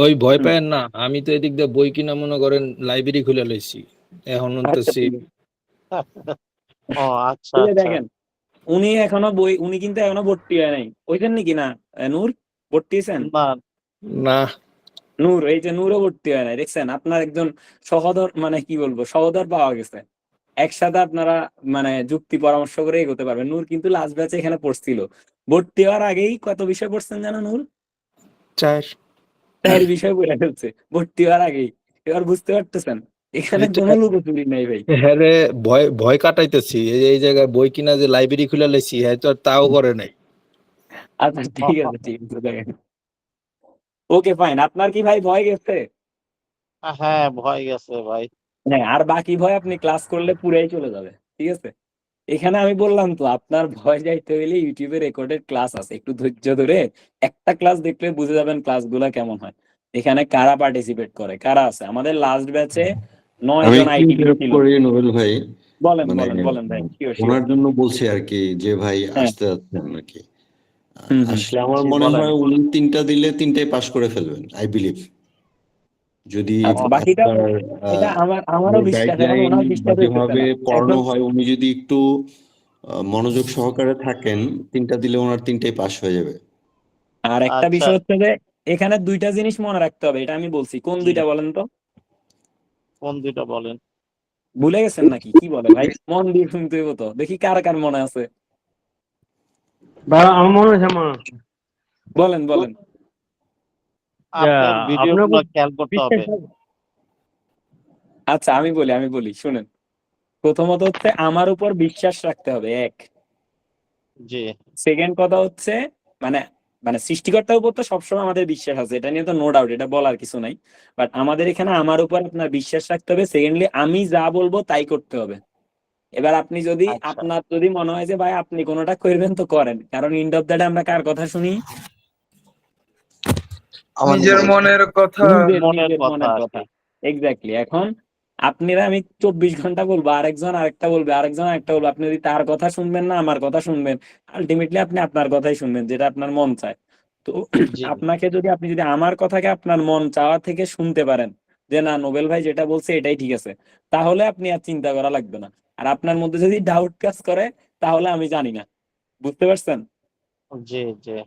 Speaker 6: ওই ভয় পায়েন না, আমি তো এদিক দিয়ে বই কিনা মনে করেন লাইব্রেরি খুলে লইছি এখন
Speaker 1: আচ্ছা
Speaker 6: উনতেছি।
Speaker 1: ঠিক আছে।
Speaker 12: ও আচ্ছা
Speaker 1: এই যে
Speaker 12: আচ্ছা।
Speaker 1: দেখেন উনি কিন্তু এখনো ভর্তি হয় নাই, ওইখান নাকি না নূর ভর্তি হয়েছেন?
Speaker 12: না
Speaker 6: না
Speaker 1: নূর, এই যে নূরও ভর্তি হয় নাই, দেখছেন? আপনার একজন সহোদর, মানে কি বলবো, সহোদর পাওয়া গেছে, একসাথে আপনারা মানে যুক্তি পরামর্শ করে এগোতে পারবেন। নূর কিন্তু লাস্ট ব্যাচে এখানে পড়ছিল, ভর্তি হওয়ার আগেই কত বিষয় পড়ছেন জানো নূর?
Speaker 6: 4
Speaker 1: 4 বিষয় পড়ে ফেলছে ভর্তি হওয়ার আগেই। এবার বুঝতে পারতেছেন এখানে কোনো লুকোচুরি নাই ভাই।
Speaker 6: হ্যাঁ রে, ভয় ভয় কাটাইতেছি, এই জায়গায় বই কিনা যে লাইব্রেরি খুলে লইছি হ্যাঁ তো আর তাও করে নাই।
Speaker 1: আচ্ছা ঠিক আছে, ঠিক আছে, দেখেন। ওকে ফাইন, আপনার কি ভাই ভয় গেছে?
Speaker 12: হ্যাঁ ভয় গেছে ভাই।
Speaker 1: হ্যাঁ, আর বাকি ভয় আপনি ক্লাস করলে পুরাই চলে যাবে, ঠিক আছে? এখানে আমি বললাম তো, আপনার ভয় যাইতে হইলে ইউটিউবে রেকর্ডেড ক্লাস আছে, একটু ধৈর্য ধরে একটা ক্লাস দেখলে বুঝে যাবেন ক্লাসগুলো কেমন হয়, এখানে কারা পার্টিসিপেট করে, কারা আছে। আমাদের লাস্ট ব্যাচে 9
Speaker 11: আমি
Speaker 1: জন
Speaker 11: একটু
Speaker 1: আইটি
Speaker 11: interrupt
Speaker 1: ছিল।
Speaker 11: করি নোবেল ভাই,
Speaker 1: বলেন
Speaker 11: মানে
Speaker 1: বলেন বলেন ভাই, শিওর শিওর।
Speaker 11: ওনার জন্য বলছি আর কি, যে ভাই
Speaker 1: হ্যাঁ।
Speaker 11: আসতে যাচ্ছেন নাকি,
Speaker 1: হুম হুম।
Speaker 11: আসলে আমার
Speaker 12: জি,
Speaker 11: মনে
Speaker 12: বলেন।
Speaker 11: হয় উনি 3টা দিলে 3টাই পাস করে ফেলবেন, আই বিলিভ। যদি
Speaker 1: আচ্ছা, বাকিটা
Speaker 11: আপনার
Speaker 1: এটা আমারও বিশ্বাস এবং
Speaker 11: গাইডলাইন
Speaker 1: ওনার
Speaker 11: বা
Speaker 1: বিশ্বাস হইতেছে
Speaker 11: যেভাবে
Speaker 1: না
Speaker 11: পড়ানো
Speaker 1: এখন।
Speaker 11: হয়, উনি যদি একটু মনোযোগ সহকারে থাকেন, 3টা দিলে ওনার 3টাই পাস হয়ে যাবে।
Speaker 1: আর একটা
Speaker 12: আচ্ছা
Speaker 1: বিষয় হচ্ছে যে এখানে 2টা জিনিস মনে রাখতে হবে, এটা আমি বলছি। কোন
Speaker 12: জি,
Speaker 1: 2টা বলেন তো?
Speaker 12: কোন দুইটা বলেন?
Speaker 1: ভুলে গেছেন নাকি? কি বলে ভাই, মন দিয়ে শুনতে হইব তো, দেখি কার কার মনে আছে।
Speaker 5: ভাই আমার মনে হচ্ছে
Speaker 1: বলেন বলেন।
Speaker 12: আপনার ভিডিও
Speaker 5: আপনার
Speaker 12: গুলো খেয়াল করতে হবে।
Speaker 1: আচ্ছা আমি বলি শুনেন। প্রথমত হচ্ছে আমার উপর বিশ্বাস রাখতে হবে, এক।
Speaker 12: জি
Speaker 1: সেকেন্ড কথা হচ্ছে মানে মানে সৃষ্টিকর্তার উপর তো সবসময় আমাদের বিশ্বাস আছে, এটা নিয়ে তো নো ডাউট, এটা বলার কিছু নাই। বাট আমাদের এখানে আমার উপর আপনার বিশ্বাস রাখতে হবে। সেকেন্ডলি আমি যা বলবো তাই করতে হবে। এবার আপনি যদি
Speaker 12: আচ্ছা।
Speaker 1: আপনার যদি মনে হয় যে ভাই আপনি কোনোটা করবেন তো করেন, কারণ এন্ড অফ দ্য ডে আমরা কার কথা শুনি?
Speaker 4: নিজের মনের কথা।
Speaker 12: মনের
Speaker 1: নিজের
Speaker 12: কথা
Speaker 1: মনের
Speaker 12: আর
Speaker 1: কথা।
Speaker 12: কি।
Speaker 1: এক্স্যাক্টলি। এখন আপনারা, আমি 24 ঘন্টা বলবো, আরেকজন আরেকটা বলবে, আরেকজন আরেকটা বলবে, আপনি যদি তার কথা শুনবেন না আমার কথা শুনবেন, আলটিমেটলি আপনি আপনার কথাই শুনবেন, যেটা আপনার মন চায়। তো
Speaker 12: জি
Speaker 1: আপনি যদি আমার কথাকে আপনার মন চাওয়া থেকে শুনতে পারেন, যে না নোবেল ভাই যেটা বলছে এটাই ঠিক আছে, তাহলে আপনি আর চিন্তা করা লাগবে না। আর আপনার মধ্যে যদি ডাউট কাজ করে, তাহলে আমি জানি না। বুঝতে পারছেন?
Speaker 12: জি জি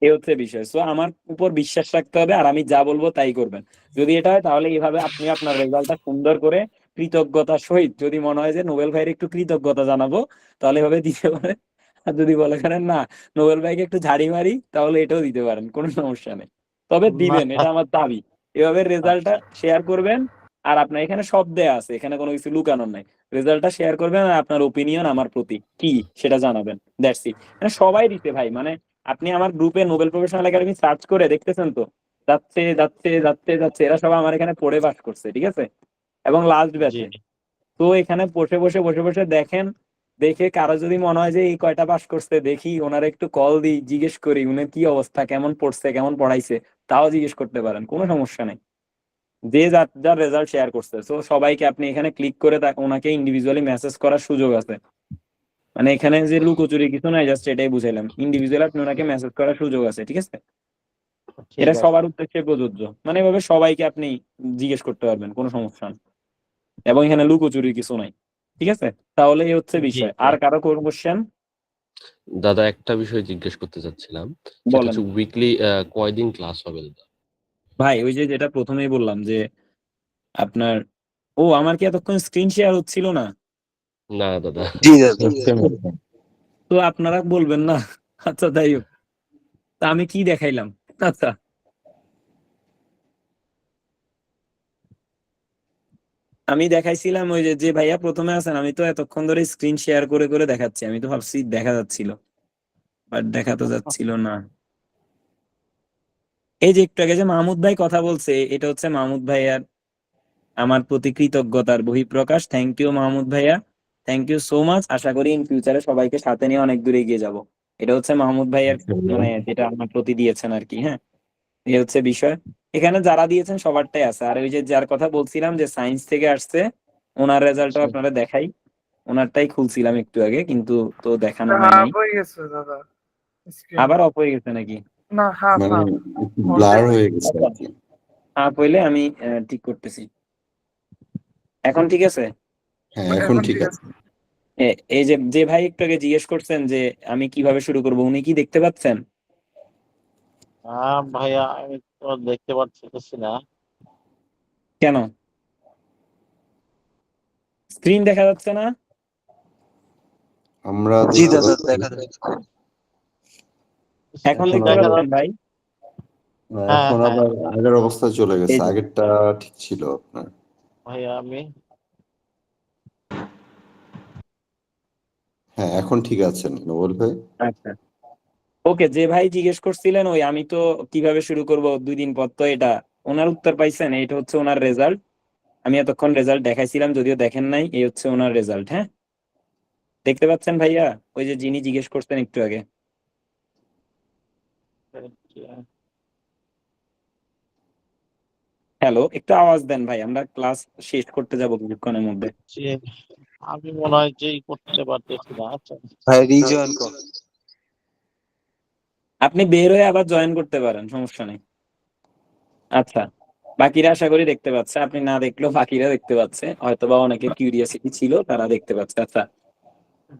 Speaker 1: এই হচ্ছে বিষয়। সো আমার উপর বিশ্বাস রাখতে হবে, আর আমি যা বলবো তাই করবেন। যদি এটা হয় তাহলে এইভাবে আপনি আপনার রেজাল্টটা সুন্দর করে কৃতজ্ঞতার সহিত, যদি মনে হয় যে নোবেল ভাইয়ের একটু কৃতজ্ঞতা জানাবো, তাহলে এভাবে দিতে পারেন। আর যদি বলে করেন না নোবেল ভাইকে একটু ঝাড়ি মারি, তাহলে এটাও দিতে পারেন, কোনো সমস্যা নেই। তবে দিবেন, এটা আমার দাবি। এভাবে রেজাল্টটা
Speaker 12: আচ্ছা
Speaker 1: শেয়ার করবেন। আর আপনার এখানে সব দেয়া আছে, এখানে কোনো কিছু লুকানোর নাই। রেজাল্টটা শেয়ার করবেন আর আপনার ওপিনিয়ন আমার প্রতি কি সেটা জানাবেন, দ্যাটস ইট। সবাই দিতে ভাই, মানে আপনি আমার গ্রুপে নোবেল প্রফেশনাল একাডেমি সার্চ করে দেখতেছেন তো, যাচ্ছে যাচ্ছে যাচ্ছে যাচ্ছে, এরা সবাই আমার এখানে পড়ে পাস করছে, ঠিক আছে? এবং লাস্ট
Speaker 12: জি
Speaker 1: ব্যাচে। তো এখানে বসে বসে দেখেন, দেখে কারো যদি মনে হয় যে এই কয়টা পাস করছে, দেখি ওনার একটু কল দিই, জিজ্ঞেস করি উনি কি অবস্থা, কেমন পড়ছে, কেমন পড়াইছে, তাও জিজ্ঞেস করতে পারেন, কোনো সমস্যা নেই। যে যার যার রেজাল্ট শেয়ার করছে, তো সবাইকে আপনি এখানে ক্লিক করে ওনাকে ইন্ডিভিজুয়ালি মেসেজ করার সুযোগ আছে। মানে এখানে যে লুকোচুরি কিছু নাই, জাস্ট এটাই বুঝাইলাম, ইন্ডিভিজুয়াল আপনি ওনাকে মেসেজ করার সুযোগ আছে, ঠিক আছে?
Speaker 12: ঠিক
Speaker 1: এটা
Speaker 12: আছে।
Speaker 1: সবার উদ্দেশ্যে প্রযোজ্য, মানে এভাবে সবাইকে আপনি জিজ্ঞেস করতে পারবেন, কোনো সমস্যা নেই। এবং এখানে লুকোচুরির কিছু নাই, ঠিক আছে? তাহলে এই হচ্ছে
Speaker 12: জি
Speaker 1: বিষয়।
Speaker 12: জি
Speaker 1: আর কারো কোন কোশ্চেন?
Speaker 9: দাদা একটা বিষয় জিজ্ঞেস করতে চাচ্ছিলাম, সেটা
Speaker 1: বলেন
Speaker 9: হচ্ছে উইকলি কয়দিন ক্লাস হবে দাদা?
Speaker 1: ভাই। ওই যে যেটা প্রথমেই বললাম যে আপনার, ও আমার কি এতক্ষণ স্ক্রিন শেয়ার হচ্ছিল না?
Speaker 9: না দাদা।
Speaker 4: জি দাদা।
Speaker 1: তো আপনারা বলবেন না? আচ্ছা তাই হোক। তা আমি কি দেখাইলাম? আচ্ছা, আমি দেখাইছিলাম ওই যে যে ভাইয়া প্রথমে আছেন, আমি তো এতক্ষণ ধরে স্ক্রিন শেয়ার করে করে দেখাচ্ছি, আমি তো ভাবছি দেখা যাচ্ছিল, বাট দেখা তো যাচ্ছিল না। এই যে একটু আগে যে মাহমুদ ভাই কথা বলছে, এটা হচ্ছে মাহমুদ ভাইয়ার আমার প্রতি কৃতজ্ঞতার বহিঃপ্রকাশ। থ্যাংক ইউ মাহমুদ ভাইয়া, থ্যাংক ইউ সো মাচ। আশা করি ইন ফিউচারে সবাইকে সাথে নিয়ে অনেক দূরে এগিয়ে যাব। এটা হচ্ছে মাহমুদ ভাইয়ার মানে যেটা আমার প্রতি দিয়েছেন আর কি। হ্যাঁ, এই হচ্ছে বিষয়। এখানে যারা দিয়েছেন সবারটাই আছে। আর ওই যে যার কথা বলছিলাম যে সায়েন্স থেকে আসছে, ওনার রেজাল্টও আপনারা দেখাই। ওনারটাই খুলছিলাম একটু আগে, কিন্তু তো দেখানো হয় নাই।
Speaker 4: হাফ হয়ে গেছে দাদা স্ক্রিন।
Speaker 1: আবার অফ হয়ে গেছে নাকি?
Speaker 4: না হাফ
Speaker 11: মানে
Speaker 4: হাফ
Speaker 11: ব্লার
Speaker 4: অর্ধেক।
Speaker 11: হয়ে গেছে আর কি।
Speaker 1: হাফ হইলে আমি ঠিক করতেছি। এখন ঠিক আছে?
Speaker 11: হ্যাঁ এখন
Speaker 4: এখন
Speaker 11: ঠিক
Speaker 4: ঠিক
Speaker 11: আছে।
Speaker 4: আছে।
Speaker 1: এই যে যে ভাই একটু আগে জিজ্ঞেস করছেন যে আমি কিভাবে শুরু করব, উনি কি দেখতে পাচ্ছেন?
Speaker 12: হ্যাঁ ভাইয়া, আমি তো দেখতে পাচ্ছি না।
Speaker 1: কেন স্ক্রিন দেখা যাচ্ছে না?
Speaker 11: আমরা
Speaker 3: জি
Speaker 11: দেখতে
Speaker 3: দাদা
Speaker 11: পাচ্ছি।
Speaker 3: দেখা যাচ্ছে।
Speaker 1: এখন
Speaker 11: এখন
Speaker 1: দেখতে
Speaker 12: দেখা
Speaker 11: আবার
Speaker 1: পাচ্ছেন
Speaker 12: যাচ্ছে।
Speaker 1: ভাই?
Speaker 12: হ্যাঁ
Speaker 11: এখন
Speaker 12: হ্যাঁ
Speaker 11: আবার আগের অবস্থায় চলে গেছে,
Speaker 1: এই যে
Speaker 11: আগেরটা ঠিক ছিল আপনার।
Speaker 12: ভাইয়া, আমি
Speaker 11: হ্যাঁ এখন ঠিক আছেন নোবেল ভাই।
Speaker 1: আচ্ছা, ওকে। যে ভাই জিজ্ঞেস করছিলেন ওই আমি তো কিভাবে শুরু করব 2 দিন পর, তো এটা ওনার উত্তর পাইছেন। এটা হচ্ছে ওনার রেজাল্ট। আমি এতক্ষণ রেজাল্ট দেখাইছিলাম, যদিও দেখেন নাই। এই হচ্ছে ওনার রেজাল্ট। হ্যাঁ, দেখতে পাচ্ছেন ভাইয়া? ওই যে যিনি জিজ্ঞেস করতেন একটু আগে। হ্যালো, একটু আওয়াজ দেন ভাই, আমরা ক্লাস শেষ করতে যাব কিছুক্ষণের মধ্যে।
Speaker 12: আমি মনে হয় যে করতে পারতেছি না। আচ্ছা
Speaker 3: ভাই রিজয়েন কর।
Speaker 1: আপনি বের হয়ে আবার জয়েন করতে পারেন, সমস্যা নেই। আচ্ছা, বাকিরা আশা করি দেখতে পাচ্ছে। আপনি না দেখলেও বাকিরা দেখতে পাচ্ছে, হয়তোবা অনেকে কিউরিয়াসিটি ছিল, তারা দেখতে পাচ্ছে। আচ্ছা,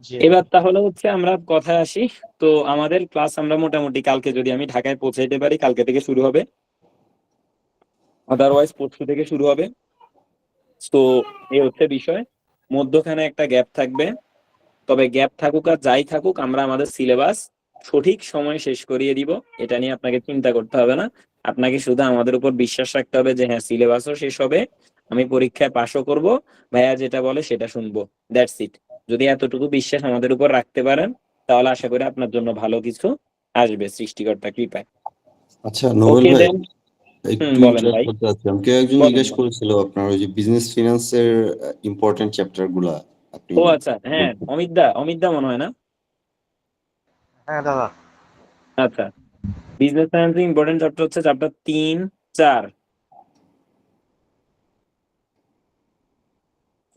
Speaker 12: জি
Speaker 1: এবার তাহলে হচ্ছে আমরা কথায় আসি। তো আমাদের ক্লাস আমরা মোটামুটি কালকে যদি আমি ঢাকায় পৌঁছাইতে পারি, কালকে থেকে শুরু হবে। আদারওয়াইজ পরশু থেকে শুরু হবে। তো এই হচ্ছে বিষয়। মধ্যখানে একটা গ্যাপ থাকবে, তবে গ্যাপ থাকুক আর যাই থাকুক, আমরা আমাদের সিলেবাস সঠিক সময় শেষ করিয়ে দিব। এটা নিয়ে আপনাকে চিন্তা করতে হবে না। আপনাকে শুধু আমাদের উপর বিশ্বাস রাখতে হবে যে হ্যাঁ, সিলেবাসও শেষ হবে, আমি পরীক্ষায় পাশও করব, ভাইয়া যেটা বলে সেটা শুনবো। That's it. যদি এতটুকু বিশ্বাস আমাদের উপর রাখতে পারেন, তাহলে আশা করি আপনার জন্য ভালো কিছু আসবে সৃষ্টিকর্তা কৃপায়।
Speaker 11: আচ্ছা নোবেল
Speaker 1: ওকে
Speaker 11: ভাই,
Speaker 1: দেন।
Speaker 11: একটু
Speaker 1: বলেন
Speaker 11: ইন্টারাপ্ট
Speaker 1: ভাই,
Speaker 11: করতে চাচ্ছিলাম। কেউ একজন
Speaker 1: বলেন
Speaker 11: জিজ্ঞেস
Speaker 1: বলেন।
Speaker 11: করেছিল আপনার ওই যে বিজনেস ফিনান্সের ইম্পর্টেন্ট চ্যাপ্টার গুলা আপনি
Speaker 1: ও আচ্ছা, হ্যাঁ,
Speaker 11: বলতেন।
Speaker 1: অমিত দা মনে হয় না?
Speaker 3: হ্যাঁ দাদা।
Speaker 1: আচ্ছা, বিজনেস ফাইন্যান্সিং ইম্পর্টেন্ট চ্যাপ্টার হচ্ছে চ্যাপ্টার 3, 4,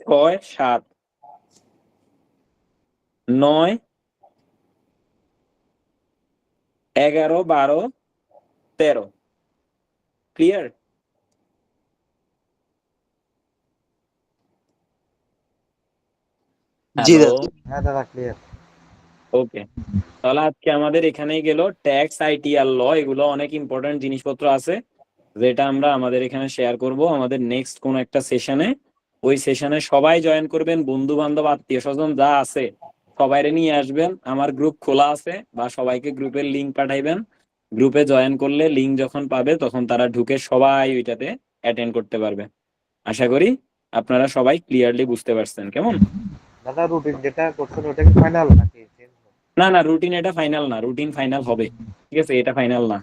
Speaker 1: 6, 7, 9, 11, 12, 13। ক্লিয়ার?
Speaker 3: জি
Speaker 1: হ্যালো,
Speaker 3: দাদা। হ্যাঁ দাদা ক্লিয়ার।
Speaker 1: ওকে। তাহলে আজকে আমাদের এখানেই গেল। ট্যাক্স, আইটি আর ল, এগুলো অনেক ইম্পর্টেন্ট জিনিসপত্র আছে, যেটা আমরা আমাদের এখানে শেয়ার করব আমাদের নেক্সট কোন একটা সেশনে। ওই সেশনে সবাই জয়েন করবেন, বন্ধু বান্ধব আত্মীয় স্বজন যা আছে সবাইরে নিয়ে আসবেন। আমার গ্রুপ খোলা আছে, বা সবাইকে গ্রুপের লিংক পাঠাইবেন। গ্রুপে জয়েন করলে লিংক যখন পাবে তখন তারা ঢুকে সবাই ওইটাতে অ্যাটেন্ড করতে পারবে। আশা করি আপনারা সবাই ক্লিয়ারলি বুঝতে পারছেন। কেমন?
Speaker 3: দাদা রুটিন যেটা করছেন ওটা কি ফাইনাল নাকি?
Speaker 1: না না, রুটিন এটা ফাইনাল না, রুটিন ফাইনাল হবে। ঠিক আছে, এটা ফাইনাল না।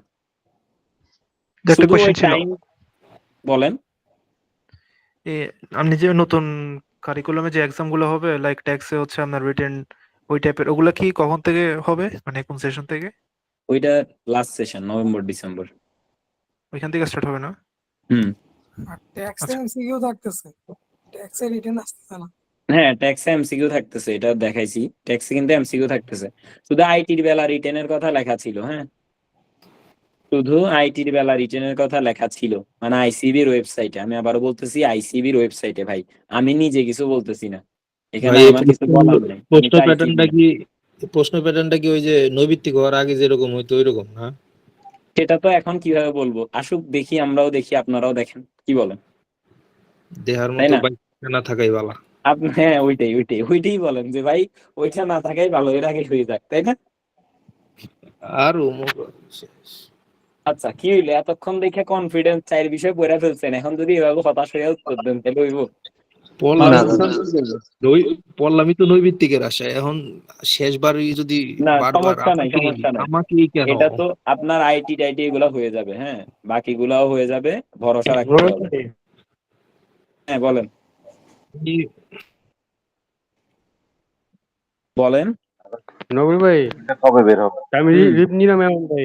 Speaker 13: একটা
Speaker 1: শুধু ওই
Speaker 13: কোশ্চেন ছিল,
Speaker 1: টাইম। বলেন।
Speaker 13: আপনি যে নতুন কারিকুলামে যে এক্সাম গুলো হবে লাইক ট্যাক্সে হচ্ছে আপনার রিটেন ওই টাইপের, ওগুলা কি কখন থেকে হবে, মানে কোন সেশন থেকে?
Speaker 1: ওইটা লাস্ট সেশন নভেম্বর ডিসেম্বর।
Speaker 13: ওইখান থেকে স্টার্ট হবে না?
Speaker 1: হুম,
Speaker 8: আর ট্যাক্স
Speaker 13: আচ্ছা,
Speaker 8: এমসিকিউ থাকতেছে, ট্যাক্সের রিটার্ন আসতেছে না।
Speaker 1: হ্যাঁ, ট্যাক্সে এমসিকিউ থাকতেছে, এটা দেখাইছি। ট্যাক্সে কিন্তু এমসিকিউ থাকতেছে। শুধু আইটির বেলা রিটেনের কথা লেখা ছিল। হ্যাঁ, শুধু আইটির বেলা রিটেনের কথা লেখা ছিল, মানে আইসিবির ওয়েবসাইটে। আমি আবারও বলতেছি, আইসিবির ওয়েবসাইটে ভাই, আমি নিজে কিছু বলতেছি না, এখানে
Speaker 6: ভাই এই
Speaker 1: আমার কিছু বলার নেই। আমি
Speaker 6: প্রশ্ন
Speaker 1: তো
Speaker 6: প্যাটার্নটা
Speaker 1: আইসিবি।
Speaker 6: কি, প্রশ্ন প্যাটার্নটা কি ওই যে নৈবিত্তিক হওয়ার আগে যেরকম হইতো ওইরকম না?
Speaker 1: সেটা তো এখন কিভাবে বলবো, আসুক দেখি, আমরাও দেখি, আপনারাও দেখেন, কি বলেন?
Speaker 6: দেহার
Speaker 1: তাই
Speaker 6: মতো
Speaker 1: না?
Speaker 6: বাইক না থাকাই বালা।
Speaker 1: আপনি হ্যাঁ, ওইটাই বলেন যে ভাই ওইটা না থাকাই ভালো, এর আগে হয়ে যাক, তাই না?
Speaker 6: আর
Speaker 1: আচ্ছা, কি হইলো? এতক্ষণ দেখে কনফিডেন্স চায়ের বিষয় পড়ে ফেলছেন, এখন যদি এভাবে হতাশ হয়ে উত্তর দেন তাহলে হইব?
Speaker 6: পড়লাম,
Speaker 3: না দাদা।
Speaker 6: পড়লামই তো নৈবিত্তিকের আশায়, এখন শেষবারই যদি
Speaker 1: না,
Speaker 6: বারবার
Speaker 1: সমস্যা নাই,
Speaker 6: আমাকে
Speaker 1: সমস্যা নাই।
Speaker 6: আমাকে কেন?
Speaker 1: এটা তো আপনার আইটি টাইটি এগুলো হয়ে যাবে। হ্যাঁ, বাকিগুলাও হয়ে যাবে, ভরসা রাখতে হবে। হ্যাঁ বলেন, বলেন।
Speaker 5: নবীন ভাই,
Speaker 3: কবে বের হবে?
Speaker 5: আমি
Speaker 1: হুম,
Speaker 5: রিপ নিলাম এখন ভাই।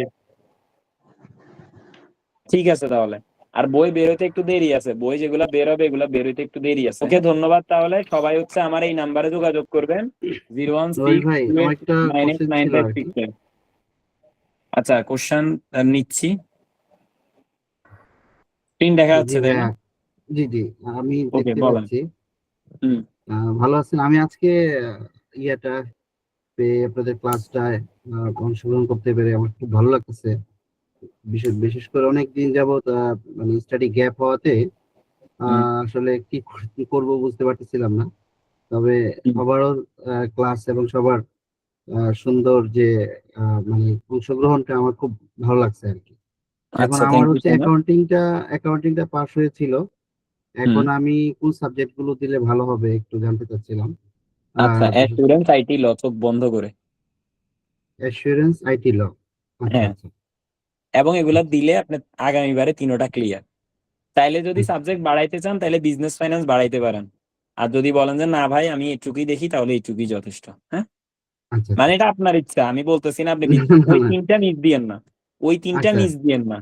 Speaker 1: ঠিক আছে তাহলে। আর বই বেরোতে একটু দেরি আছে, বই যেগুলা বের হবে এগুলা বেরোতে একটু দেরি আছে। ওকে, ধন্যবাদ। তাহলে সবাই হচ্ছে আমার এই নাম্বারে যোগাযোগ করবেন, 01628989865। আচ্ছা, কোশ্চেন নিচ্ছি। স্ক্রিন দেখা যাচ্ছে তাই না?
Speaker 3: জি জি, আমি
Speaker 1: ওকে, বলেন। হুম
Speaker 3: ভালো আছেন? আমি আজকে ইয়েটা আপনাদের ক্লাসটায় অংশগ্রহণ করতে পেরে আমার খুব ভালো লাগতেছে। বিশেষ করে অনেক দিন যাবত মানে স্টাডি গ্যাপ হওয়াতে আসলে কি করব বুঝতে পারতেছিলাম না। তবে সবারও ক্লাস এবং সবার সুন্দর যে মানে অংশগ্রহণটা আমার খুব ভালো লাগছে আর কি। এখন
Speaker 1: আচ্ছা,
Speaker 3: আমার
Speaker 1: থ্যাংক ইউ
Speaker 3: হচ্ছে
Speaker 1: সো মাচ।
Speaker 3: অ্যাকাউন্টিংটা পাস হয়েছিল। এখন আমি কোন সাবজেক্ট গুলো দিলে ভালো হবে একটু জানতে চাচ্ছিলাম।
Speaker 1: আচ্ছা, অ্যাসুরেন্স আইটি ল চোখ বন্ধ করে।
Speaker 3: অ্যাসুরেন্স আইটি ল। আচ্ছা
Speaker 1: হ্যাঁ,
Speaker 3: আচ্ছা
Speaker 1: এবং এগুলা দিলে আপনি আগামীবারে তিনোটা ক্লিয়ার। তাইলে যদি সাবজেক্ট বাড়াইতে চান তাহলে বিজনেস ফাইন্যান্স বাড়াইতে পারেন। আর যদি বলেন যে না ভাই আমি এইটুকুই দেখি, তাহলে এইটুকুই যথেষ্ট। হ্যাঁ,
Speaker 3: আচ্ছা
Speaker 1: মানে এটা আপনার ইচ্ছা, আমি বলতেছি না আপনি ওই তিনটা মিস দিয়েন না, ওই তিনটা
Speaker 3: আচ্ছা
Speaker 1: মিস দিয়েন না।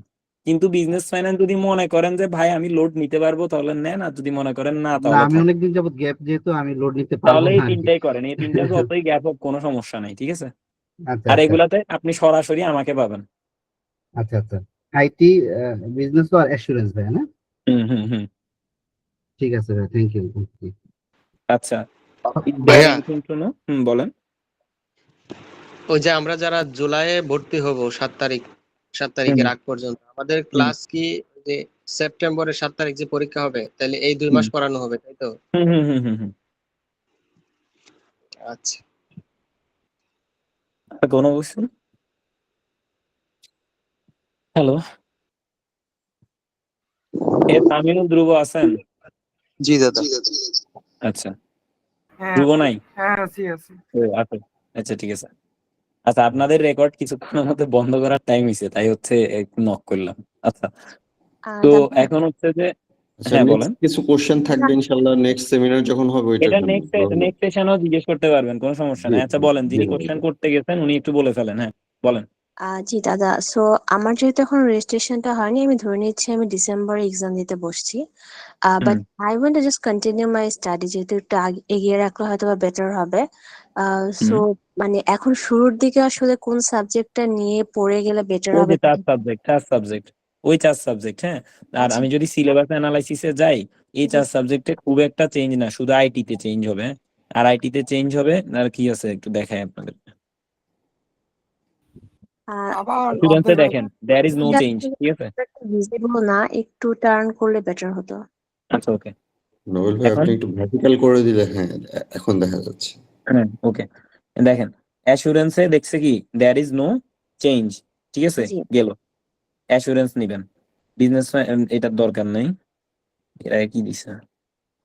Speaker 1: কিন্তু বিজনেস ফাইন্যান্স যদি মনে করেন যে ভাই আমি লোড নিতে পারবো তাহলে নেন, আর যদি মনে করেন না
Speaker 3: না,
Speaker 1: তাহলে
Speaker 3: আমি
Speaker 1: থাক।
Speaker 3: অনেকদিন যাবত গ্যাপ, যেহেতু আমি লোড নিতে পারবো
Speaker 1: তাহলে
Speaker 3: না
Speaker 1: এই
Speaker 3: আর কি।
Speaker 1: তিনটাই করেন, এই তিনটা যতই গ্যাপ হোক কোনো সমস্যা নাই, ঠিক আছে?
Speaker 3: আচ্ছা
Speaker 1: আর
Speaker 3: আচ্ছা
Speaker 1: এগুলাতে আপনি সরাসরি আমাকে পাবেন।
Speaker 3: আচ্ছা আচ্ছা আইটি, বিজনেস আর অ্যাসুরেন্স, ভাই না?
Speaker 1: হুম হুম হুম
Speaker 3: ঠিক আছে ভাই, থ্যাংক ইউ।
Speaker 1: আচ্ছা,
Speaker 14: ভাইয়া,
Speaker 1: বলেন।
Speaker 14: ওই যে আমরা যারা জুলাইয়ে ভর্তি হব 7 তারিখের আগ পর্যন্ত, আমাদের ক্লাস কি যে সেপ্টেম্বরের 7 তারিখ যে পরীক্ষা হবে, তাহলে এই 2 মাস পড়ানো হবে, তাই তো?
Speaker 1: হুম হুম হুম হুম হুম
Speaker 14: আচ্ছা,
Speaker 1: কোনো কোশ্চেন? হ্যালো, তামিল ধ্রুব আছেন?
Speaker 14: জি দাদা।
Speaker 1: আচ্ছা,
Speaker 8: হ্যাঁ
Speaker 1: ধ্রুব নাই?
Speaker 8: হ্যাঁ, আছি আছি।
Speaker 1: ও আচ্ছা, আচ্ছা ঠিক আছে। আচ্ছা, আপনাদের রেকর্ড কিছুক্ষণের মধ্যে বন্ধ করার টাইম হয়েছে, তাই হচ্ছে একটু নক করলাম। আচ্ছা, তো
Speaker 2: দাদা,
Speaker 1: এখন হচ্ছে যে
Speaker 11: আচ্ছা,
Speaker 1: হ্যাঁ
Speaker 11: নেক্সট
Speaker 1: বলেন।
Speaker 11: কিছু কোশ্চেন থাকবে ইনশাল্লাহ, নেক্সট সেমিনার যখন হবে ওইটার
Speaker 1: এটা
Speaker 11: জন্য।
Speaker 1: নেক্সট সেশনও জিজ্ঞেস করতে পারবেন, কোনো সমস্যা
Speaker 11: জি
Speaker 1: নাই। আচ্ছা বলেন,
Speaker 11: জি
Speaker 1: যিনি কোশ্চেন করতে গেছেন উনি একটু বলে ফেলেন। হ্যাঁ বলেন।
Speaker 7: জি দাদা, সো আমার যেহেতু এখন রেজিস্ট্রেশনটা হয়নি, আমি ধরে নিচ্ছি আমি ডিসেম্বরে এক্সাম দিতে বসছি। But I want to just continue my study, যেহেতু একটু এগিয়ে রাখলে হয়তো বা বেটার হবে। সো মানে এখন শুরুর দিকে আসলে কোন সাবজেক্টটা নিয়ে পড়ে গেলে বেটার
Speaker 1: ওই
Speaker 7: হবে?
Speaker 1: যে চার সাবজেক্ট, হ্যাঁ। আর
Speaker 7: আচ্ছা
Speaker 1: আমি যদি সিলেবাস অ্যানালাইসিসে যাই, এই
Speaker 7: জি।
Speaker 1: 4 সাবজেক্টে খুব একটা চেঞ্জ না, শুধু আইটি তে চেঞ্জ হবে। হ্যাঁ? আর আইটি তে চেঞ্জ হবে আর কি আছে একটু দেখাই আপনাদের।
Speaker 8: আবার
Speaker 1: স্টুডেন্টসে
Speaker 8: অর্ধেক
Speaker 1: দেখেন, দেয়ার ইজ নো চেঞ্জ, ঠিক আছে?
Speaker 7: ভিজিবল না, একটু টার্ন করলে বেটার হতো।
Speaker 1: আচ্ছা ওকে,
Speaker 11: নোবেল ভাই,
Speaker 1: এখন
Speaker 11: আপনি একটু ভার্টিক্যাল করে দিলে, হ্যাঁ এখন দেখা যাচ্ছে।
Speaker 1: হ্যাঁ ওকে, দেখেন অ্যাসুরেন্সে দেখছে কি দেয়ার ইজ নো চেঞ্জ, ঠিক আছে?
Speaker 7: জি
Speaker 1: গেল, অ্যাসুরেন্স নিবেন। বিজনেস এটার দরকার নেই, এরা কি দিছে,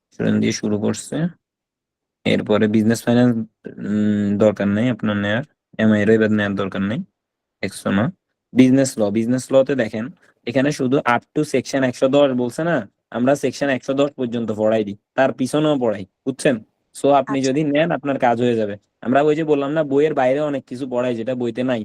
Speaker 1: অ্যাসুরেন্স দিয়ে শুরু করছে। এরপরে বিজনেস ফাইন্যান্স দরকার নেই আপনার নেয়ার, এমআই এর এবার নেয়ার দরকার নেই। একশো না। বিজনেস লতে দেখেন, এখানে শুধু আপ টু সেকশন 110 বলছে না, আমরা সেকশন 110 পর্যন্ত পড়াই দিই, তার পিছনেও পড়াই, বুঝছেন? সো আপনি
Speaker 7: আচ্ছা
Speaker 1: যদি নেন আপনার কাজ হয়ে যাবে। আমরা ওই যে বললাম না, বইয়ের বাইরে অনেক কিছু পড়াই যেটা বইতে নাই,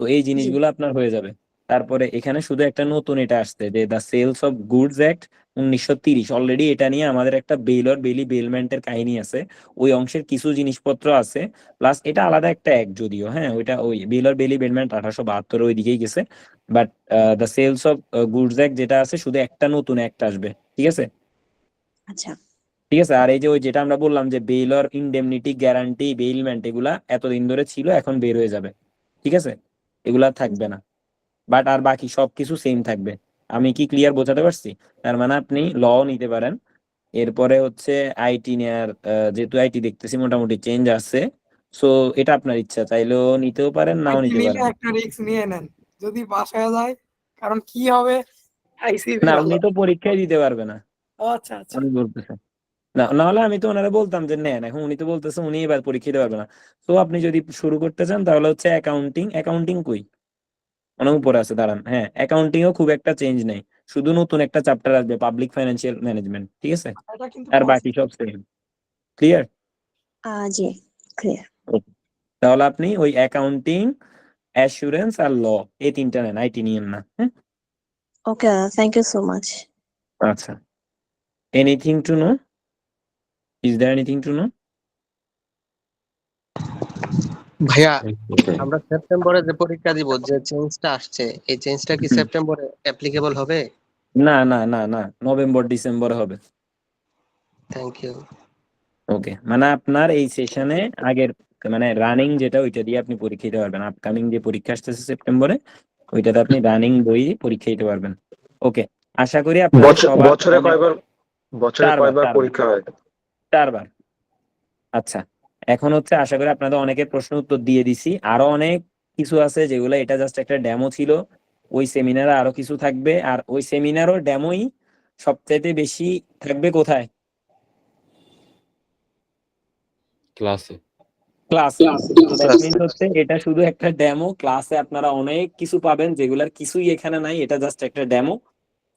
Speaker 1: তো এই
Speaker 7: জি
Speaker 1: জিনিসগুলো আপনার হয়ে যাবে। তারপরে এখানে শুধু একটা নতুন এটা আসছে যে the sales of goods act 1930, already এটা নিয়ে আমাদের একটা বেইলর বেইলি বেলমেন্টের কাহিনী আছে, ওই অংশের কিছু জিনিসপত্র আছে। প্লাস এটা আলাদা একটা অ্যাক্ট যদিও, হ্যাঁ ওইটা ওই বেইলর বেইলি বেলমেন্ট 1872 ওই দিকেই গেছে। But the sales of goods act যেটা আছে, শুধু একটা নতুন অ্যাক্ট আসবে, ঠিক আছে?
Speaker 7: আচ্ছা
Speaker 1: ঠিক আছে, আর এই যে ওই যেটা আমরা বললাম যে বেইলর ইনডেমনিটি গ্যারান্টি বেইলমেন্ট, এগুলা এতদিন ধরে ছিল, এখন বের হয়ে যাবে, ঠিক আছে? এগুলা থাকবে না, বাট আর বাকি সবকিছু সেম থাকবে। আমি কি ক্লিয়ার বোঝাতে পারছি? তার মানে আপনি ল নিতে পারেন। এরপরে হচ্ছে আইটি নেয়ার, যেহেতু আইটি দেখতেছি মোটামুটি চেঞ্জ আছে, সো এটা আপনার ইচ্ছা, চাইলেও নিতেও পারেন নাও
Speaker 8: আইটি
Speaker 1: নিতে
Speaker 8: নিলে
Speaker 1: পারেন।
Speaker 8: একটা রিস্ক নিয়ে নেন, যদি পাস হয়ে যায়, কারণ কি হবে আইসিবি
Speaker 1: না, উনি
Speaker 8: ভালো।
Speaker 1: তো পরীক্ষায় দিতে পারবে না,
Speaker 8: আচ্ছা আচ্ছা
Speaker 1: আমি বলতেছি। না না হলে আমি তো ওনারা বলতাম যে নেন, এখন উনি তো বলতেছে উনি এবার পরীক্ষা দিতে পারবে না। তো আপনি যদি শুরু করতে চান তাহলে হচ্ছে অ্যাকাউন্টিং কই অনেক উপরে আছে, দাঁড়ান। হ্যাঁ, অ্যাকাউন্টিং ও খুব একটা চেঞ্জ নেই, শুধু নতুন একটা চ্যাপ্টার আসবে পাবলিক ফাইন্যান্সিয়াল ম্যানেজমেন্ট, ঠিক আছে?
Speaker 8: এটা কিন্তু
Speaker 1: আর বাকি সব সেম। ক্লিয়ার?
Speaker 7: জি ক্লিয়ার।
Speaker 1: তাহলে আপনি ওই অ্যাকাউন্টিং, অ্যাসুরেন্স আর ল, এই তিনটা নেন, আইটি নিয়েন না। হ্যাঁ
Speaker 7: ওকে দাদা, থ্যাংক ইউ সো মাচ।
Speaker 1: আচ্ছা, anything to know? Is there anything to know?
Speaker 14: ভাইয়া
Speaker 11: Okay.
Speaker 14: আমরা সেপ্টেম্বরে যে পরীক্ষা দিব, যে চেঞ্জটা আসছে, এই চেঞ্জটা কি সেপ্টেম্বরে অ্যাপ্লিকেবল হবে?
Speaker 1: না না না না, নভেম্বর ডিসেম্বরে হবে।
Speaker 14: Thank you.
Speaker 1: ওকে, মানে আপনার এই সেশনে আগের মানে রানিং যেটা ওইটা দিয়ে আপনি পরীক্ষা দিতে পারবেন। আপকামিং যে পরীক্ষা আসতেছে সেপ্টেম্বরে, ওইটাতে আপনি রানিং বই পরীক্ষা দিতে পারবেন। ওকে, আশা করি আপনাদের সবার
Speaker 6: বছরে
Speaker 1: অনেক-
Speaker 6: কয়বার
Speaker 1: চারবার
Speaker 6: পরীক্ষা হয়?
Speaker 1: 4 বার। আচ্ছা, এখন হচ্ছে আশা করি আপনাদের অনেকের প্রশ্ন উত্তর দিয়ে দিছি। আরো অনেক কিছু আছে যেগুলো, এটা জাস্ট একটা ডেমো ছিল। ওই সেমিনারে আরো কিছু থাকবে, আর ওই সেমিনারও ডেমোই সবচাইতে বেশি থাকবে কোথায়?
Speaker 9: ক্লাসে।
Speaker 1: ক্লাসে। তো দ্যাট মিন্স হচ্ছে এটা শুধু একটা ডেমো। ক্লাসে আপনারা অনেক কিছু পাবেন যেগুলার কিছুই এখানে নাই, এটা জাস্ট একটা ডেমো।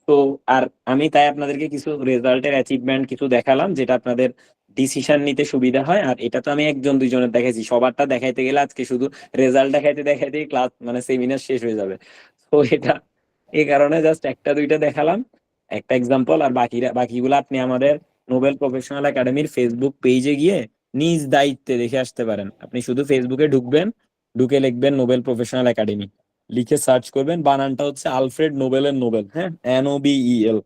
Speaker 1: তো আর আমি তাই আপনাদেরকে কিছু রেজাল্টের অ্যাচিভমেন্ট কিছু দেখালাম, যেটা আপনাদের ডিসিশন নিতে সুবিধা হয়। আর এটা তো আমি একজন দুইজনের দেখাইছি, সবারটা দেখাইতে গেলে আজকে শুধু রেজাল্ট দেখাইতে দেখাইতে ক্লাস মানে সেমিনার শেষ হয়ে যাবে। তো এটা এই কারণে জাস্ট একটা দুইটা দেখালাম, একটা এক্সাম্পল। আর বাকিগুলো আপনি আমাদের নোবেল প্রফেশনাল একাডেমির ফেসবুক পেজে গিয়ে নিজ দায়িত্বে দেখে আসতে পারেন। আপনি শুধু ফেসবুকে ঢুকবেন, ঢুকে লিখবেন নোবেল প্রফেশনাল একাডেমি, লিখে সার্চ করবেন। বানানটা হচ্ছে আলফ্রেড নোবেলের নোবেল, হ্যাঁ, NOBEL,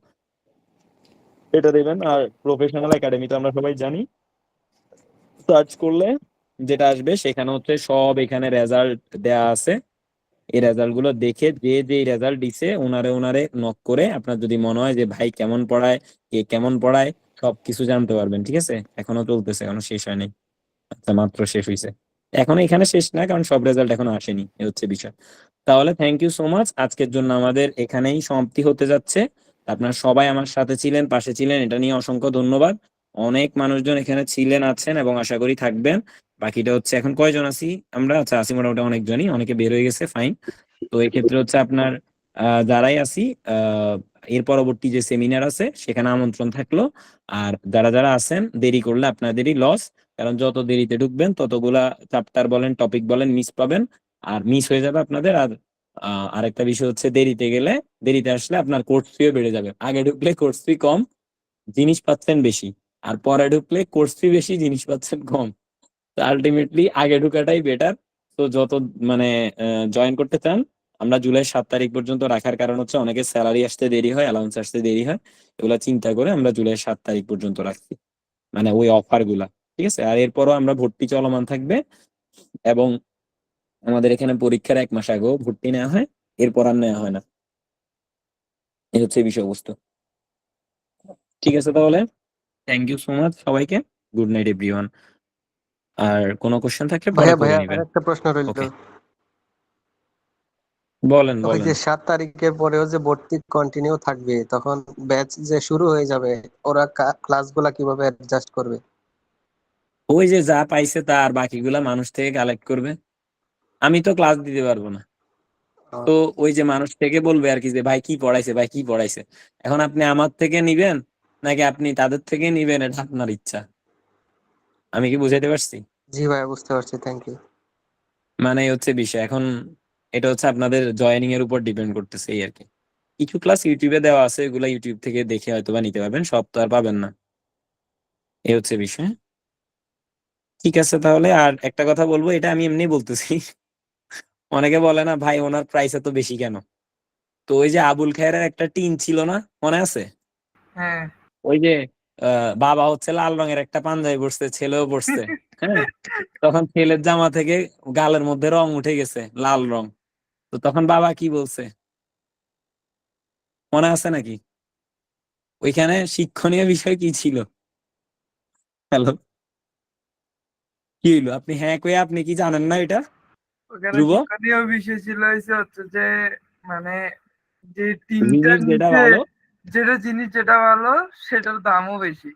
Speaker 1: এটা দেবেন। আর প্রফেশনাল একাডেমি তো আমরা সবাই জানি, সার্চ করলে যেটা আসবে সেখানে হচ্ছে সব এখানে রেজাল্ট দেয়া আছে। এই রেজাল্ট গুলো দেখে যে রেজাল্ট দিছে ওনারে নক করে আপনার যদি মনে হয় যে ভাই কেমন পড়ায়, কে কেমন পড়ায়, সবকিছু জানতে পারবেন। ঠিক আছে, এখনো চলতেছে, এখনো শেষ হয়নি। আচ্ছা, মাত্র শেষ হয়েছে। এখন এখানে শেষ না, কারণ সব রেজাল্ট এখনো আসেনি, এ হচ্ছে বিষয়। তাহলে থ্যাংক ইউ সো মাচ, আজকের জন্য আমাদের এখানেই সমাপ্তি হতে যাচ্ছে। আপনারা সবাই আমার সাথে ছিলেন, পাশে ছিলেন, এটা নিয়ে অসংখ্য ধন্যবাদ। অনেক মানুষজন এখানে ছিলেন, আছেন এবং আশা করি থাকবেন। বাকিটা হচ্ছে এখন কয়জন আছি আমরা? আচ্ছা, আছি মোটামুটি অনেকজনই, অনেকে বের হয়ে গেছে, ফাইন। তো এই ক্ষেত্রে হচ্ছে আপনার যারাই আছি, এর পরবর্তী যে সেমিনার আছে সেখানে আমন্ত্রণ থাকলো। আর যারা যারা আছেন, দেরি করলে আপনাদেরই লস, কারণ যত দেরিতে ঢুকবেন ততগুলা চ্যাপ্টার বলেন, টপিক বলেন, মিস পাবেন, আর মিস হয়ে যাবে আপনাদের। আর আরেকটা বিষয় হচ্ছে, দেরিতে আসলে আপনার কোর্স ফিও বেড়ে যাবে। আগে ঢুকলে কোর্স ফি কম, জিনিস পাচ্ছেন বেশি, আর পরে ঢুকলে কোর্স ফি বেশি, জিনিস পাচ্ছেন কম। তো আলটিমেটলি আগে ঢুকাটাই বেটার। তো যত মানে জয়েন করতে চান, আমরা জুলাই 7 তারিখ পর্যন্ত রাখার কারণ হচ্ছে অনেকের স্যালারি আসতে দেরি হয়, অ্যালাউন্স আসতে দেরি হয়, এগুলা চিন্তা করে আমরা জুলাই 7 তারিখ পর্যন্ত রাখছি, মানে ওই অফার গুলা। ঠিক আছে, আর এরপরও আমরা ভর্তি চলমান থাকবে, এবং আমাদের এখানে পরীক্ষার 1 মাস আগেও ভর্তি নেওয়া হয়, এরপর আর নেওয়া হয় না। এই হচ্ছে বিষয়বস্তু। ঠিক আছে, তাহলে থ্যাংক ইউ সো মাচ সবাইকে। Good night everyone. আর কোনো কোশ্চেন থাকলে পরে
Speaker 14: ভাইয়া
Speaker 1: করে
Speaker 14: ভাইয়া
Speaker 1: নেবেন।
Speaker 14: আরেকটা প্রশ্ন রইল।
Speaker 1: ওকে, বলেন
Speaker 14: ওই
Speaker 1: বলেন।
Speaker 14: যে 7 তারিখের পরেও যে ভর্তি কন্টিনিউ থাকবে, তখন ব্যাচ যে শুরু হয়ে যাবে, ওরা ক্লাসগুলা কিভাবে অ্যাডজাস্ট করবে?
Speaker 1: ওই যে যা পাইছে তার বাকিগুলা মানুষ থেকে কালেক্ট করবে। আমি তো ক্লাস দিতে পারবো না, তো ওই যে মানুষ থেকে বলবে আর কি, যে ভাই কি পড়াইছে, ভাই কি পড়াইছে। এখন আপনি আমার থেকে নিবেন নাকি আপনি তাদের থেকে নিবেন, এটা আপনার ইচ্ছা। আমি কি বুঝাইতে পারছি?
Speaker 14: জি ভাইয়া, বুঝতে পারছি, থ্যাংক ইউ।
Speaker 1: মানে এই হচ্ছে বিষয়। এখন এটা হচ্ছে আপনাদের জয়েনিং এর উপর ডিপেন্ড করতেছে, এই আর কি। কিছু ক্লাস ইউটিউবে দেওয়া আছে, এগুলা ইউটিউব থেকে দেখে হয়তো বা নিতে পারবেন, সব তো আর পাবেন না, এই হচ্ছে বিষয়। ঠিক আছে, তাহলে আর একটা কথা বলবো, এটা আমি এমনি বলতেছি। অনেকে বলে না ভাই ওনার প্রাইস এত বেশি কেন? তো ওই যে আবুল খায়েরের একটা টিন ছিল না, মনে আছে?
Speaker 4: হ্যাঁ।
Speaker 1: ওই যে বাবা হচ্ছে লাল রঙের একটা পাঞ্জাবি পরছে, ছেলেও পরছে, হ্যাঁ, তখন ছেলের জামা থেকে গালের মধ্যে রং উঠে গেছে, লাল রং। তো তখন বাবা কি বলছে, মনে আছে নাকি? ওইখানে শিক্ষণীয় বিষয় কি ছিল? হ্যালো, কি হইলো? আপনি হ্যাঁ কই, আপনি কি জানেন না এটা?
Speaker 4: ওখানে
Speaker 1: ধ্রুব,
Speaker 4: শিক্ষণীয় বিষয় ছিল হচ্ছে যে, মানে যে টিমটার
Speaker 1: জিনিস যেটা
Speaker 4: নিচে
Speaker 1: ভালো।
Speaker 4: জিনিস যেটা ভালো সেটার দামও বেশি,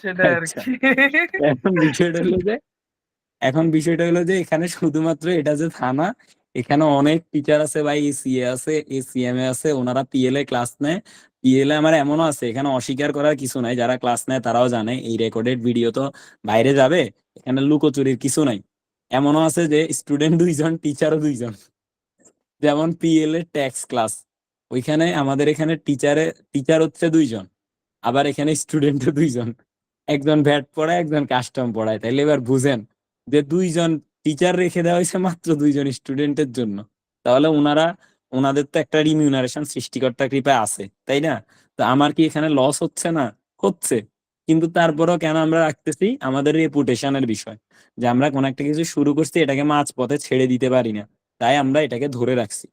Speaker 4: সেটা আর
Speaker 1: আচ্ছা,
Speaker 4: কি।
Speaker 1: এখন বিষয়টা হলো যে এখানে শুধুমাত্র এটা যে থানা, এখানে অনেক টিচার আছে ভাই, এসিএ আছে, এসিএমএ আছে, ওনারা পিএল এ ক্লাস নেয়। পিএল এ আমার এমনও আছে, এখানে অস্বীকার করার কিছু নাই, যারা ক্লাস নেয় তারাও জানে এই রেকর্ডেড ভিডিও তো বাইরে যাবে, এখানে লুকোচুরির কিছু নাই। এমনও আছে যে স্টুডেন্ট 2 জন, টিচারও 2 জন। যেমন পিএল এর ট্যাক্স ক্লাস, ওইখানে আমাদের এখানে টিচার হচ্ছে 2 জন, আবার এখানে স্টুডেন্টও 2 জন, একজন ভ্যাট পড়ায় একজন কাস্টম পড়ায়। তাইলে এবার বুঝেন যে 2 জন টিচার রেখে দেওয়া হয়েছে মাত্র 2 জন স্টুডেন্টের জন্য। তাহলে ওনাদের তো একটা রিমিউনারেশন সৃষ্টিকর্তা কৃপায় আছে, তাই না? তো আমার কি এখানে লস হচ্ছে না? হচ্ছে। কিন্তু তারপরেও কেন আমরা রাখতেছি? আমাদের রেপুটেশনের বিষয়, যে আমরা কোন একটা কিছু শুরু করছি, এটাকে মাঝ পথে ছেড়ে দিতে পারি না, তাই আমরা এটাকে ধরে রাখছি।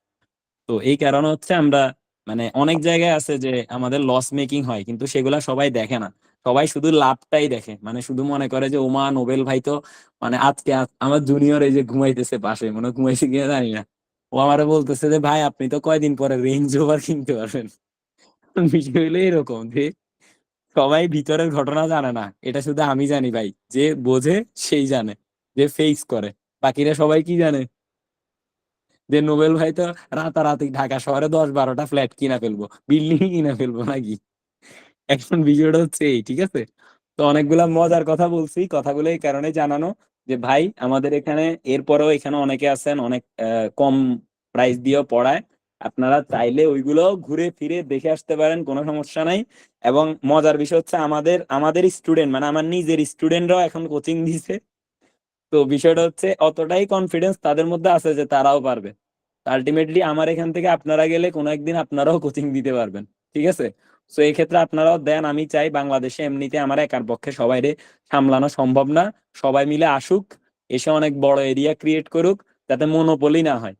Speaker 1: তো এই কারণে হচ্ছে আমরা মানে অনেক জায়গায় আছে যে আমাদের লস মেকিং হয়, কিন্তু সেগুলা সবাই দেখে না। সবাই শুধু লাভটাই দেখে, মানে শুধু মনে করে যে ওমা নোবেল ভাই তো মানে আজকে আমার জুনিয়র এই যে ঘুমাইতেছে পাশে, মনে হয় ঘুমাইছে কিনা জানি না, ও আমারে বলতেছে যে ভাই আপনি তো কয়দিন পরে রেঞ্জ ওভার কিনতে পারবেন। বিষয় হলো এরকম যে সবাই ভিতরের ঘটনা জানে না, এটা শুধু আমি জানি ভাই। যে বোঝে সেই জানে, যে ফেস করে। বাকিরা সবাই কি জানে? যে নোবেল ভাই তো রাতারাতি ঢাকা শহরে 10-12টা ফ্ল্যাট কিনা ফেলবো, বিল্ডিং কিনা ফেলবো নাকি। এখন বিষয়টা হচ্ছে এই, ঠিক আছে? তো অনেকগুলা মজার কথা বলছি, কথাগুলো এই কারণে জানানো যে ভাই আমাদের এখানে এরপরেও এখানে অনেকে আছেন অনেক কম প্রাইস দিয়েও পড়ায়। আপনারা চাইলে ওইগুলো ঘুরে ফিরে দেখে আসতে পারেন, কোনো সমস্যা নাই। এবং মজার বিষয় হচ্ছে আমাদের স্টুডেন্ট, মানে আমার নিজের স্টুডেন্টরাও এখন কোচিং দিছে। তো বিষয়টা হচ্ছে অতটাই কনফিডেন্স তাদের মধ্যে আছে যে তারাও পারবে। আলটিমেটলি আমার এখান থেকে আপনারা গেলে কোনো একদিন আপনারাও কোচিং দিতে পারবেন, ঠিক আছে? তো এই ক্ষেত্রে আপনারাও দেন। আমি চাই বাংলাদেশে এমনিতে আমার একার পক্ষে সবাইরে সামলানো সম্ভব না, সবাই মিলে আসুক, এসে অনেক বড় এরিয়া ক্রিয়েট করুক, যাতে মনোপলি না হয়।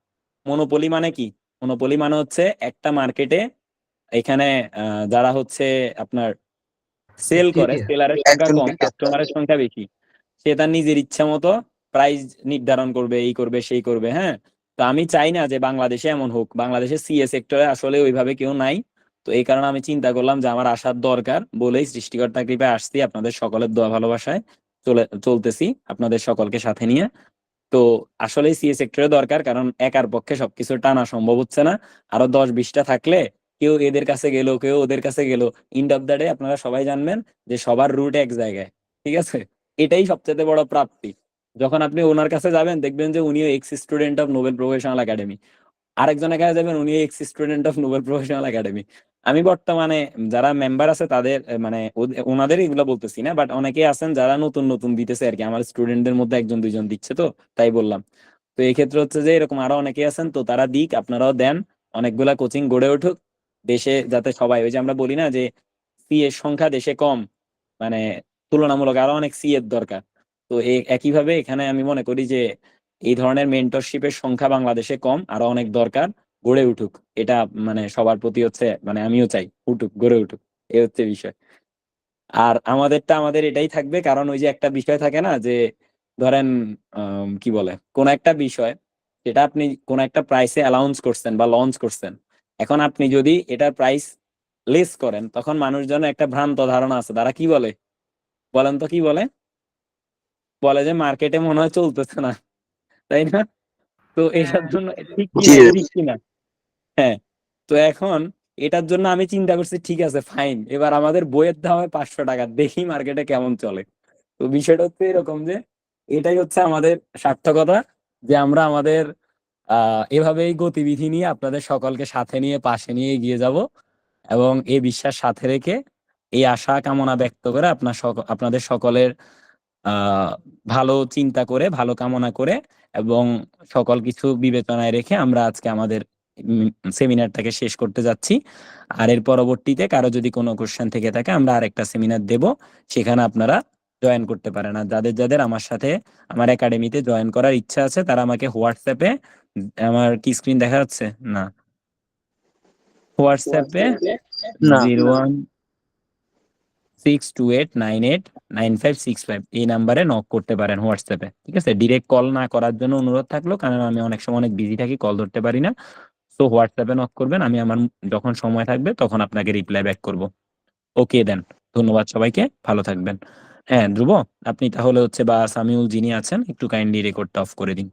Speaker 1: মনোপলি মানে কি? মনোপলি মানে হচ্ছে একটা মার্কেটে এখানে যারা হচ্ছে আপনার সেল করে, সেলারের সংখ্যা কম, কাস্টমারের সংখ্যা বেশি। সে তার নিজের ইচ্ছা মতো প্রাইস নির্ধারণ করবে, এই করবে সেই করবে। হ্যাঁ, তো আমি চাই না যে বাংলাদেশে এমন হোক। বাংলাদেশে সিএ সেক্টরে আসলে ওইভাবে কেউ নাই। তো এই কারণে আমি চিন্তা করলাম যে আমার আসার দরকার, বলেই সৃষ্টিকর্তা কৃপায় আসছি, আপনাদের সকলের দোয়া ভালোবাসায় চলতেছি আপনাদের সকলকে সাথে নিয়ে। তো আসলে সিএ সেক্টরে দরকার, কারণ একার পক্ষে সবকিছু টানা সম্ভব হচ্ছে না। আরো 10-20টা থাকলে কেউ এদের কাছে গেল, কেউ ওদের কাছে গেল, এন্ড অফ দ্য ডে আপনারা সবাই জানবেন যে সবার রুট এক জায়গায়, ঠিক আছে? এটাই সবচেয়ে বড় প্রাপ্তি। যখন আপনি ওনার কাছে যাবেন দেখবেন যে উনিও ex student of Nobel professional academy, আরেকজনের কাছে যাবেন উনি ex student of Nobel professional academy. আমি বর্তমানে যারা মেম্বার আছে তাদের মানে ওনাদের এগুলো বলতেছি না, বাট অনেকে আছেন যারা নতুন নতুন দিতেছে আর কি, আমার স্টুডেন্টদের মধ্যে 1-2 জন দিচ্ছে, তো তাই বললাম। তো এই ক্ষেত্রে হচ্ছে যে এরকম আরো অনেকে আছেন, তো তারা দিক, আপনারাও দেন, অনেকগুলা কোচিং গড়ে উঠুক দেশে, যাতে সবাই, ওই যে আমরা বলি না যে সি এর সংখ্যা দেশে কম, মানে তুলনামূলক আরো অনেক সি এর দরকার। তো একইভাবে এখানে আমি মনে করি যে এই ধরনের মেন্টরশিপের সংখ্যা বাংলাদেশে কম, আরো অনেক দরকার, গড়ে উঠুক। এটা মানে সবার প্রতি হচ্ছে, মানে আমিও চাই উঠুক, গড়ে উঠুক, এই হচ্ছে বিষয়। আর আমাদেরটা আমাদের এটাই থাকবে, কারণ ওই যে একটা বিষয় থাকে না যে ধরেন কি বলে, কোন একটা বিষয় যেটা আপনি কোন একটা প্রাইসে অ্যালাউন্স করছেন বা লঞ্চ করছেন, এখন আপনি যদি এটার প্রাইস লেস করেন, তখন মানুষজন একটা ভ্রান্ত ধারণা আছে, তারা কি বলে বলেন তো, কি বলে? বলে যে মার্কেটে মনে হয় চলতেছে না, তাই না? তো এটার জন্য ঠিক কিনা, এটা ঠিক কিনা? হ্যাঁ। তো এখন এটার জন্য আমি চিন্তা করছি, ঠিক আছে ফাইন, এবার আমাদের বইয়ের দাম হয় 500 টাকা, দেখি মার্কেটে কেমন চলে। তো বিষয়টা হচ্ছে এরকম যে এটাই হচ্ছে আমাদের সার্থকতা, যে আমরা আমাদের এভাবেই গতিবিধি নিয়ে আপনাদের সকলকে সাথে নিয়ে পাশে নিয়ে এগিয়ে যাব, এবং এই বিশ্বাস সাথে রেখে এই আশা কামনা ব্যক্ত করে আপনাদের সকলের ভালো চিন্তা করে, ভালো কামনা করে, এবং সকল কিছু বিবেচনায় রেখে আমরা আজকে আমাদের সেমিনারটাকে শেষ করতে যাচ্ছি। আর এর পরবর্তীতে কারো যদি কোনো কোশ্চেন থেকে থাকে আমরা আরেকটা সেমিনার দেব, সেখানে আপনারা জয়েন করতে পারেন। আর যাদের যাদের আমার সাথে আমার একাডেমিতে জয়েন করার ইচ্ছা আছে, তারা আমাকে হোয়াটসঅ্যাপে, আমার কি স্ক্রিন দেখা যাচ্ছে না, হোয়াটসঅ্যাপে 0162898955 এই নাম্বারে নক করতে পারেন হোয়াটসঅ্যাপে, ঠিক আছে? ডিরেক্ট কল না করার জন্য অনুরোধ থাকলো, কারণ আমি অনেক সময় অনেক বিজি থাকি, কল ধরতে পারি না। তো হোয়াটসঅ্যাপে নক করবেন, আমি আমার যখন সময় থাকবে তখন আপনাকে রিপ্লাই ব্যাক করব। ওকে দেন, ধন্যবাদ সবাইকে, ভালো থাকবেন। হ্যাঁ ধ্রুব, আপনি তাহলে হচ্ছে বা সামিউল যিনি আছেন একটু কাইন্ডলি রেকর্ডটা অফ করে দিন।